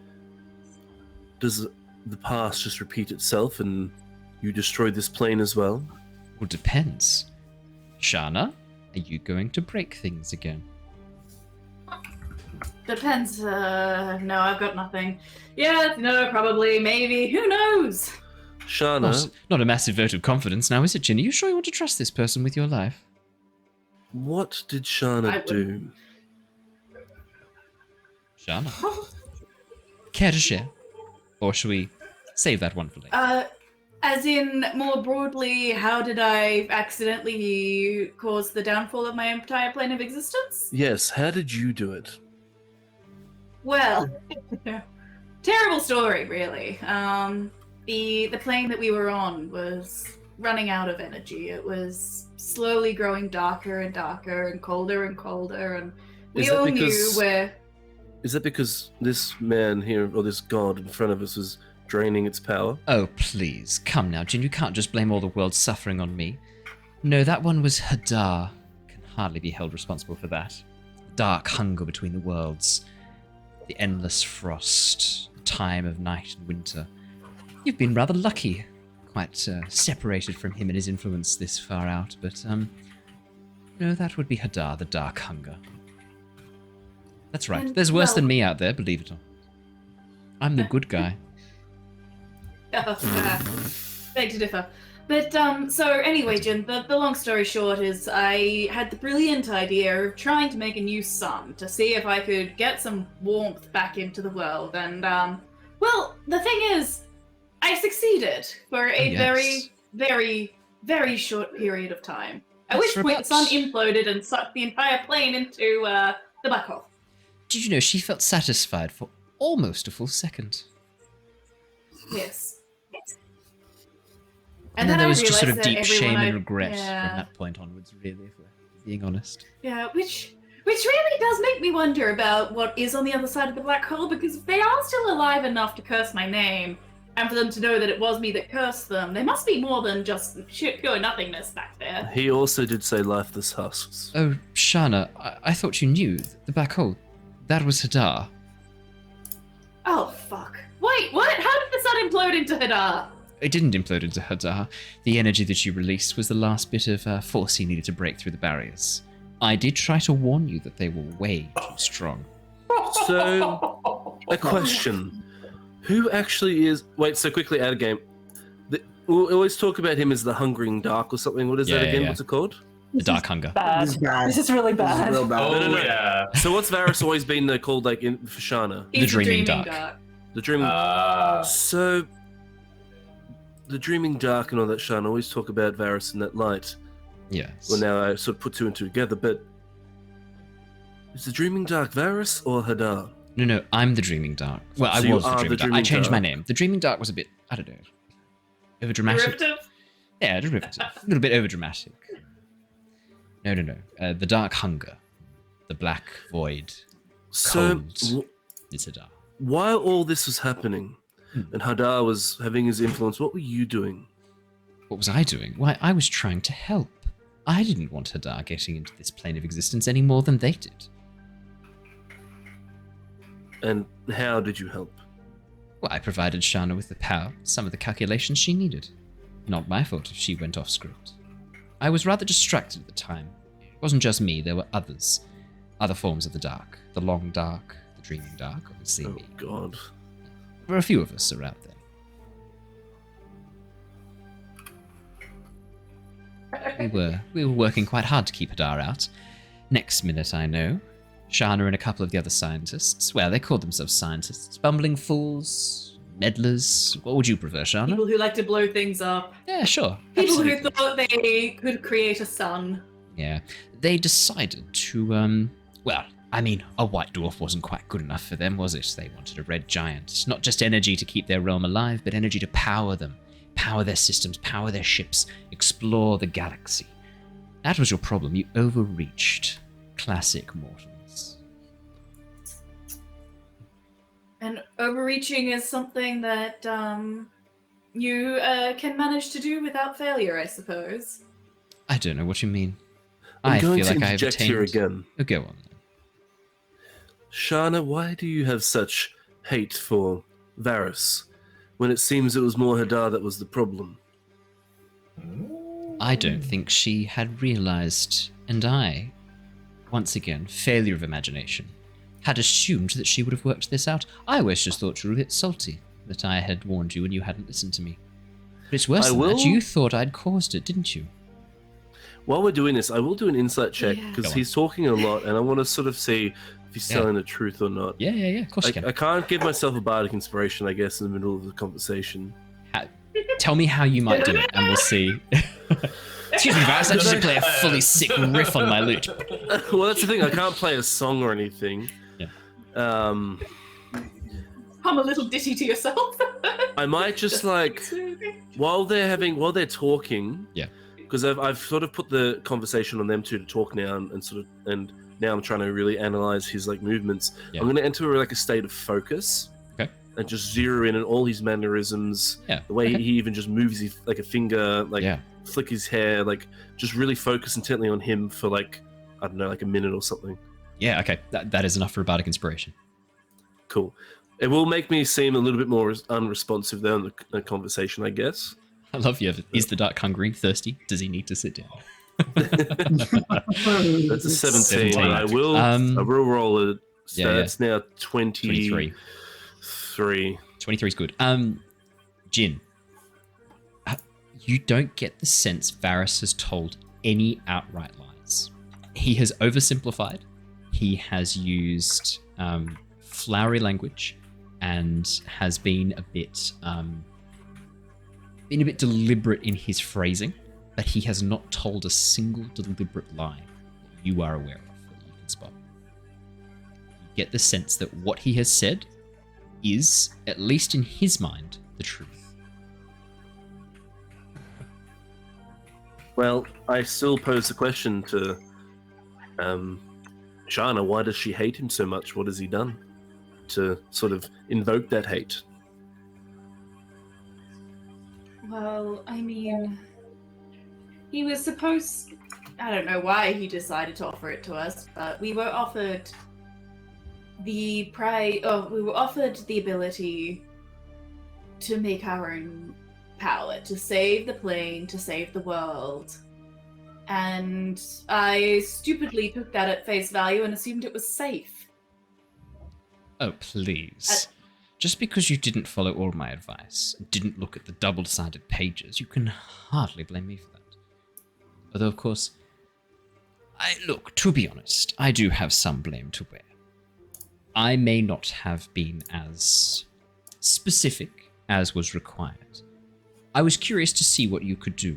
Does the past just repeat itself and you destroy this plane as well?
Well, depends. Shana, are you going to break things again?
Depends. No, I've got nothing. Yeah, no, probably, maybe. Who knows?
Shana,
Not a massive vote of confidence now, is it, Ginny? You sure you want to trust this person with your life?
what did Shana do?
Shana? Care to share? Or should we save that one for later?
As in, more broadly, how did I accidentally cause the downfall of my entire plane of existence?
Yes, how did you do it?
Well, terrible story, really. The plane that we were on was running out of energy. It was slowly growing darker and darker and colder, and we all knew where...
Is that because this man here, or this god in front of us, was draining its power?
Oh, please. Come now, Jin. You can't just blame all the world's suffering on me. No, that one was Hadar. Can hardly be held responsible for that. Dark hunger between the worlds. The endless frost. The time of night and winter. You've been rather lucky. Quite separated from him and his influence this far out, but, no, that would be Hadar, the dark hunger. That's right. There's worse than me out there, believe it or not. I'm the good guy.
Beg to differ. But, so anyway, Jin, the long story short is I had the brilliant idea of trying to make a new sun to see if I could get some warmth back into the world. And, well, the thing is, I succeeded for a very, very, very short period of time. At which point the sun imploded and sucked the entire plane into, the black hole.
Did you know she felt satisfied for almost a full second?
Yes.
And then there was just sort of deep shame and regret from that point onwards, really, if we're being honest.
Yeah, which really does make me wonder about what is on the other side of the black hole, because if they are still alive enough to curse my name, and for them to know that it was me that cursed them, there must be more than just pure nothingness back there.
He also did say lifeless husks.
Oh, Shana, I thought you knew. The black hole, that was Hadar.
Oh, fuck. Wait, what? How did the sun implode into Hadar?
It didn't implode into Hadar. The energy that you released was the last bit of force he needed to break through the barriers. I did try to warn you that they were way too strong.
So, a question. Who actually is... Wait, so quickly out of game. We always talk about him as the Hungering Dark or something. What is that again? Yeah. What's it called?
The Dark Hunger.
Bad. This is really bad.
This is real bad.
Oh, yeah.
So what's Varys always been called, like, for Shana?
He's
the Dreaming Dark.
The Dreaming... So, the Dreaming Dark and all that, Shana, always talk about Varys in that light.
Yes.
Well, now I sort of put two and two together, but... Is the Dreaming Dark Varys or Hadar?
No, I'm the Dreaming Dark. Well,
So
I was the Dreaming Dark. I changed
Dark.
my name. The Dreaming Dark was a bit, I don't know, overdramatic.
Derivative?
Yeah, derivative. A little bit overdramatic. No. The Dark Hunger. The Black Void.
So,
Cold. It's Hadar.
while all this was happening, and Hadar was having his influence, what were you doing?
What was I doing? Why, I was trying to help. I didn't want Hadar getting into this plane of existence any more than they did.
And how did you help?
Well, I provided Shana with the power, some of the calculations she needed. Not my fault if she went off script. I was rather distracted at the time. It wasn't just me, there were others. Other forms of the dark. The long dark, the dreaming dark, obviously
Oh,
me.
God.
There were a few of us around there. We were working quite hard to keep Hadar out. Next minute, I know, Shana and a couple of the other scientists, well, they called themselves scientists, bumbling fools, meddlers. What would you prefer, Shana?
People who like to blow things up.
Yeah, sure.
People
absolutely.
who thought they could create a sun.
Yeah, they decided to, well, I mean, a white dwarf wasn't quite good enough for them, was it? They wanted a red giant. Not just energy to keep their realm alive, but energy to power them. Power their systems, power their ships, explore the galaxy. That was your problem. You overreached. Classic mortals.
And overreaching is something that you can manage to do without failure, I suppose.
I don't know what you mean.
I'm going
feel
to
like I have
interject
attained...
here again.
Oh, go on.
Shana, why do you have such hate for Varys, when it seems it was more Hadar that was the problem?
I don't think she had realized, and I, once again, failure of imagination, had assumed that she would have worked this out. I always just thought you were a bit salty that I had warned you and you hadn't listened to me. But it's worse than that. You thought I'd caused it, didn't you?
While we're doing this, I will do an insight check,
Yeah.
because he's talking a lot, and I want to sort of see if he's telling the truth or not.
Yeah, of course you can.
I can't give myself a bardic inspiration, I guess, in the middle of the conversation.
Tell me how you might do it, and we'll see. Excuse me, Varys, I just play a fully sick riff on my lute.
Well, that's the thing, I can't play a song or anything.
Yeah.
Hum a little ditty to yourself.
I might just like, while they're talking, because I've sort of put the conversation on them two to talk now, and now I'm trying to really analyze his like movements. I'm going to enter like a state of focus. And just zero in on all his mannerisms, the way he even just moves his, like a finger, like flick his hair, like just really focus intently on him for like, I don't know, like a minute or something.
Yeah, okay. That is enough for a bardic inspiration.
Cool. It will make me seem a little bit more unresponsive though in the conversation, I guess.
I love you. Is the dark hungry, thirsty? Does he need to sit down?
That's a 17. I will roll it. So that's now 23.
23 is good. Jin, you don't get the sense Varys has told any outright lies. He has oversimplified. He has used flowery language and has been a bit deliberate in his phrasing, but he has not told a single deliberate lie that you are aware of that you can spot. You get the sense that what he has said is, at least in his mind, the truth.
Well, I still pose the question to Shana, why does she hate him so much? What has he done to sort of invoke that hate?
Well, I mean, he was supposed... I don't know why he decided to offer it to us, but we were offered the we were offered the ability to make our own power, to save the plane, to save the world. And I stupidly took that at face value and assumed it was safe.
Oh, please. Just because you didn't follow all my advice, didn't look at the double-sided pages, you can hardly blame me for that. Although, of course, look, to be honest, I do have some blame to bear. I may not have been as specific as was required. I was curious to see what you could do,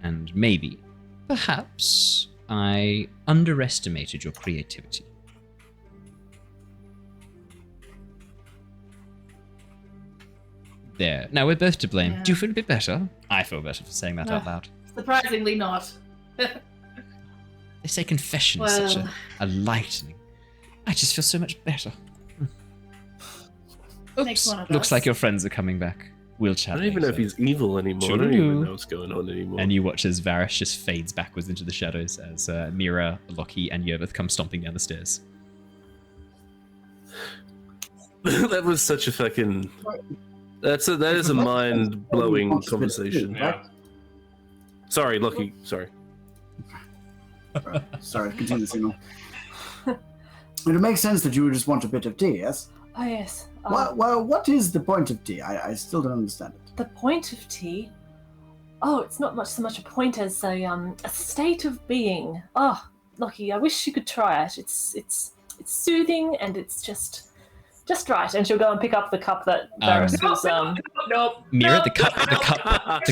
and maybe, perhaps, I underestimated your creativity. There. Now we're both to blame.
Yeah.
Do you feel a bit better? I feel better for saying that out loud.
Surprisingly not.
They say confession is such a lightening. I just feel so much better.
Makes
Oops.
one of
Looks
us.
like your friends are coming back. We'll chat
I don't even know if
later.
he's evil anymore. I don't even know what's going on anymore.
And you watch as Varys just fades backwards into the shadows as Mira, Lockie, and Yervith come stomping down the stairs.
That was such a fucking... That is a mind-blowing conversation.
Yeah.
Sorry, Lockie. Sorry.
Sorry, continue the signal. It makes sense that you would just want a bit of tea, yes?
Oh, yes.
Well, what is the point of tea? I still don't understand it.
The point of tea? Oh, it's not so much a point as a state of being. Oh, Lockie, I wish you could try it. It's soothing and it's just right. And she'll go and pick up the cup that Varys was.
Nope.
Mira, the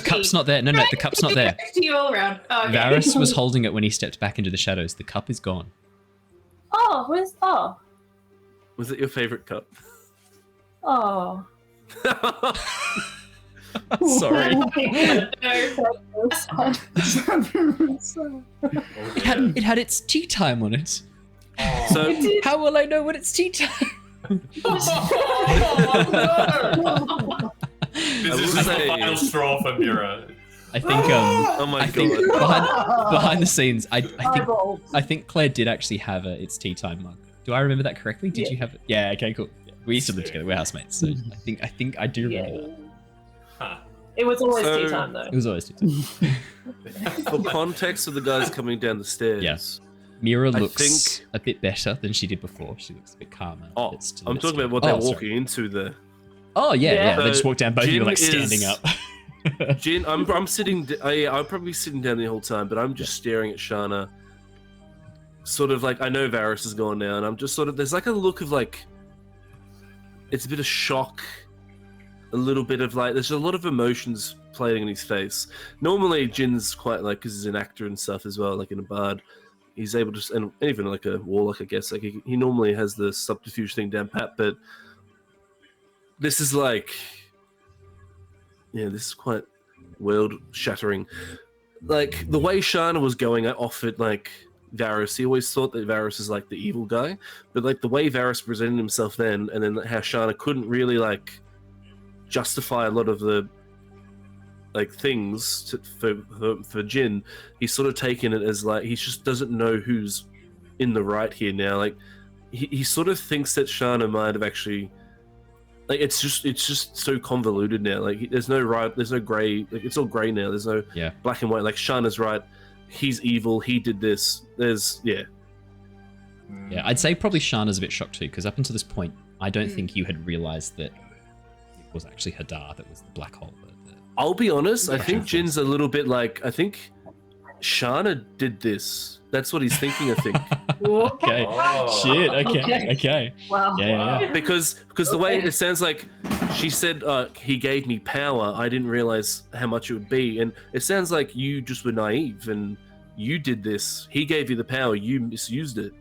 cup's not there. No, the cup's not there.
To you all around. Oh, okay.
Varys was holding it when he stepped back into the shadows. The cup is gone.
Oh, where's... Oh.
Was it your favorite cup?
Oh.
Sorry. It had its tea time on it.
So
How will I know when it's tea time?
This is just the final straw for Mira.
I think
oh my
I think
god.
behind the scenes, I think Claire did actually have its tea time mug. Do I remember that correctly? Did you have it? Yeah. Okay. Cool. Yeah, we used to live together. We're housemates, so I think I do remember that.
Huh.
It was always
So-
tea time, though.
It was always tea time.
For context of the guys coming down the stairs.
Yes. Mira
I
looks
think-
a bit better than she did before. She looks a bit calmer.
Oh,
It's still a
I'm
bit
talking about
scary.
what they're
Oh, sorry.
walking into there.
Oh yeah,
Yeah.
yeah. They just
So,
walked down. Both of you
Jin
like standing
is-
up.
Jin, I'm sitting. I'm probably sitting down the whole time, but I'm just staring at Shana. Sort of like I know Varys is gone now, and I'm just sort of. There's like a look of like. It's a bit of shock, a little bit of like. There's a lot of emotions playing in his face. Normally, Jin's quite like because he's an actor and stuff as well, like in a bard. He's able to, and even like a warlock, I guess. Like he normally has the subterfuge thing down pat, but this is like. Yeah, this is quite world-shattering. Like, the way Shana was going off at, like, Varys, he always thought that Varys is, like, the evil guy. But, like, the way Varys presented himself then, and then how Shana couldn't really, like, justify a lot of the, like, things for Jin, he's sort of taken it as, like, he just doesn't know who's in the right here now. Like, he sort of thinks that Shana might have actually... Like it's just so convoluted now. Like there's no right, there's no grey. Like it's all grey now. There's no black and white. Like Shana's right. He's evil. He did this. Yeah.
I'd say probably Shana's a bit shocked too, because up until this point, I don't think you had realised that it was actually Hadar that was the black hole.
I'll be honest. I think Jin's a little bit like. I think Shana did this. That's what he's thinking. I think.
Okay.
Oh.
Shit. Okay.
Wow.
Yeah.
Because the way it sounds like she said he gave me power. I didn't realize how much it would be, and it sounds like you just were naive and you did this. He gave you the power. You misused it.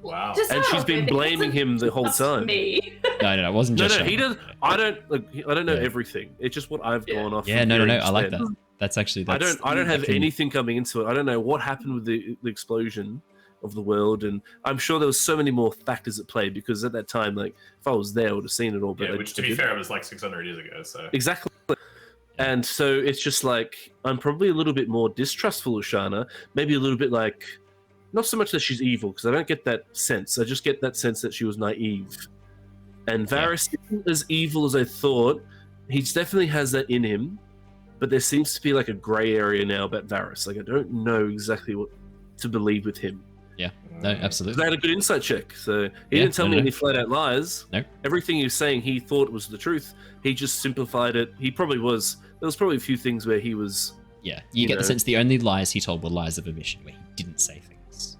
Wow.
And she's been blaming him the whole
Just
time.
me.
No, it wasn't just.
No,
Shana.
he does. I don't know
Yeah.
everything. It's just what I've gone off.
Yeah,
from
no.
hearing
I like
instead.
that. That's actually.
I don't have
actually-
anything coming into it. I don't know what happened with the explosion of the world, and I'm sure there was so many more factors at play because at that time, like if I was there, I would have seen it all. But
Yeah,
I-
which to
I
be
didn't.
fair, it was like 600 years ago. So
Exactly. And so it's just like I'm probably a little bit more distrustful of Shana. Maybe a little bit like not so much that she's evil because I don't get that sense. I just get that sense that she was naive. And Varys isn't as evil as I thought. He definitely has that in him, but there seems to be like a grey area now about Varys. Like I don't know exactly what to believe with him.
Yeah. No, absolutely.
I had a good insight check, so he didn't tell me any flat out lies.
No.
Everything he was saying, he thought was the truth. He just simplified it. He probably was. There was probably a few things where he was.
Yeah, you get the sense the only lies he told were lies of omission, where he didn't say things.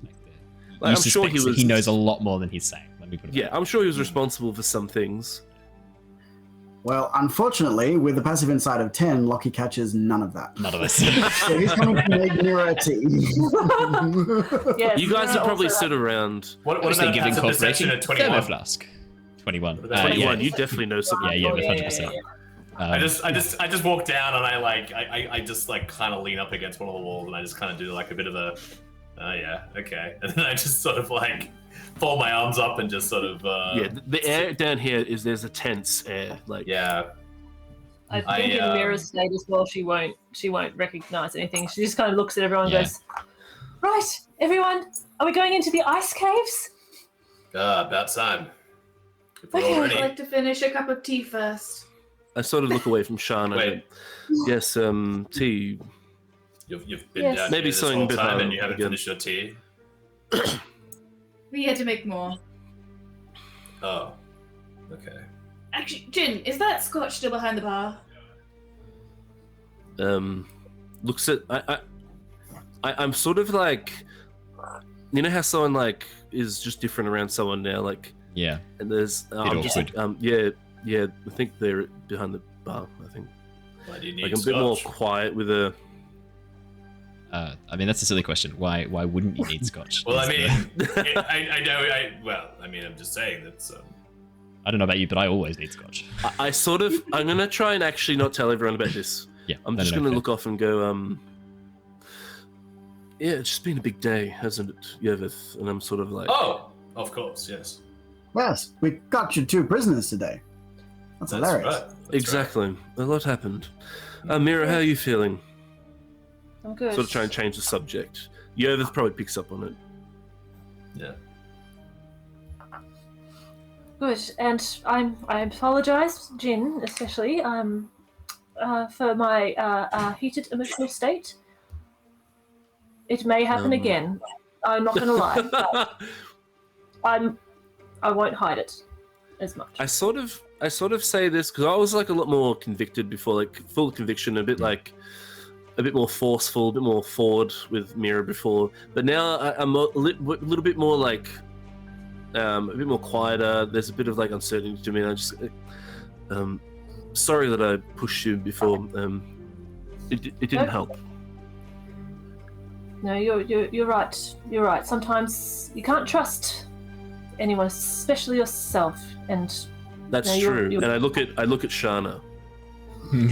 Like, I'm sure he
suspects that
was.
He knows a lot more than he's saying. Let me put it.
Yeah, I'm sure he was responsible for some things.
Well, unfortunately, with a passive insight of 10, Lockie catches none of that.
None of this.
So he's coming to make Mira a tea.
Yes,
You guys have probably
also-
stood around.
what
I was
about
thinking of
passive perception
incorporating
at
Thermo
21?
Flask. 21.
21.
Yeah.
You definitely know something.
Yeah,
Oh,
100%.
I just walk down and I just like kind of lean up against one of the walls and I just kind of do like a bit of a, yeah, okay, and then I just sort of like fold my arms up and just sort of.
Yeah, the air down here is there's a tense air. Like
Yeah.
I think in Mira's state as well, she won't recognize anything. She just kind of looks at everyone and
Yeah.
goes, "Right, everyone, are we going into the ice caves?"
About time. If we're
Okay,
all
I'd
ready.
like to finish a cup of tea first.
I sort of look away from Shana.
Wait.
Yes, tea.
You've been
Yes.
down
Maybe
here this
something
whole
a bit
time
harder
and you haven't
again.
finished your tea.
We had to make more.
Oh. Okay.
Actually, Jin, is that scotch still behind the bar?
Looks at I'm sort of like, you know how someone like is just different around someone now, like
Yeah.
and there's I'm just
awkward.
yeah I think they're behind the bar. I think
Why do you need
like I'm a bit more
scotch?
quiet with a.
I mean, that's a silly question. Why wouldn't you need scotch?
Well, I
Is
mean,
the-
I know. I'm just saying that.
I don't know about you, but I always need scotch.
I'm going to try and actually not tell everyone about this.
Yeah.
I'm just going to look off and go, yeah, it's just been a big day, hasn't it, Yervith? And I'm sort of like...
Oh, of course, yes.
Yes, we got you 2 prisoners today. That's hilarious.
Right.
Exactly. Right. A lot happened. Mira, how are you feeling?
I'm good.
Sort of try and change the subject. Yervith probably picks up on it.
Yeah.
Good, and I apologise, Jin, especially, for my heated emotional state. It may happen again. I'm not going to lie. But I won't hide it as much.
I sort of say this because I was like a lot more convicted before, like full conviction, a bit more forceful, a bit more forward with Mira before. But now I'm a little bit more like a bit more quieter. There's a bit of like uncertainty to me. And I just sorry that I pushed you before. It didn't help.
No, you're right. You're right. Sometimes you can't trust anyone, especially yourself. And
that's true. And I look at Shana.
He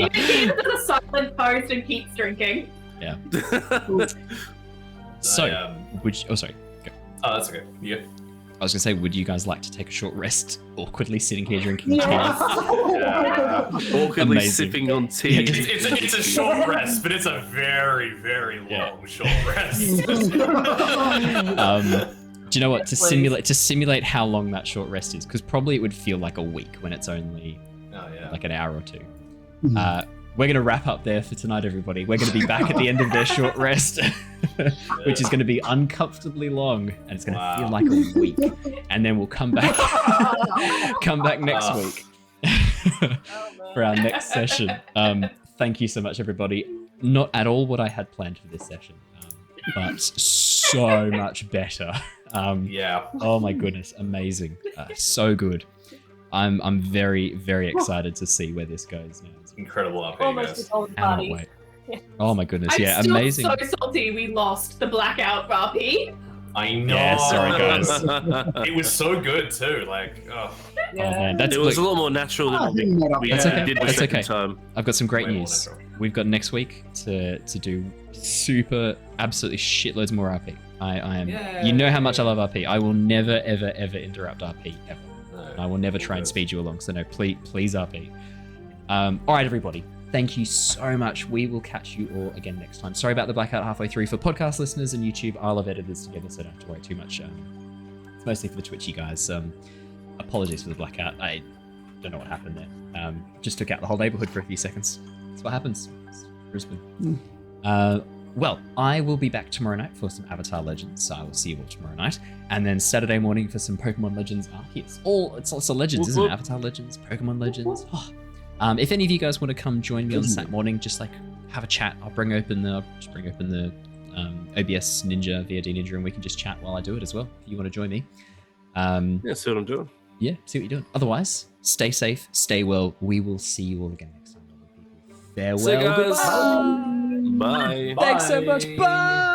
does a silent pose and keeps drinking.
Yeah. So, sorry. Go.
Oh, that's okay. Yeah.
I was gonna say, would you guys like to take a short rest, awkwardly sitting here drinking tea?
Awkwardly
Amazing.
sipping on tea.
It's a short rest, but it's a very, very long short rest.
Do you know what? To simulate how long that short rest is, because probably it would feel like a week when it's only like an hour or two. We're going to wrap up there for tonight, everybody. We're going to be back at the end of their short rest, which is going to be uncomfortably long, and it's going to feel like a week. And then we'll come back next week for our next session. Thank you so much, everybody. Not at all what I had planned for this session, but so much better. Oh my goodness, amazing. So good. I'm very, very excited to see where this goes now.
Incredible RP,
Almost
guys.
Cannot
wait. Oh my goodness,
I'm still
amazing.
so salty we lost the blackout RP.
I know.
Yeah, sorry guys.
It was so good too. Like, oh.
Man,
it was a lot more natural than we did the second time.
I've got some great news. We've got next week to do absolutely shitloads more RP. I am. You know how much I love RP. I will never, ever, ever interrupt RP ever. I will never try and speed you along. So no, please RP. All right, everybody. Thank you so much. We will catch you all again next time. Sorry about the blackout halfway through. For podcast listeners and YouTube, I'll have edited this together, so don't have to worry too much. It's mostly for the Twitchy guys. Apologies for the blackout. I don't know what happened there. Just took out the whole neighborhood for a few seconds. That's what happens. It's Brisbane. Well, I will be back tomorrow night for some Avatar Legends, so I will see you all tomorrow night. And then Saturday morning for some Pokemon Legends Arceus. It's also Legends, isn't it? Avatar Legends, Pokemon Legends. Oh. If any of you guys want to come join me on Saturday morning, just like have a chat. I'll bring open the OBS Ninja, VOD Ninja, and we can just chat while I do it as well, if you want to join me.
Yeah, see what I'm doing.
Yeah, see what you're doing. Otherwise, stay safe, stay well. We will see you all again next time. Farewell.
See you guys. Bye.
Thanks so much. Bye.